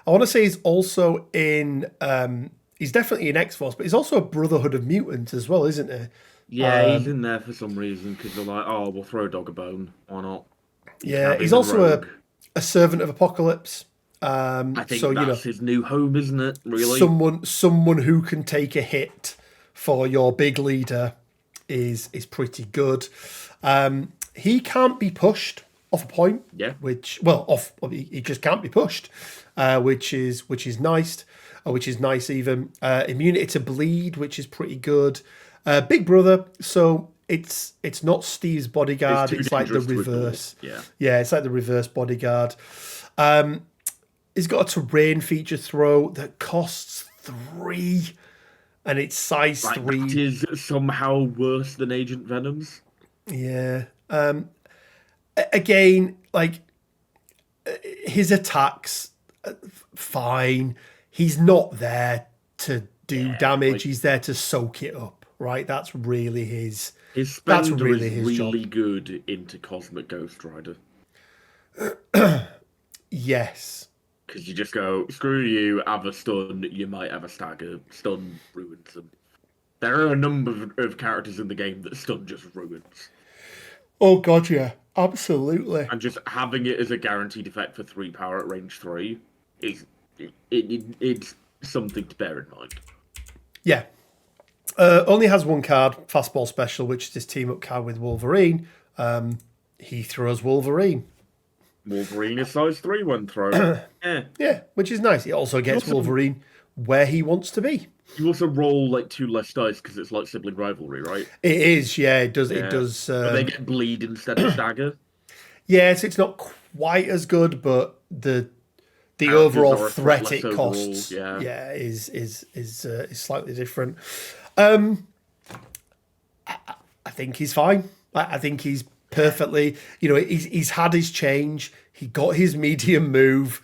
I want to say he's also in... he's definitely in X-Force, but he's also a Brotherhood of Mutants as well, isn't he? Yeah, he's in there for some reason, because they're like, oh, we'll throw a dog a bone. Why not? He's also a Servant of Apocalypse. I think that's his new home, isn't it, really? Someone who can take a hit for your big leader is pretty good. He can't be pushed off a point. Yeah. He just can't be pushed, which is nice. Which is nice even. Immunity to bleed, which is pretty good. Big brother, so it's not Steve's bodyguard. It's like the reverse. Yeah, it's like the reverse bodyguard. He's got a terrain feature throw that costs 3, and it's size 3. That is somehow worse than Agent Venom's. Yeah. Again, like his attacks, fine. He's not there to do damage. He's there to soak it up, right? That's really his. His spender is really good into Cosmic Ghost Rider. Yes. Because you just go, screw you, have a stun, you might have a stagger, stun ruins them. There are a number of characters in the game that stun just ruins. Oh god, yeah. Absolutely. And just having it as a guaranteed effect for 3 power at range 3 is it's something to bear in mind. Yeah. Only has 1 card, Fastball Special, which is his team-up card with Wolverine. He throws Wolverine. Wolverine is size 3 when thrown. Yeah, which is nice. He also gets Wolverine where he wants to be. You also roll like 2 less dice because it's like sibling rivalry, right? It is, yeah. It does. Yeah. It does. But they get bleed instead of stagger. Yes, it's not quite as good, but the overall threat it costs, is slightly different. I think he's fine. I think he's perfectly. He's had his change. He got his medium move.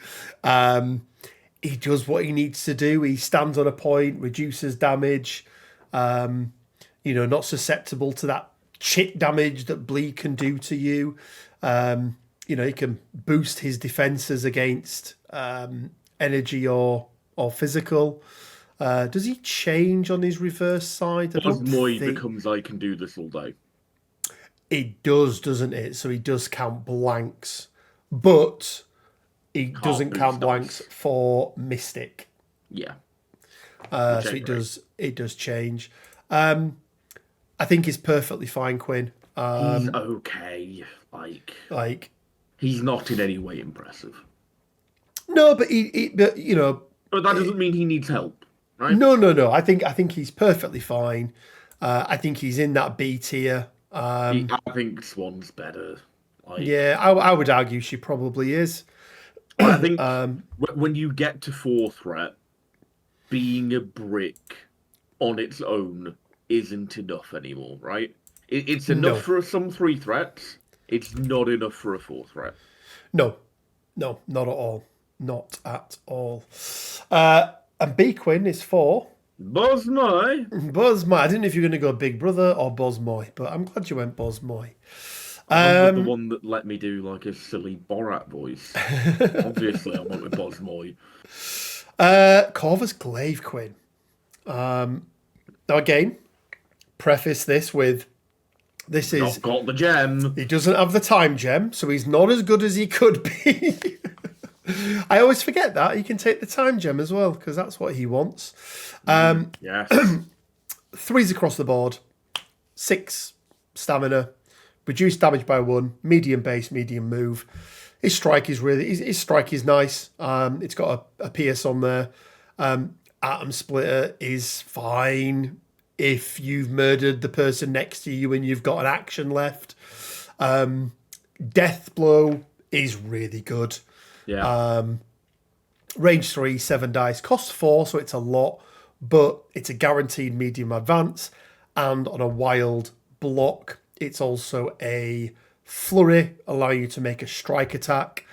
He does what he needs to do. He stands on a point, reduces damage. Not susceptible to that chip damage that bleed can do to you. He can boost his defenses against energy or physical. Does he change on his reverse side? Moi becomes I can do this all day. It does, doesn't it? So he does count blanks, but he doesn't count blanks for Mystic. Yeah. So it does change. I think he's perfectly fine, Quinn. He's okay. Like he's not in any way impressive. No, but But that doesn't mean he needs help, right? No. I think he's perfectly fine. I think he's in that B tier. I think Swan's better. I would argue she probably is. I think when you get to 4 threat, being a brick on its own isn't enough anymore, right? It's enough for some 3 threats. It's not enough for a 4 threat. No, not at all. Not at all. And B Quinn is for Buzz Moi. I didn't know if you were going to go Big Brother or Buzz Moi, but I'm glad you went Buzz Moi. The one that let me do like a silly Borat voice. Obviously, I went with Buzz Moi. Corvus Glaive, Quinn. Now again, preface this with this is not got the gem. He doesn't have the time gem, so he's not as good as he could be. I always forget that he can take the time gem as well because that's what he wants. Yes. 3s across the board, 6 stamina, reduced damage by 1, medium base, medium move. His strike is nice. It's got a pierce on there. Atom Splitter is fine if you've murdered the person next to you and you've got an action left. Death Blow is really good. Yeah. Range 3, 7 dice, costs 4, so it's a lot, but it's a guaranteed medium advance, and on a wild block, it's also a flurry, allowing you to make a strike attack.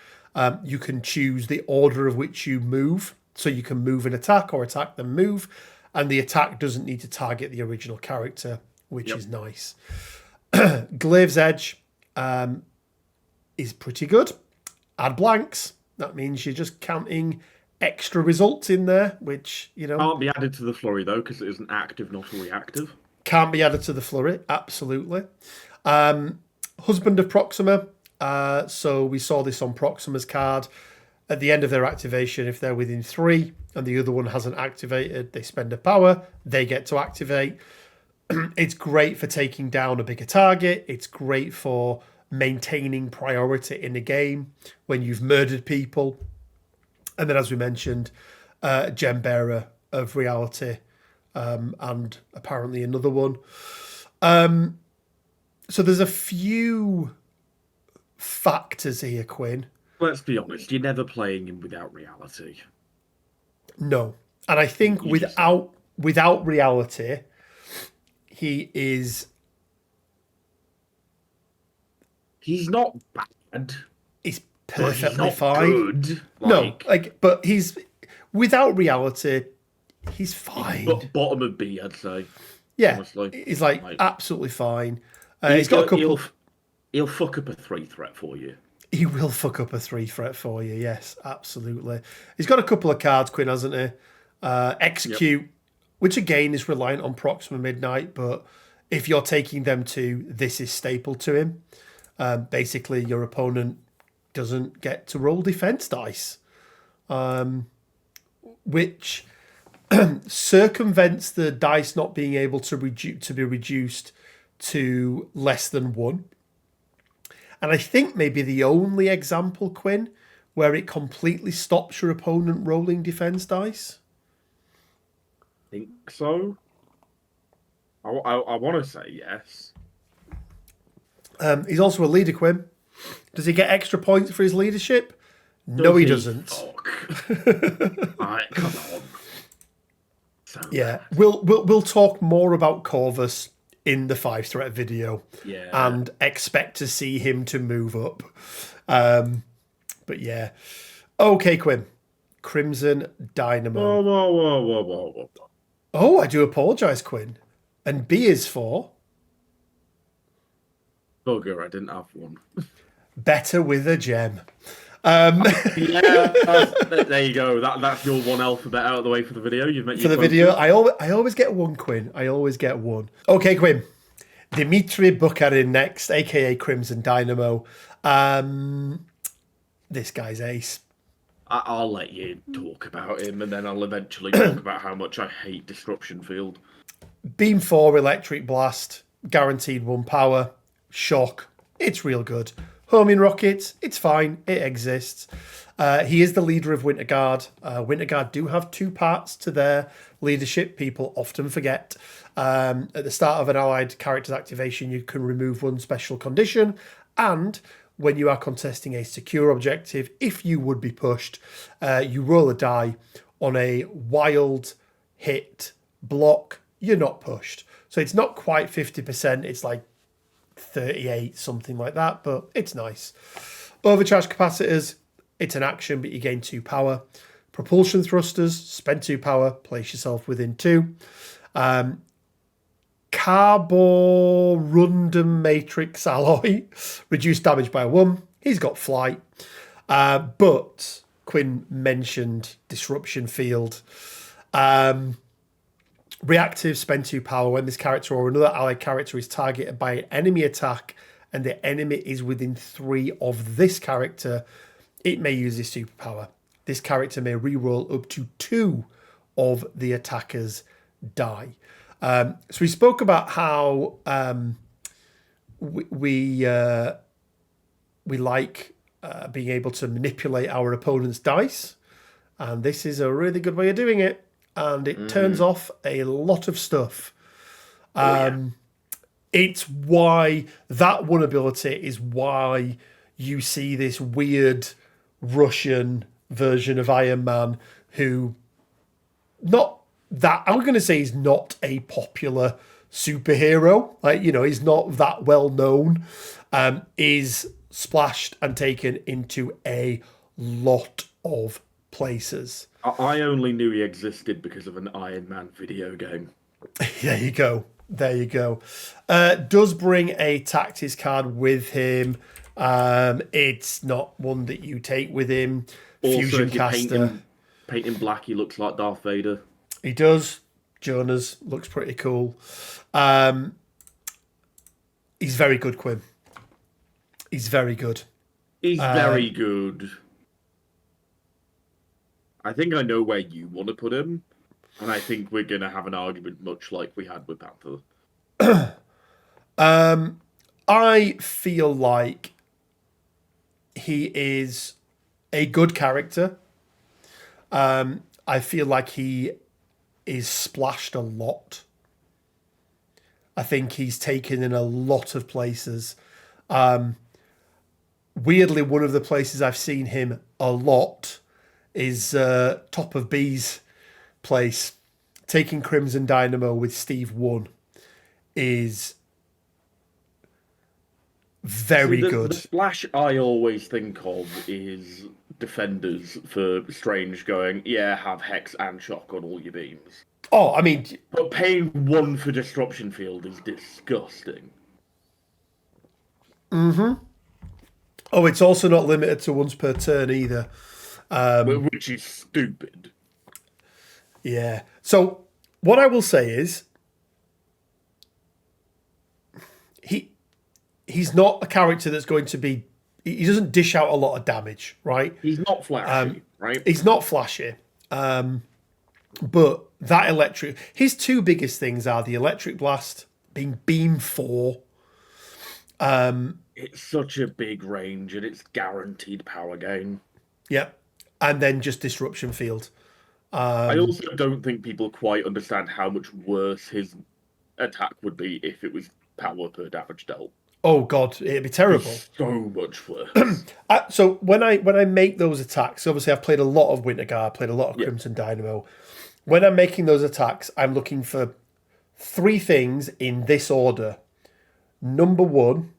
You can choose the order of which you move, so you can move and attack, or attack then move, and the attack doesn't need to target the original character, which is nice. Glaive's Edge is pretty good. Add blanks. That means you're just counting extra results in there, which, Can't be added to the flurry, though, because it is an active, not a reactive. Can't be added to the flurry, absolutely. Husband of Proxima. So we saw this on Proxima's card. At the end of their activation, if they're within 3 and the other one hasn't activated, they spend a power, they get to activate. It's great for taking down a bigger target. It's great for maintaining priority in the game when you've murdered people. And then, as we mentioned, Gem Bearer of Reality, and apparently another one. So there's a few factors here, Quinn. Let's be honest, you're never playing him without reality. No. And I think without reality, he is... He's not bad. He's perfectly he's not fine. Good. But he's... Without reality, he's fine. Bottom of B, I'd say. Yeah, honestly. he's absolutely fine. He's got a couple... He'll fuck up a 3 threat for you. He will fuck up a 3 threat for you, yes, absolutely. He's got a couple of cards, Quinn, hasn't he? Execute, which again is reliant on Proxima Midnight, but if you're taking them to, this is staple to him. Basically, your opponent doesn't get to roll defense dice, which circumvents the dice not being able to be reduced to less than 1. And I think maybe the only example, Quinn, where it completely stops your opponent rolling defense dice. I think so. I want to say yes. He's also a leader, Quinn. Does he get extra points for his leadership? No, he doesn't. Alright, come on. Yeah, we'll talk more about Corvus in the 5-threat video, and expect to see him to move up. But yeah. Okay, Quinn. Crimson Dynamo. Whoa. Oh, I do apologise, Quinn. And B is for... Bugger, I didn't have one. Better with a gem. There you go. That's your one alphabet out of the way for the video. I always get one, Quinn. I always get one. Okay, Quinn. Dimitri Bukharin next, aka Crimson Dynamo. This guy's ace. I'll let you talk about him, and then I'll eventually talk about how much I hate Disruption Field. Beam 4, Electric Blast, guaranteed 1 power, shock. It's real good. Homing Rockets, it's fine. It exists. He is the leader of Winter Guard. Winter Guard do have 2 parts to their leadership. People often forget. At the start of an allied character's activation, you can remove 1 special condition. And when you are contesting a secure objective, if you would be pushed, you roll a die. On a wild hit block, you're not pushed. So it's not quite 50%. It's like 38, something like that, but it's nice. Overcharge capacitors, it's an action, but you gain 2 power. Propulsion thrusters, spend 2 power, place yourself within 2. Carborundum matrix alloy, reduce damage by 1. He's got flight. But Quinn mentioned disruption field. Reactive, spend 2 power. When this character or another allied character is targeted by an enemy attack and the enemy is within 3 of this character, it may use this superpower. This character may reroll up to 2 of the attacker's die. So we spoke about how we like being able to manipulate our opponent's dice, and this is a really good way of doing it. And it turns off a lot of stuff. It's why that one ability is why you see this weird Russian version of Iron Man who not that I'm going to say he's not a popular superhero. Like, he's not that well known. Is splashed and taken into a lot of places. I only knew he existed because of an Iron Man video game. There you go. Does bring a tactics card with him. It's not one that you take with him. Also, Fusion if you caster. paint him black, he looks like Darth Vader. He does. Jonas looks pretty cool. He's very good, Quinn. He's very good. He's very good. I think I know where you want to put him, and I think we're going to have an argument much like we had with Panther. I feel like he is a good character. I feel like he is splashed a lot. I think he's taken in a lot of places. Weirdly, one of the places I've seen him a lot is top of B's place. Taking Crimson Dynamo with Steve 1 is very good. The splash I always think of is Defenders for Strange going, have Hex and Shock on all your beams. Oh, I mean... But paying 1 for Disruption Field is disgusting. Mm-hmm. Oh, it's also not limited to once per turn either. Which is stupid. Yeah. So, what I will say is... He's not a character that's going to be... He doesn't dish out a lot of damage, right? He's not flashy, right? He's not flashy. But that electric... His 2 biggest things are the Electric Blast, being Beam 4. It's such a big range, and it's guaranteed power gain. Yeah. And then just Disruption Field. I also don't think people quite understand how much worse his attack would be if it was power per damage dealt. Oh God, it'd be terrible. It's so much worse. So when I make those attacks, obviously I've played a lot of Winter Guard, played a lot of Crimson Dynamo. When I'm making those attacks, I'm looking for 3 things in this order. Number 1,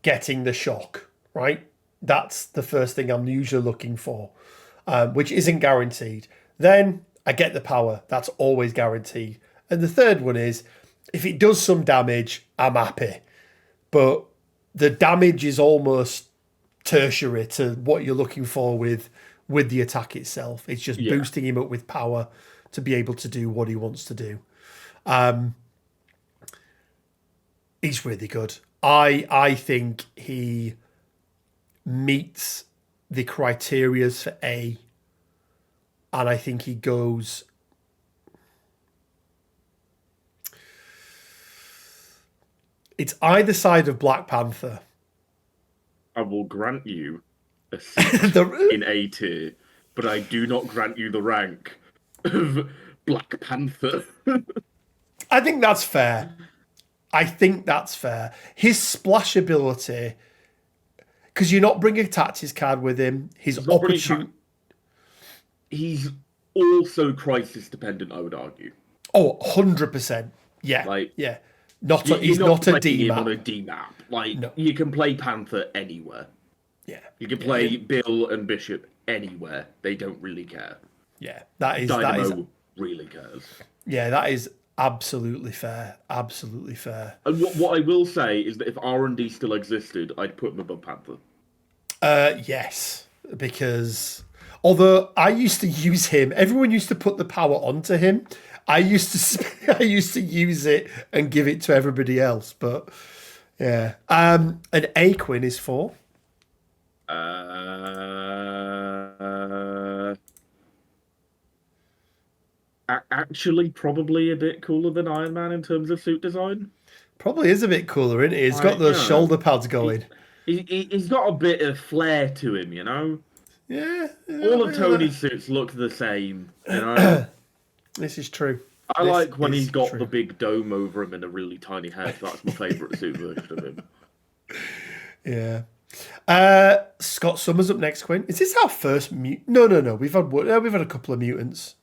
getting the shock, right? That's the first thing I'm usually looking for, which isn't guaranteed. Then I get the power. That's always guaranteed. And the third one is, if it does some damage, I'm happy. But the damage is almost tertiary to what you're looking for with the attack itself. It's just boosting him up with power to be able to do what he wants to do. He's really good. I think he meets the criterias for A, and I think he goes... It's either side of Black Panther. I will grant you a seat in A tier, but I do not grant you the rank of Black Panther. I think that's fair. His splash ability, because you're not bringing a tactics card with him. His opportunity. He's also crisis dependent, I would argue. Oh, 100%. Yeah. Yeah. He's not a D map. On a D map. You can play Panther anywhere. Yeah. You can play Bill and Bishop anywhere. They don't really care. Yeah. Dynamo really cares. Yeah, that is absolutely fair. Absolutely fair. And what I will say is that if R&D still existed, I'd put him above Panther. Yes, because although I used to use him, everyone used to put the power onto him. I used to use it and give it to everybody else, but yeah. An Aquin is 4. Actually, probably a bit cooler than Iron Man in terms of suit design. Probably is a bit cooler, isn't it? He's got those shoulder pads going. He's got a bit of flair to him, you know? Yeah. All of Tony's suits look the same, you know? This is true. I like when he's got the big dome over him and a really tiny head. That's my favourite suit version of him. Yeah. Scott Summers up next, Quinn. Is this our first mutant? No. We've had a couple of mutants.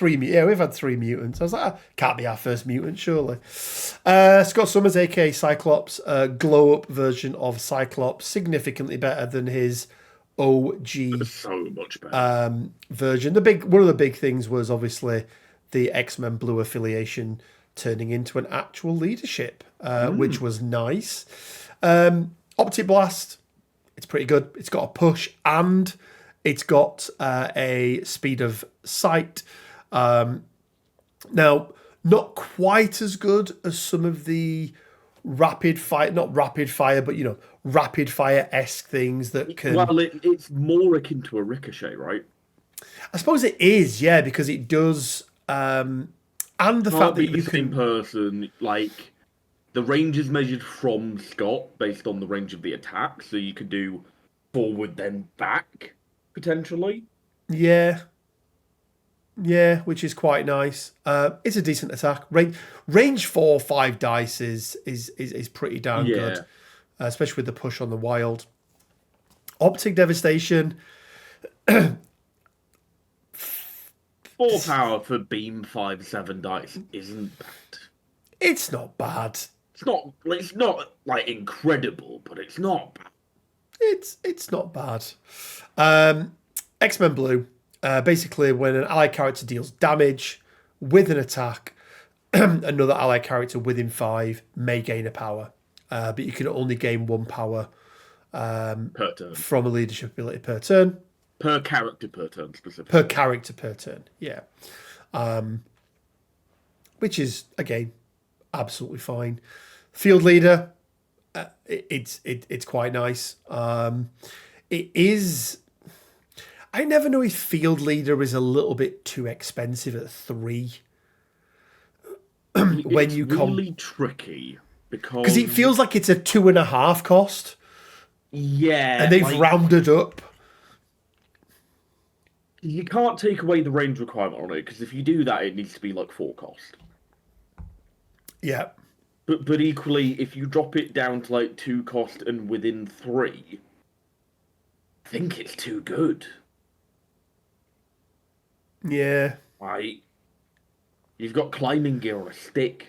Yeah, we've had 3 mutants. I was like, can't be our first mutant, surely. Scott Summers, aka Cyclops, glow up version of Cyclops, significantly better than his OG So much better. version. One of the big things was obviously the X-Men Blue affiliation turning into an actual leadership, which was nice. Optic Blast, it's pretty good. It's got a push and it's got a speed of sight. Now, not quite as good as some of the rapid fire, not rapid fire, but rapid fire-esque things that can. Well, it's more akin to a ricochet, right? I suppose it is, yeah, because it does, and the fact that Be you the same can. person, like the range is measured from Scott based on the range of the attack, so you could do forward then back potentially. Yeah. Yeah, which is quite nice. It's a decent attack. Range 4/5 dice is pretty darn good, especially with the push on the wild. Optic Devastation. 4 power for beam 5/7 dice isn't bad. It's not bad. It's not like incredible, but it's not bad. It's not bad. X-Men Blue. Basically, when an allied character deals damage with an attack, another allied character within 5 may gain a power. But you can only gain 1 power Per turn. from a leadership ability per turn. Per character per turn, specifically. Per character per turn, yeah. Which is, again, absolutely fine. Field Leader, it's quite nice. It is... I never know if Field Leader is a little bit too expensive at 3. When it's really tricky because it feels like it's a 2.5 cost. Yeah, and they've rounded up. You can't take away the range requirement on it because if you do that, it needs to be like 4 cost. Yeah, but equally, if you drop it down to like 2 cost and within 3, I think it's too good. Yeah. Like, you've got climbing gear on a stick.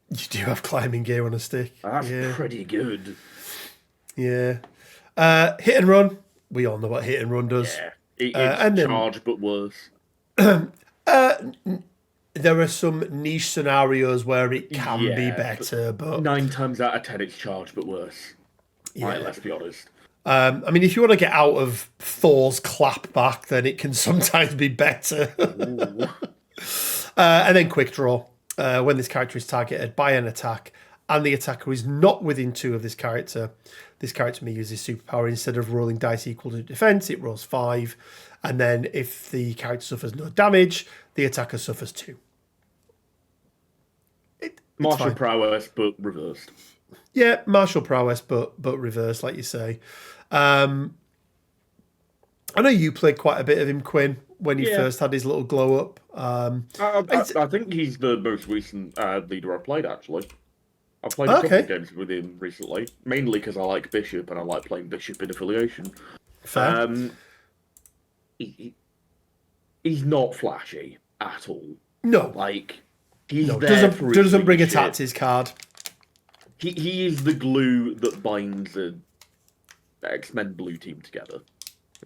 You do have climbing gear on a stick. That's pretty good. Yeah. Hit and run. We all know what hit and run does. Yeah. It's charge, but worse. There are some niche scenarios where it can be better, but 9 times out of 10, it's charge, but worse. Yeah. Right, let's be honest. I mean, if you want to get out of Thor's clapback, then it can sometimes be better. And then quick draw. When this character is targeted by an attack and the attacker is not within 2 of this character may use his superpower. Instead of rolling dice equal to defense, it rolls 5. And then if the character suffers no damage, the attacker suffers 2. Martial prowess, but reversed. Yeah, martial prowess, but reversed, like you say. I know you played quite a bit of him, Quinn, when he first had his little glow up. I think he's the most recent leader I've played, actually. I've played a couple of games with him recently, mainly because I like Bishop and I like playing Bishop in affiliation. Fair. He's not flashy at all. No. Like, he's doesn't bring a Tats's card. He is the glue that binds the X-Men Blue team together.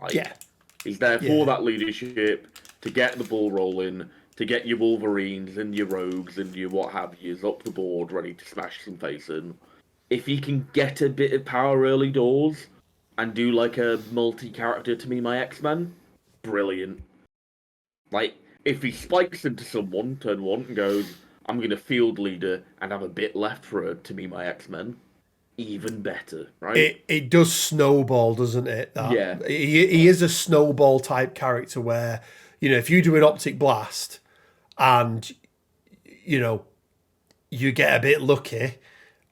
Like, he's there for that leadership, to get the ball rolling, to get your Wolverines and your Rogues and your what have yous up the board, ready to smash some face in. If he can get a bit of power early doors and do like a multi-character to me, my X-Men, brilliant. Like, if he spikes into someone, turn 1, and goes, I'm going to field leader and have a bit left for her to me, my X-Men, even better, right? It does snowball, doesn't it? Yeah. He is a snowball type character where, if you do an optic blast and, you get a bit lucky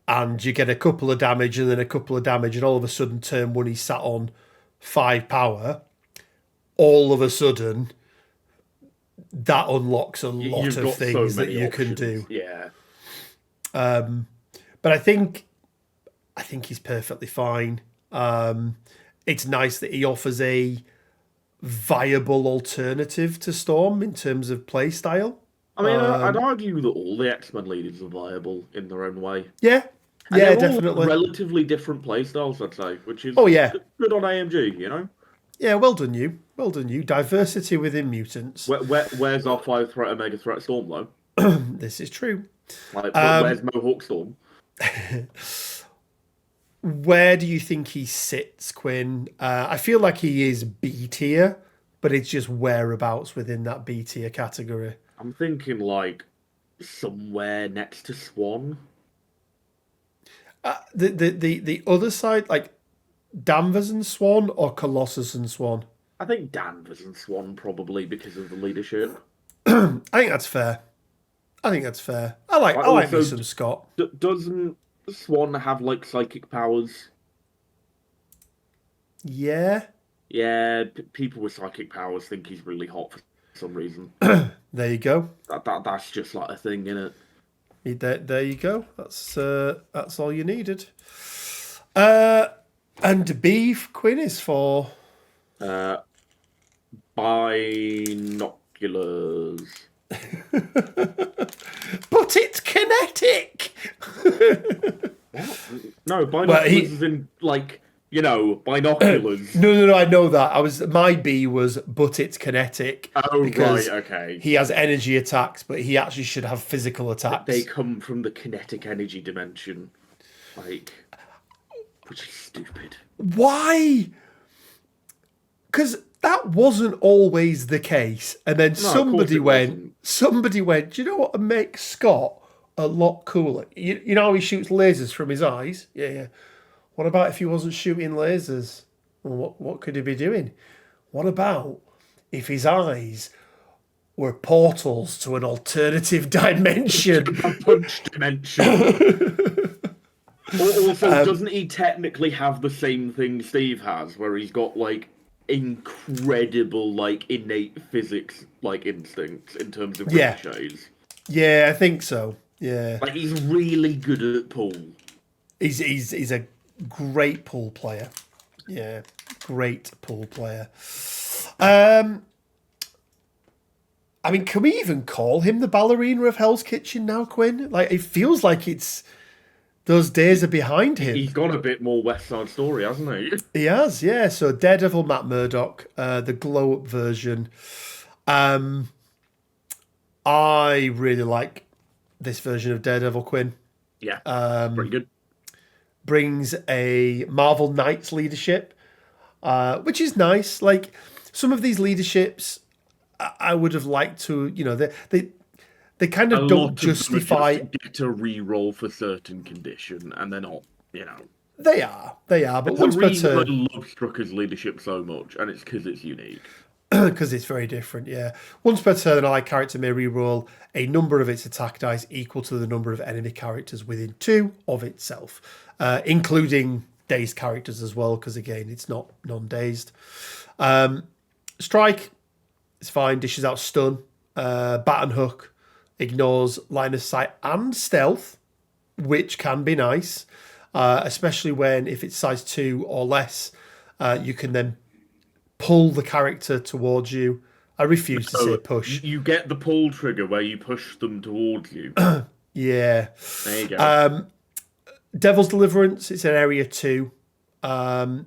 and you get a couple of damage and then a couple of damage and all of a sudden turn 1 he sat on 5 power, all of a sudden that unlocks a lot of things that you can do. Yeah. But I think he's perfectly fine. It's nice that he offers a viable alternative to Storm in terms of play style. I mean, I'd argue that all the X-Men leaders are viable in their own way. Yeah, And yeah, they're all definitely. relatively different playstyles, I'd say, which is Oh yeah, good on AMG, you know? yeah. Well done, you. Well done, you. Diversity within mutants. Where's our 5-threat Omega threat Storm, though? This is true. Like, where's Mohawk Storm? Where do you think he sits, Quinn? I feel like he is B tier, but it's just whereabouts within that B tier category. I'm thinking, like, somewhere next to Swan. The other side, like Danvers and Swan or Colossus and Swan? I think Danvers and Swan probably because of the leadership. I think that's fair. I like me some Scott. Doesn't Swan have like psychic powers? Yeah. Yeah, people with psychic powers think he's really hot for some reason. There you go. That's just like a thing, isn't it? There you go. That's all you needed. And B Quinn is for Binoculars. But it's kinetic. What? No, binoculars is in like, you know, binoculars. No. I know that. My B was, but it's kinetic. Oh, because right, okay. He has energy attacks, but he actually should have physical attacks. They come from the kinetic energy dimension, like, which is stupid. Why? Because that wasn't always the case, and then somebody went. Do you know what would make Scott a lot cooler? You know how he shoots lasers from his eyes? Yeah. What about if he wasn't shooting lasers? Well, what could he be doing? What about if his eyes were portals to an alternative dimension? A punch dimension. Also, doesn't he technically have the same thing Steve has, where he's got like incredible, like innate physics, like instincts in terms of ricochets? Yeah, I think so. Yeah, like he's really good at pool. He's a great pool player. Yeah, great pool player. I mean, can we even call him the ballerina of Hell's Kitchen now, Quinn? Like, it feels like those days are behind him. He's got a bit more West Side Story, hasn't he? He has, yeah. So Daredevil, Matt Murdock, the glow-up version. I really like this version of Daredevil, Quinn. Yeah, pretty good. Brings a Marvel Knights leadership, which is nice. Like, some of these leaderships, I would have liked to, they kind of don't justify. Get a re-roll for certain condition, and they're not, They are, but once per turn. I love Strucker's leadership so much, and it's because it's unique. Because it's very different, yeah. Once per turn, an ally character may re-roll a number of its attack dice equal to the number of enemy characters within 2 of itself, including dazed characters as well, because again, it's not non-dazed. Strike, it's fine, dishes out stun. Bat and hook, ignores line of sight and stealth, which can be nice, especially if it's size 2 or less. You can then pull the character towards you. I refuse to say push. You get the pull trigger where you push them towards you. Yeah. There you go. Devil's Deliverance, it's an area 2. Can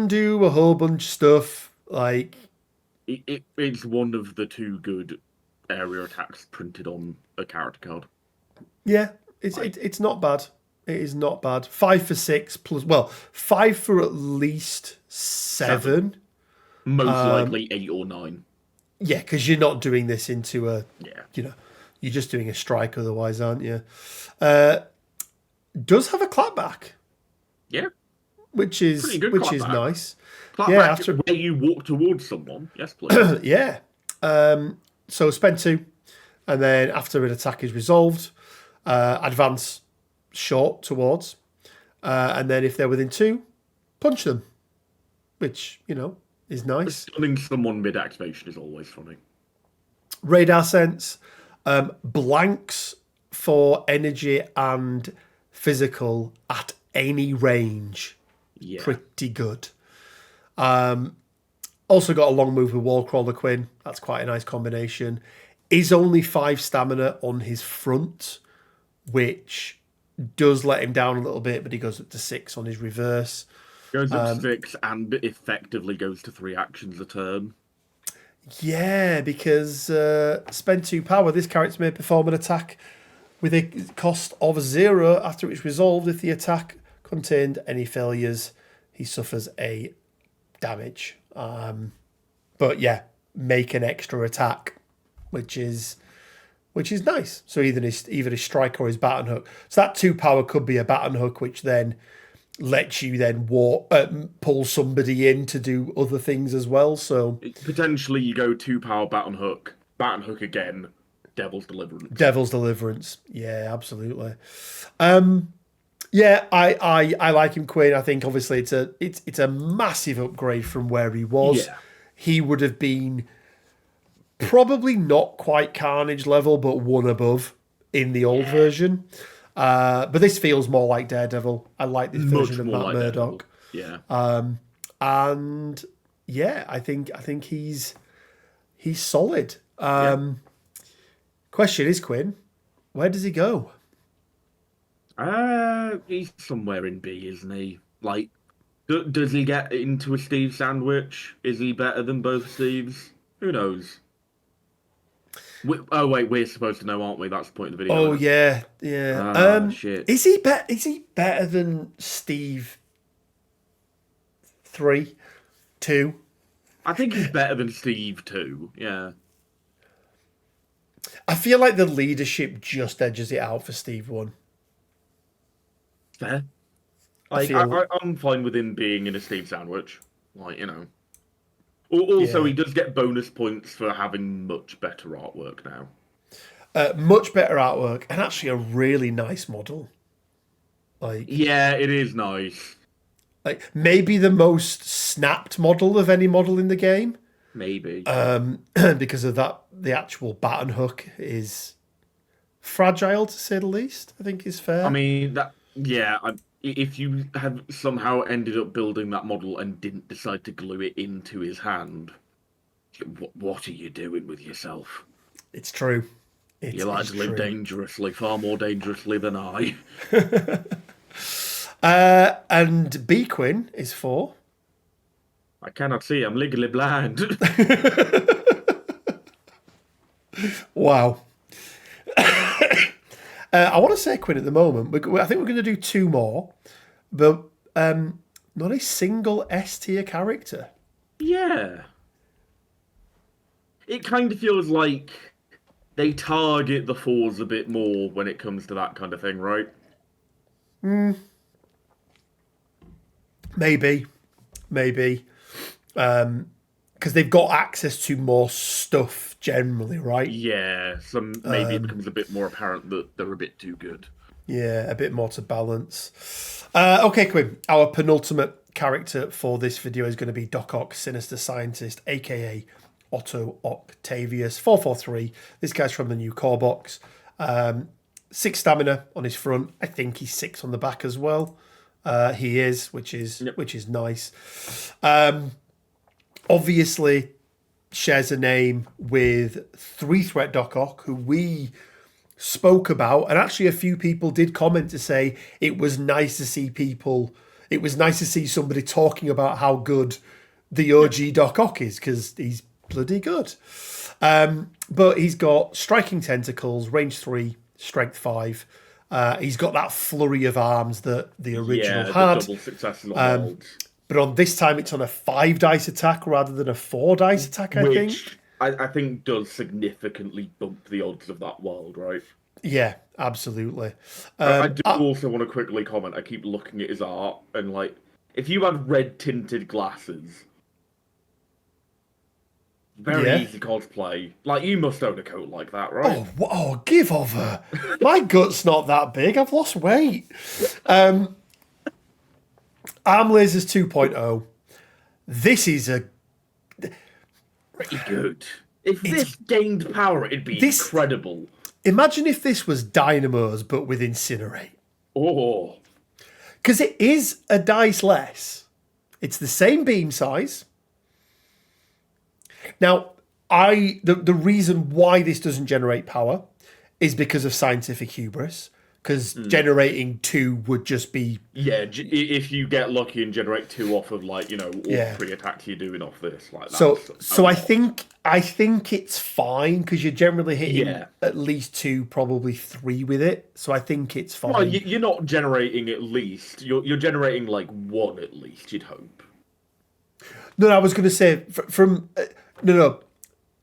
do a whole bunch of stuff. Like, it's one of the 2 good area attacks printed on a character card. Yeah, it's not bad. It is not bad. 5 for 6 plus, 5 for at least 7. Most likely 8 or 9. Yeah, because you're not doing this into a. Yeah. You're just doing a strike otherwise, aren't you? Does have a clapback. Yeah. Which is nice. Clapback after where you walk towards someone. Yes, please. Yeah. So spend 2, and then after an attack is resolved, advance short towards, and then if they're within 2, punch them, which is nice. Stunning someone mid-activation is always funny. Radar sense, blanks for energy and physical at any range. Yeah. Pretty good. Also got a long move with Wallcrawler Quinn. That's quite a nice combination. Is only 5 stamina on his front, which does let him down a little bit, but he goes up to 6 on his reverse. Goes up to 6 and effectively goes to 3 actions a turn. Yeah, because spend 2 power. This character may perform an attack with a cost of 0 after it's resolved. If the attack contained any failures, he suffers a damage. But yeah, make an extra attack, which is nice. So either his strike or his baton hook. So that 2 power could be a baton hook, which then lets you then pull somebody in to do other things as well. So potentially you go 2 power baton hook again, Devil's Deliverance. Yeah, absolutely. Yeah, I like him, Quinn. I think obviously it's a massive upgrade from where he was. Yeah. He would have been probably not quite Carnage level, but one above in the old version. But this feels more like Daredevil. I like this version of Matt Murdock. Yeah. And yeah, I think he's solid. Question is, Quinn, where does he go? He's somewhere in B, isn't he? Like, does he get into a Steve sandwich? Is he better than both Steves? Who knows? We're supposed to know, aren't we? That's the point of the video. Oh yeah. Shit. Is he better than Steve 3, 2? I think he's better than Steve 2. Yeah. I feel like the leadership just edges it out for Steve 1. Fair. I'm fine with him being in a Steve sandwich. Like, you know. Also, he does get bonus points for having much better artwork now. Much better artwork, and actually a really nice model. Yeah, it is nice. Like maybe the most snapped model of any model in the game. Maybe. Because of that, the actual baton hook is fragile, to say the least. I think is fair. I mean, if you had somehow ended up building that model and didn't decide to glue it into his hand, what are you doing with yourself? It's true. You like to live dangerously, far more dangerously than I. And B Quinn is 4. I cannot see. I'm legally blind. Wow. I want to say Quinn at the moment. I think we're going to do 2 more, but not a single S tier character. Yeah. It kind of feels like they target the 4s a bit more when it comes to that kind of thing, right? Maybe. Because they've got access to more stuff generally, right? Yeah, maybe it becomes a bit more apparent that they're a bit too good. Yeah, a bit more to balance. Okay, Quinn, our penultimate character for this video is going to be Doc Ock, Sinister Scientist, aka Otto Octavius, 443. This guy's from the new core box. 6 stamina on his front. I think he's 6 on the back as well. He is, which is nice. Obviously, shares a name with 3-threat Doc Ock, who we spoke about, and actually a few people did comment to say it was nice to see somebody talking about how good the OG Doc Ock is, because he's bloody good. But he's got striking tentacles, range 3, strength 5. He's got that flurry of arms that the original had. The double successes on holds. But on this time, it's on a 5 dice attack rather than a 4 dice attack, I think. I think does significantly bump the odds of that world, right? Yeah, absolutely. I do also want to quickly comment. I keep looking at his art, and like, if you had red tinted glasses, very easy cosplay. Like, you must own a coat like that, right? Oh, give over. My gut's not that big. I've lost weight. Arm Lasers 2.0. This is pretty good. If this gained power, it'd be incredible. Imagine if this was Dynamos, but with Incinerate. Oh. Because it is a dice less. It's the same beam size. Now, the reason why this doesn't generate power is because of scientific hubris. Because generating 2 would just be... Yeah, if you get lucky and generate 2 off of, like, all 3 attacks you're doing off this, like that. So I think it's fine because you're generally hitting at least 2, probably 3 with it. So I think it's fine. Well, you're not generating at least. You're generating like 1 at least. You'd hope. No, I was going to say no.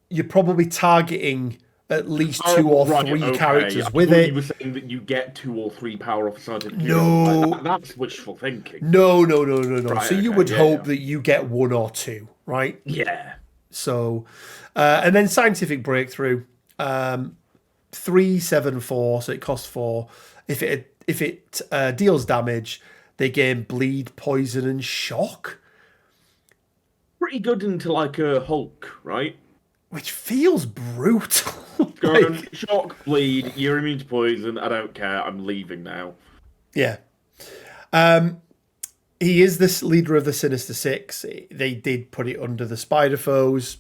You're probably targeting at least 2 or 3 characters with it. You were saying that you get 2 or 3 power off scientific. No, that's wishful thinking. No. Right, so you would hope that you get 1 or 2, right? Yeah. So, and then scientific breakthrough, 3, 7, 4. So it costs 4. If it deals damage, they gain bleed, poison, and shock. Pretty good into like a Hulk, right? Which feels brutal. Go on, shock, bleed, you're immune to poison, I don't care, I'm leaving now. Yeah. He is the leader of the Sinister Six. They did put it under the Spider Foes.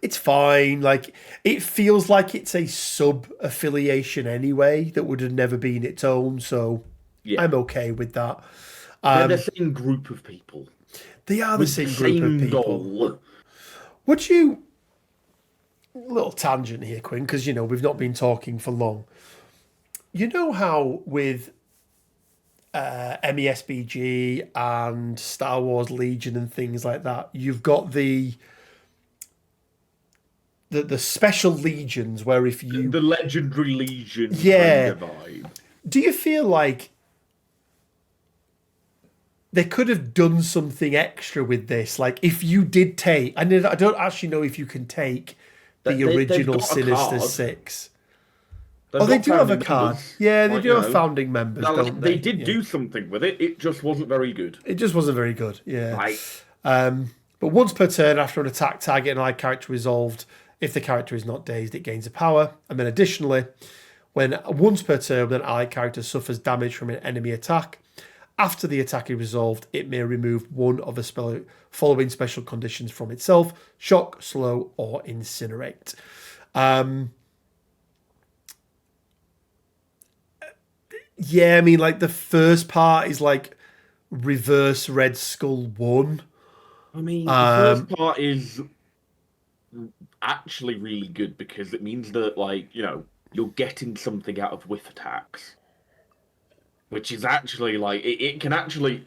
It's fine. Like, it feels like it's a sub-affiliation anyway that would have never been its own, so I'm okay with that. They're the same group of people. They are the same group of people. Goal. Would you... Little tangent here, Quinn, because, we've not been talking for long. You know how with MESBG and Star Wars Legion and things like that, you've got the special legions where if you... The legendary legion. Yeah. Kind of vibe. Do you feel like they could have done something extra with this? Like, if you did take... I don't actually know if you can take the original Sinister Six. They do have a card. Yeah, they do have founding members, don't they? They did do something with it. It just wasn't very good. It just wasn't very good, yeah. Right. But once per turn, after an attack, target, and allied character resolved, if the character is not dazed, it gains a power. And then additionally, once per turn, when an allied character suffers damage from an enemy attack, after the attack is resolved, it may remove one of the following special conditions from itself: shock, slow, or incinerate. Yeah, I mean, like, the first part is like reverse Red Skull 1. I mean, the first part is actually really good because it means that, like, you're getting something out of whiff attacks. Which is actually, like, it can actually...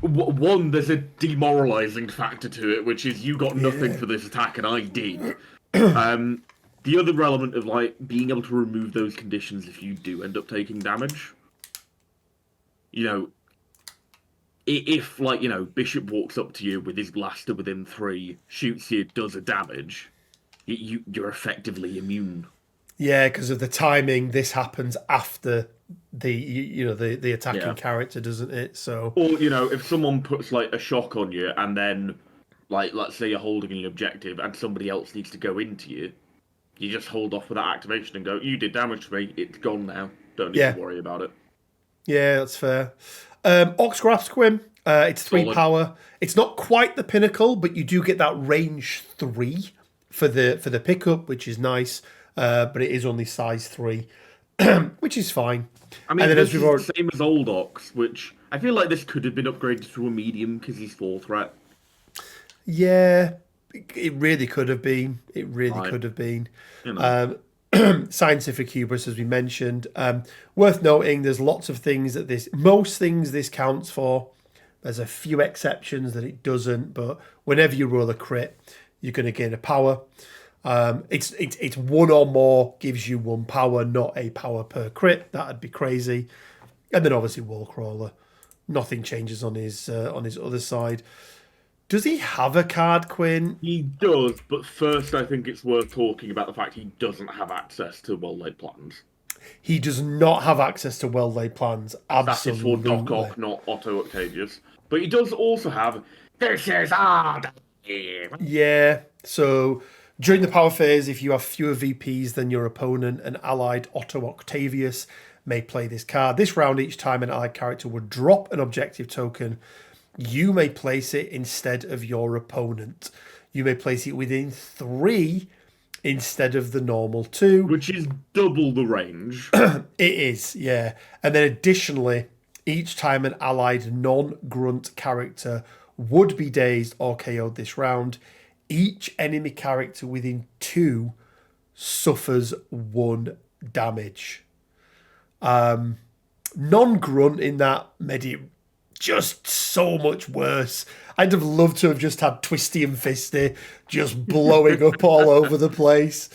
One, there's a demoralizing factor to it, which is you got nothing for this attack and I did. The other element of, like, being able to remove those conditions if you do end up taking damage. If, like, Bishop walks up to you with his blaster within 3, shoots you, does a damage, you're effectively immune. Yeah, because of the timing, this happens after the attacking character, doesn't it? So, or if someone puts like a shock on you and then, like, let's say you're holding an objective and somebody else needs to go into you, you just hold off with that activation and go, you did damage to me, it's gone now, don't need to worry about it. Yeah, that's fair. Oxgraph's Quim, it's 3 Solid. power. It's not quite the pinnacle, but you do get that range 3 for the pickup, which is nice. But it is only size 3, which is fine. I mean, this is the same as Old Ox, which I feel like this could have been upgraded to a medium because he's 4 threat. Yeah, it really could have been. It really could have been. Scientific hubris, as we mentioned. Worth noting, there's lots of things that most things this counts for. There's a few exceptions that it doesn't, but whenever you roll a crit, you're going to gain a power. It's 1 or more gives you 1 power, not a power per crit. That'd be crazy. And then obviously Wallcrawler, nothing changes on his other side. Does he have a card, Quinn? He does, but first I think it's worth talking about the fact he doesn't have access to well-laid plans. He does not have access to well-laid plans. Absolutely. That is for Doc Ock, not Otto Octavius. But he does also have "This is hard." Yeah. So during the power phase, if you have fewer VPs than your opponent, an allied Otto Octavius may play this card. This round, each time an allied character would drop an objective token, you may place it instead of your opponent. you may place it within 3 instead of the normal 2. Which is double the range. It is, yeah. And then additionally, each time an allied non-grunt character would be dazed or KO'd this round, each enemy character within 2 suffers 1 damage. Non-grunt in that made it just so much worse. I'd have loved to have just had Twisty and Fisty just blowing up all over the place.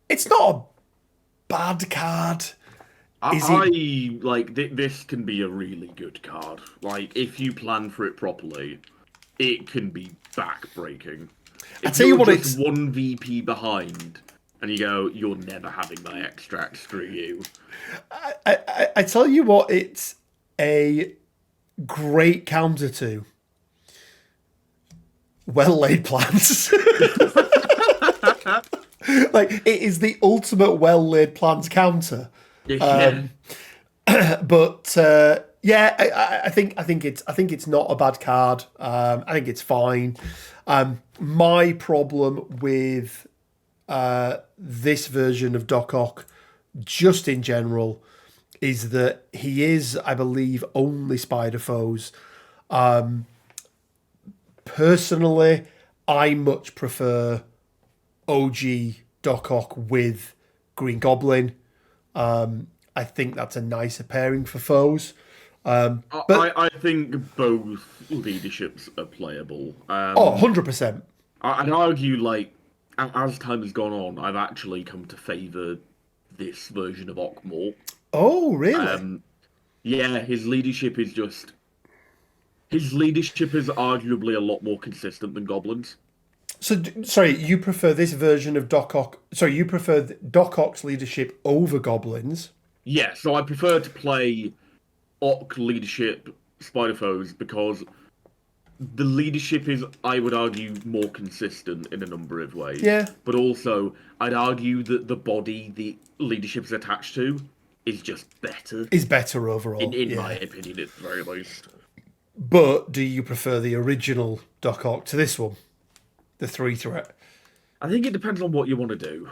It's not a bad card. This can be a really good card. Like, if you plan for it properly, it can be back-breaking. I tell you what, it's 1 VP behind, and you go, you're never having my extract, screw you. I tell you what, it's a great counter to well-laid plans. Like, it is the ultimate well-laid plans counter. Yeah. But I think it's not a bad card. I think it's fine. My problem with this version of Doc Ock, just in general, is that he is, I believe, only Spider Foes. Personally, I much prefer OG Doc Ock with Green Goblin. I think that's a nicer pairing for foes. But I think both leaderships are playable. 100%. I'd argue, like, as time has gone on, I've actually come to favour this version of Ock more. Oh, really? Yeah, his leadership is arguably a lot more consistent than Goblin's. So, sorry, you prefer this version of Doc Ock... Sorry, you prefer Doc Ock's leadership over Goblin's? Yeah, so I prefer to play Ock leadership Spider Foes because the leadership is, I would argue, more consistent in a number of ways. Yeah. But also, I'd argue that the body the leadership is attached to is just better. Is better overall. In my opinion, at the very least. But do you prefer the original Doc Ock to this one? The 3-threat? I think it depends on what you want to do,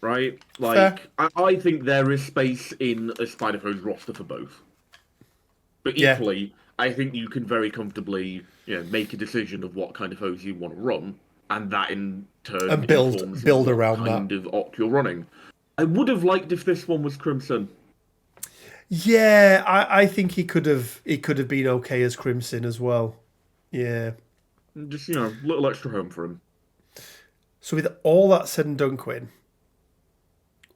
right? Like, I think there is space in a Spider Foes roster for both. But equally, I think you can very comfortably, make a decision of what kind of foes you want to run, and that in turn and build around what kind of Ock you're running. I would have liked if this one was Crimson. Yeah, I think he could have been okay as Crimson as well. Yeah. Just, a little extra home for him. So with all that said and done, Quinn,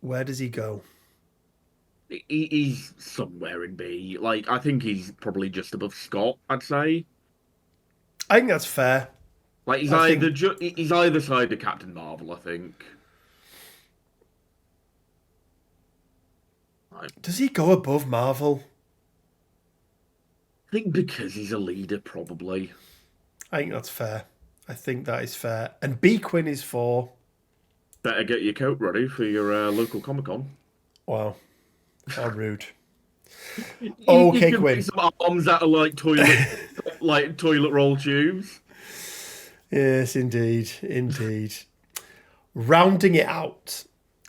where does he go? He's somewhere in B. Like, I think he's probably just above Scott, I'd say. I think that's fair. Like, he's either side of Captain Marvel, I think. Does he go above Marvel? I think because he's a leader, probably. I think that's fair. I think that is fair. And B Quinn is 4. Better get your coat ready for your local Comic-Con. Wow. How rude. Okay, you Quinn. Pick some arms out of toilet roll tubes. Yes, indeed. Indeed. Rounding it out,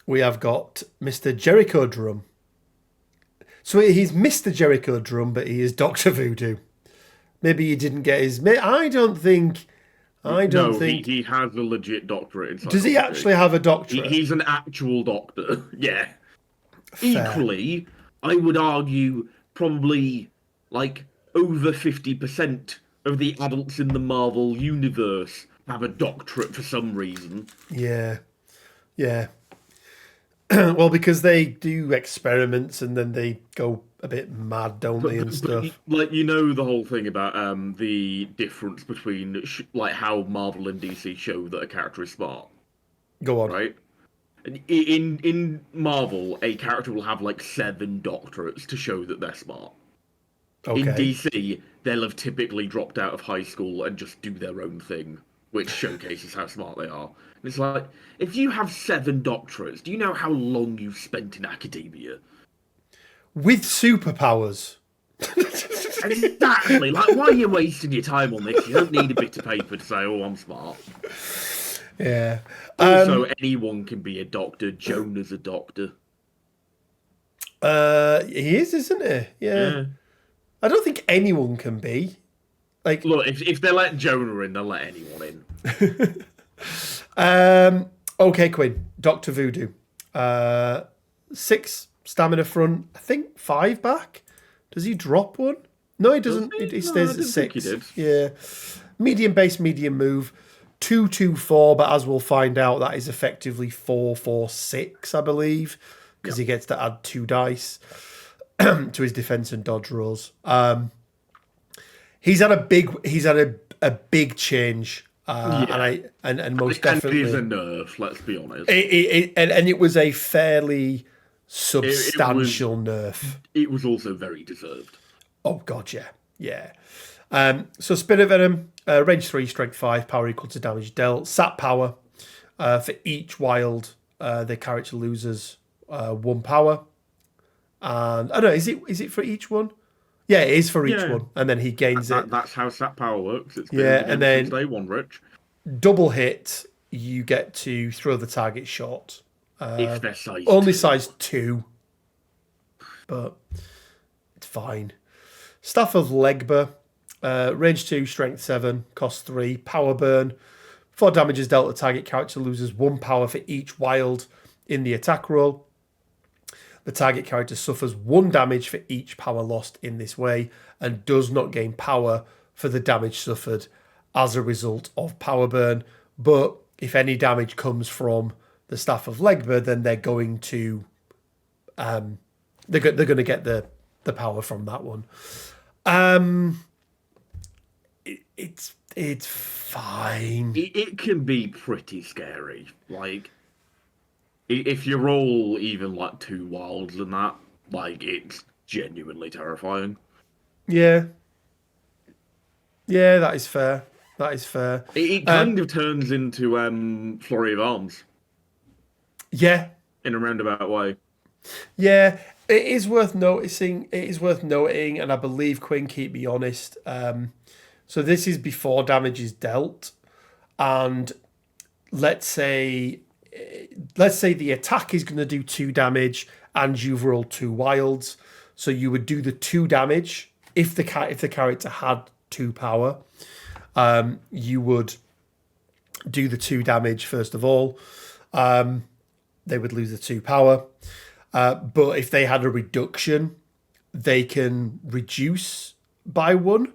we have got Mr. Jericho Drum. So he's Mr. Jericho Drum, but he is Dr. Voodoo. Maybe he didn't get his... I don't think... He has a legit doctorate in psychology. Does he actually have a doctorate? He's an actual doctor, yeah. Fair. Equally, I would argue probably, like, over 50% of the adults in the Marvel universe have a doctorate for some reason. Yeah. Yeah. Well, because they do experiments and then they go a bit mad, don't they, and stuff. Like, the whole thing about the difference between how Marvel and DC show that a character is smart. Go on. Right? In Marvel, a character will have 7 doctorates to show that they're smart. Okay. In DC, they'll have typically dropped out of high school and just do their own thing, which showcases how smart they are. And it's like, if you have 7 doctorates, do you know how long you've spent in academia? With superpowers. Exactly. Like, why are you wasting your time on this? You don't need a bit of paper to say, "Oh, I'm smart." Yeah. Also, anyone can be a doctor. Jonah's a doctor. He is, isn't he? Yeah. I don't think anyone can be. Like, look, if they let Jonah in, they'll let anyone in. Okay, Quinn. Dr. Voodoo. 6 stamina front. I think 5 back. Does he drop one? No, he doesn't. He stays at 6. He did. Yeah. Medium base, medium move. 2-2-4, but as we'll find out, that is effectively 4-4-6, I believe, because he gets to add 2 dice to his defense and dodge rolls. He's had a big change, and most definitely it is a nerf. Let's be honest. And it was a fairly substantial nerf. It was also very deserved. Oh god, yeah. So Spirit Venom, range 3, strength 5, power equal to damage dealt. Sap power. For each wild, the character loses 1 power. And I don't know, is it for each one? Yeah, it is for each one, and then he gains it. That's how sap power works. It's been and then day 1, Rich. Double hit, you get to throw the target shot. If they're size only 2. size 2, but it's fine. Staff of Legba, range 2, strength 7, cost 3, power burn. 4 damage is dealt. The target character loses 1 power for each wild in the attack roll. The target character suffers 1 damage for each power lost in this way and does not gain power for the damage suffered as a result of power burn. But if any damage comes from the Staff of Legba, then they're going to they're going to get the power from that one. It's fine. It can be pretty scary. Like, if you roll even like 2 wilds and that, like, it's genuinely terrifying. Yeah, that is fair. It kind of turns into Flurry of Arms. Yeah. In a roundabout way. Yeah, it is worth noticing. And I believe, Quinn, keep me honest. So this is before damage is dealt, and let's say the attack is going to do 2 damage, and you've rolled 2 wilds, so you would do the 2 damage if the character had 2 power. You would do the 2 damage first of all. They would lose the 2 power. But if they had a reduction, they can reduce by 1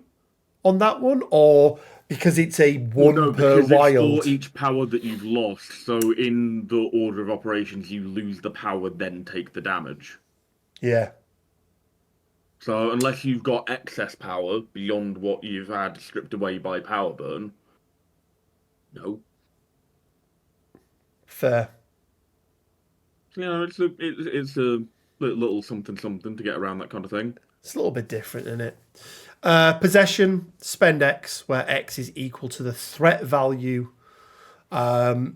on that one, or because it's a 1 per wild. It's for each power that you've lost. So in the order of operations, you lose the power, then take the damage. Yeah. So unless you've got excess power beyond what you've had stripped away by power burn, no. Fair. Yeah, it's a little something to get around that kind of thing. It's a little bit different, isn't it? Possession, spend X, where X is equal to the threat value of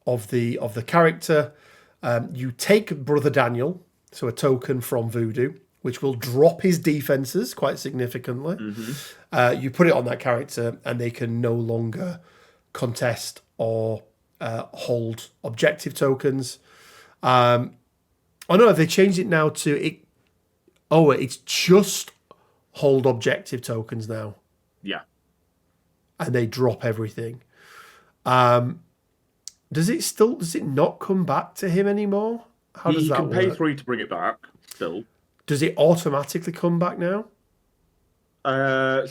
the character. You take Brother Daniel, so a token from Voodoo, which will drop his defenses quite significantly. Mm-hmm. You put it on that character, and they can no longer contest or hold objective tokens. Oh no, they changed it now to it. Oh, it's just hold objective tokens now. Yeah, and they drop everything. Does it not come back to him anymore? How does that work? You can pay 3 to bring it back. Still, does it automatically come back now? It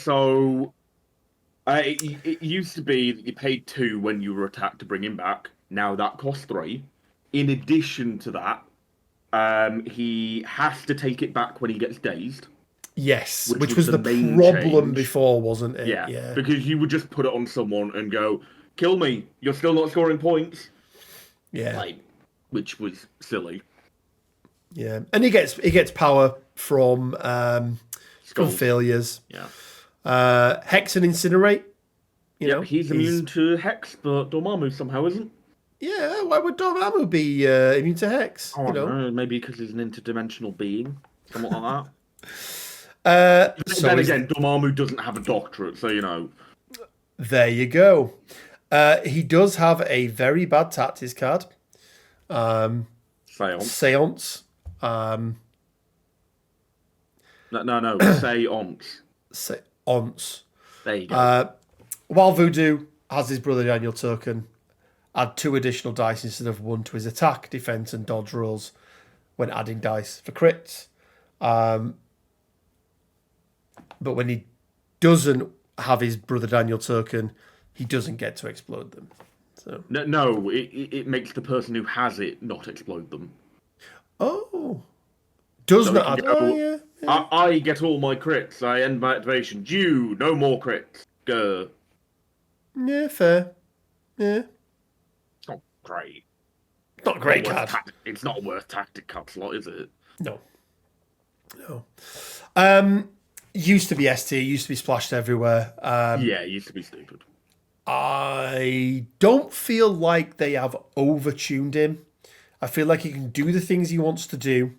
used to be that you paid 2 when you were attacked to bring him back. Now that costs 3. In addition to that, he has to take it back when he gets dazed. Yes, which was the problem change before, wasn't it? Yeah, because you would just put it on someone and go, "Kill me! You're still not scoring points." Yeah, which was silly. Yeah, and he gets power from failures. Yeah, Hex and Incinerate. You know, he's immune to Hex, but Dormammu somehow isn't. Yeah, why would Dormammu be immune to Hex? I don't know, maybe because he's an interdimensional being, something like So Then again, Dormammu doesn't have a doctorate, so, you know. there you go. He does have a very bad tactics card. Seance. Seance. No. Seance. Seance. There you go. While Voodoo has his brother Daniel token, add 2 additional dice instead of 1 to his attack, defense, and dodge rolls when adding dice for crits. But when he doesn't have his brother Daniel token, he doesn't get to explode them. So No, it makes the person who has it not explode them. oh, does So not he add. can go, Oh yeah. I get all my crits. I end my activation. You, no more crits. Go. Yeah, fair. Yeah, It's not great. not a great card. It's not worth tactic cut slot, is it? No. Used to be S tier, used to be splashed everywhere. Yeah, it used to be stupid. I don't feel like they have overtuned him. I feel like he can do the things he wants to do.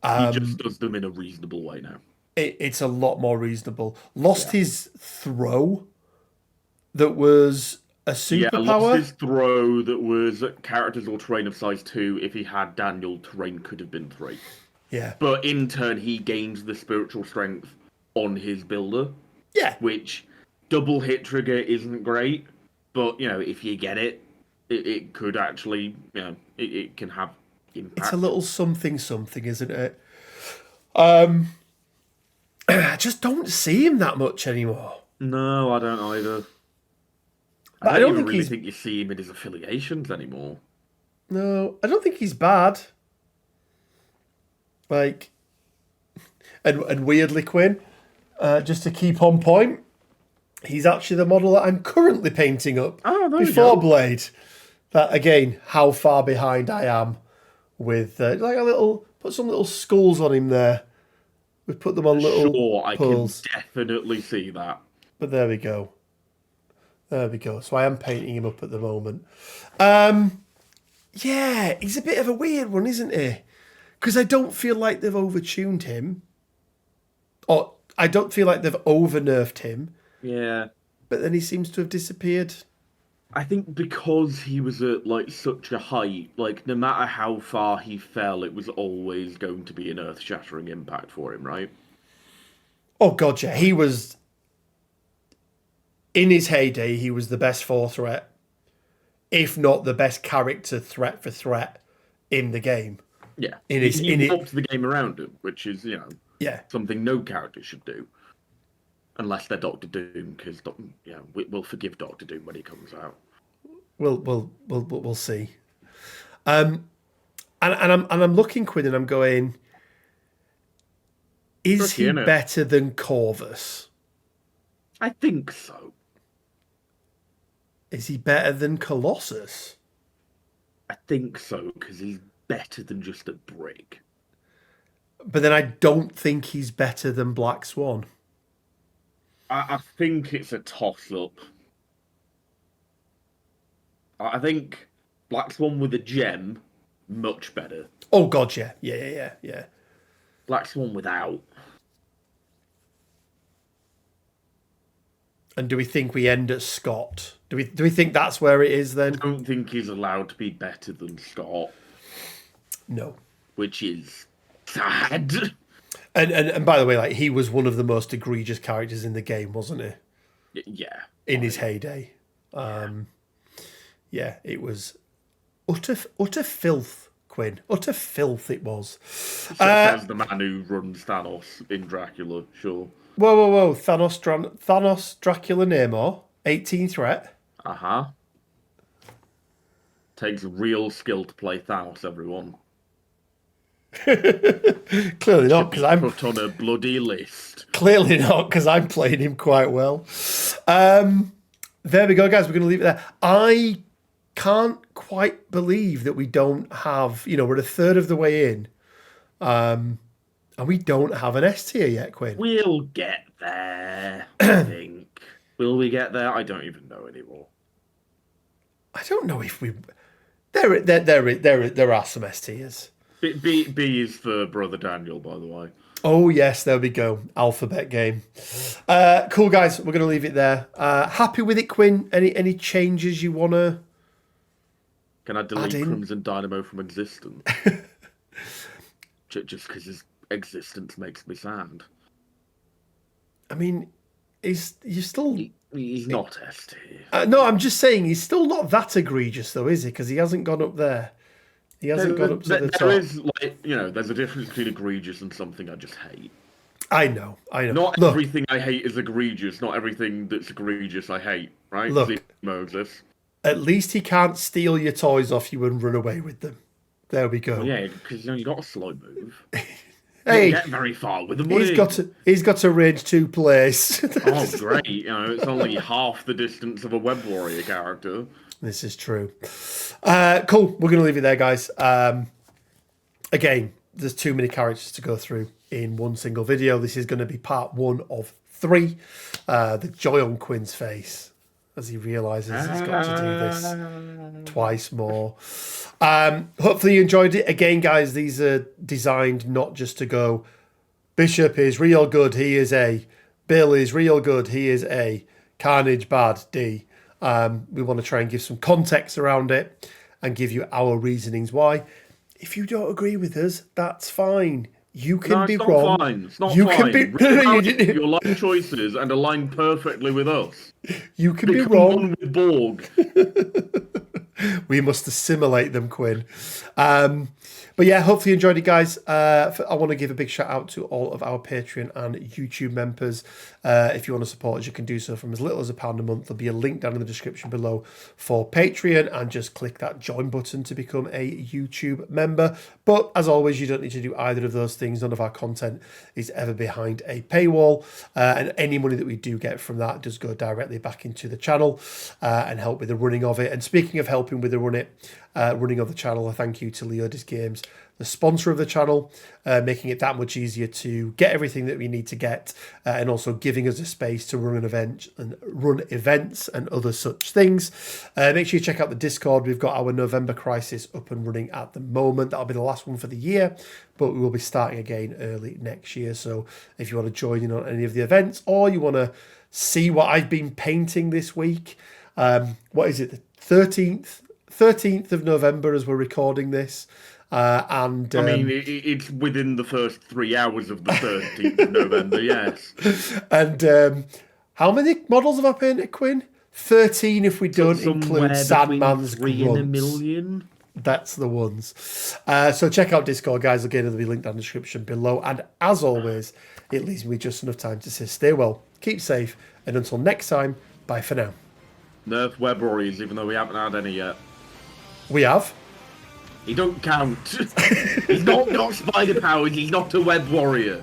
He just does them in a reasonable way now. It's a lot more reasonable. Lost his throw that was a superpower. Yeah, lost his throw that was characters or terrain of size 2. If he had Daniel, terrain could have been 3. Yeah. But in turn, he gains the spiritual strength on his builder. Yeah. Which double hit trigger isn't great, but, you know, if you get it, it could actually, you know, it can have impact. It's a little something, isn't it? I just don't see him that much anymore. No, I don't either. I don't even really think you see him in his affiliations anymore. No, I don't think he's bad. Like, and weirdly, Quinn, just to keep on point, he's actually the model that I'm currently painting up before Blade. That again, how far behind I am with like a little, put some little skulls on him there. We've put them on little pearls. I can definitely see that. But there we go. There we go. So I am painting him up at the moment. Yeah, he's a bit of a weird one, isn't he? Because I don't feel like they've overtuned him. Or I don't feel like they've over-nerfed him. Yeah. But then he seems to have disappeared. I think because he was at like such a height, like no matter how far he fell, it was always going to be an earth-shattering impact for him, right? Oh god, yeah. He was, in his heyday, he was the best 4 threat, if not the best character threat for threat in the game. Yeah, he walked the game around him, which is, you know, something no character should do. Unless they're Doctor Doom, because we'll forgive Doctor Doom when he comes out. We'll see. And I'm looking, Quinn, and I'm going, is he better than Corvus? I think so. Is he better than Colossus? I think so, because he's better than just a brick. But then I don't think he's better than Black Swan. I think it's a toss-up. I think Black Swan with a gem, much better. Oh, God, yeah. Yeah. Black Swan without. And do we think we end at Scott? Do we think that's where it is then? I don't think he's allowed to be better than Scott. No. Which is sad. And by the way, like, he was one of the most egregious characters in the game, wasn't he? Yeah. In his heyday. Yeah, it was utter filth, Quinn. Utter filth it was. As the man who runs Thanos in Dracula, sure. Whoa. Thanos, Dracula, Namor. 18 threat. Uh-huh. Takes real skill to play Thanos, everyone. Clearly not, because I'm put on a bloody list. Clearly not, because I'm playing him quite well. There we go, guys. We're going to leave it there. I can't quite believe that we don't have, we're a third of the way in, and we don't have an S tier yet, Quinn. We'll get there, I think. Will we get there? I don't even know anymore. I don't know if we. There are some S tiers. B is for Brother Daniel, by the way. Oh, yes, there we go. Alphabet game. Cool, guys. We're going to leave it there. Happy with it, Quinn? Any changes you want to... Can I delete Crimson Dynamo from existence? Just because his existence makes me sad. I mean, he's not ST. No, I'm just saying he's still not that egregious, though, is he? Because he hasn't gone up there. He hasn't gone up to the top. There is, there's a difference between egregious and something I just hate. I know. Not everything I hate is egregious. Not everything that's egregious I hate, right? Look, Zemo exists. At least he can't steal your toys off you and run away with them. There we go. Well, yeah, because you got a slow move. Hey, get very far with them. He's got a range 2 place. Oh, great! It's only half the distance of a Web Warrior character. This is true. Cool. We're going to leave it there, guys. Again, there's too many characters to go through in one single video. This is going to be part 1 of 3. The joy on Quinn's face as he realises he's got to do this twice more. Hopefully you enjoyed it. Again, guys, these are designed not just to go, Bishop is real good, he is A. Bill is real good, he is A. Carnage bad, D. We want to try and give some context around it and give you our reasonings why. If you don't agree with us, that's fine. You can be wrong. Fine. It's not fine. Your life choices and align perfectly with us. You can be wrong. One with Borg. We must assimilate them, Quinn. But yeah, hopefully you enjoyed it, guys. I want to give a big shout out to all of our Patreon and YouTube members. If you want to support us, you can do so from as little as £1 a month. There'll be a link down in the description below for Patreon, and just click that join button to become a YouTube member. But as always, you don't need to do either of those things. None of our content is ever behind a paywall, and any money that we do get from that does go directly back into the channel and help with the running of it. And speaking of helping with the running of the channel, a thank you to Leodis Games, the sponsor of the channel, making it that much easier to get everything that we need to get, and also giving us a space to run events and other such things. Make sure you check out the Discord. We've got our November Crisis up and running at the moment. That'll be the last one for the year, but we will be starting again early next year. So if you want to join in on any of the events, or you want to see what I've been painting this week, what is it, the 13th of November as we're recording this. It's within the first 3 hours of the 13th of November, yes. And how many models have I painted, Quinn? 13 if we don't include Sandman's grunts. 3 in a million. That's the ones. So check out Discord, guys. Again, it'll be linked down in the description below. And as always, it leaves me just enough time to say stay well, keep safe, and until next time, bye for now. Nerf Web Warriors, even though we haven't had any yet. We have. He don't count. He's not got spider powers. He's not a Web Warrior.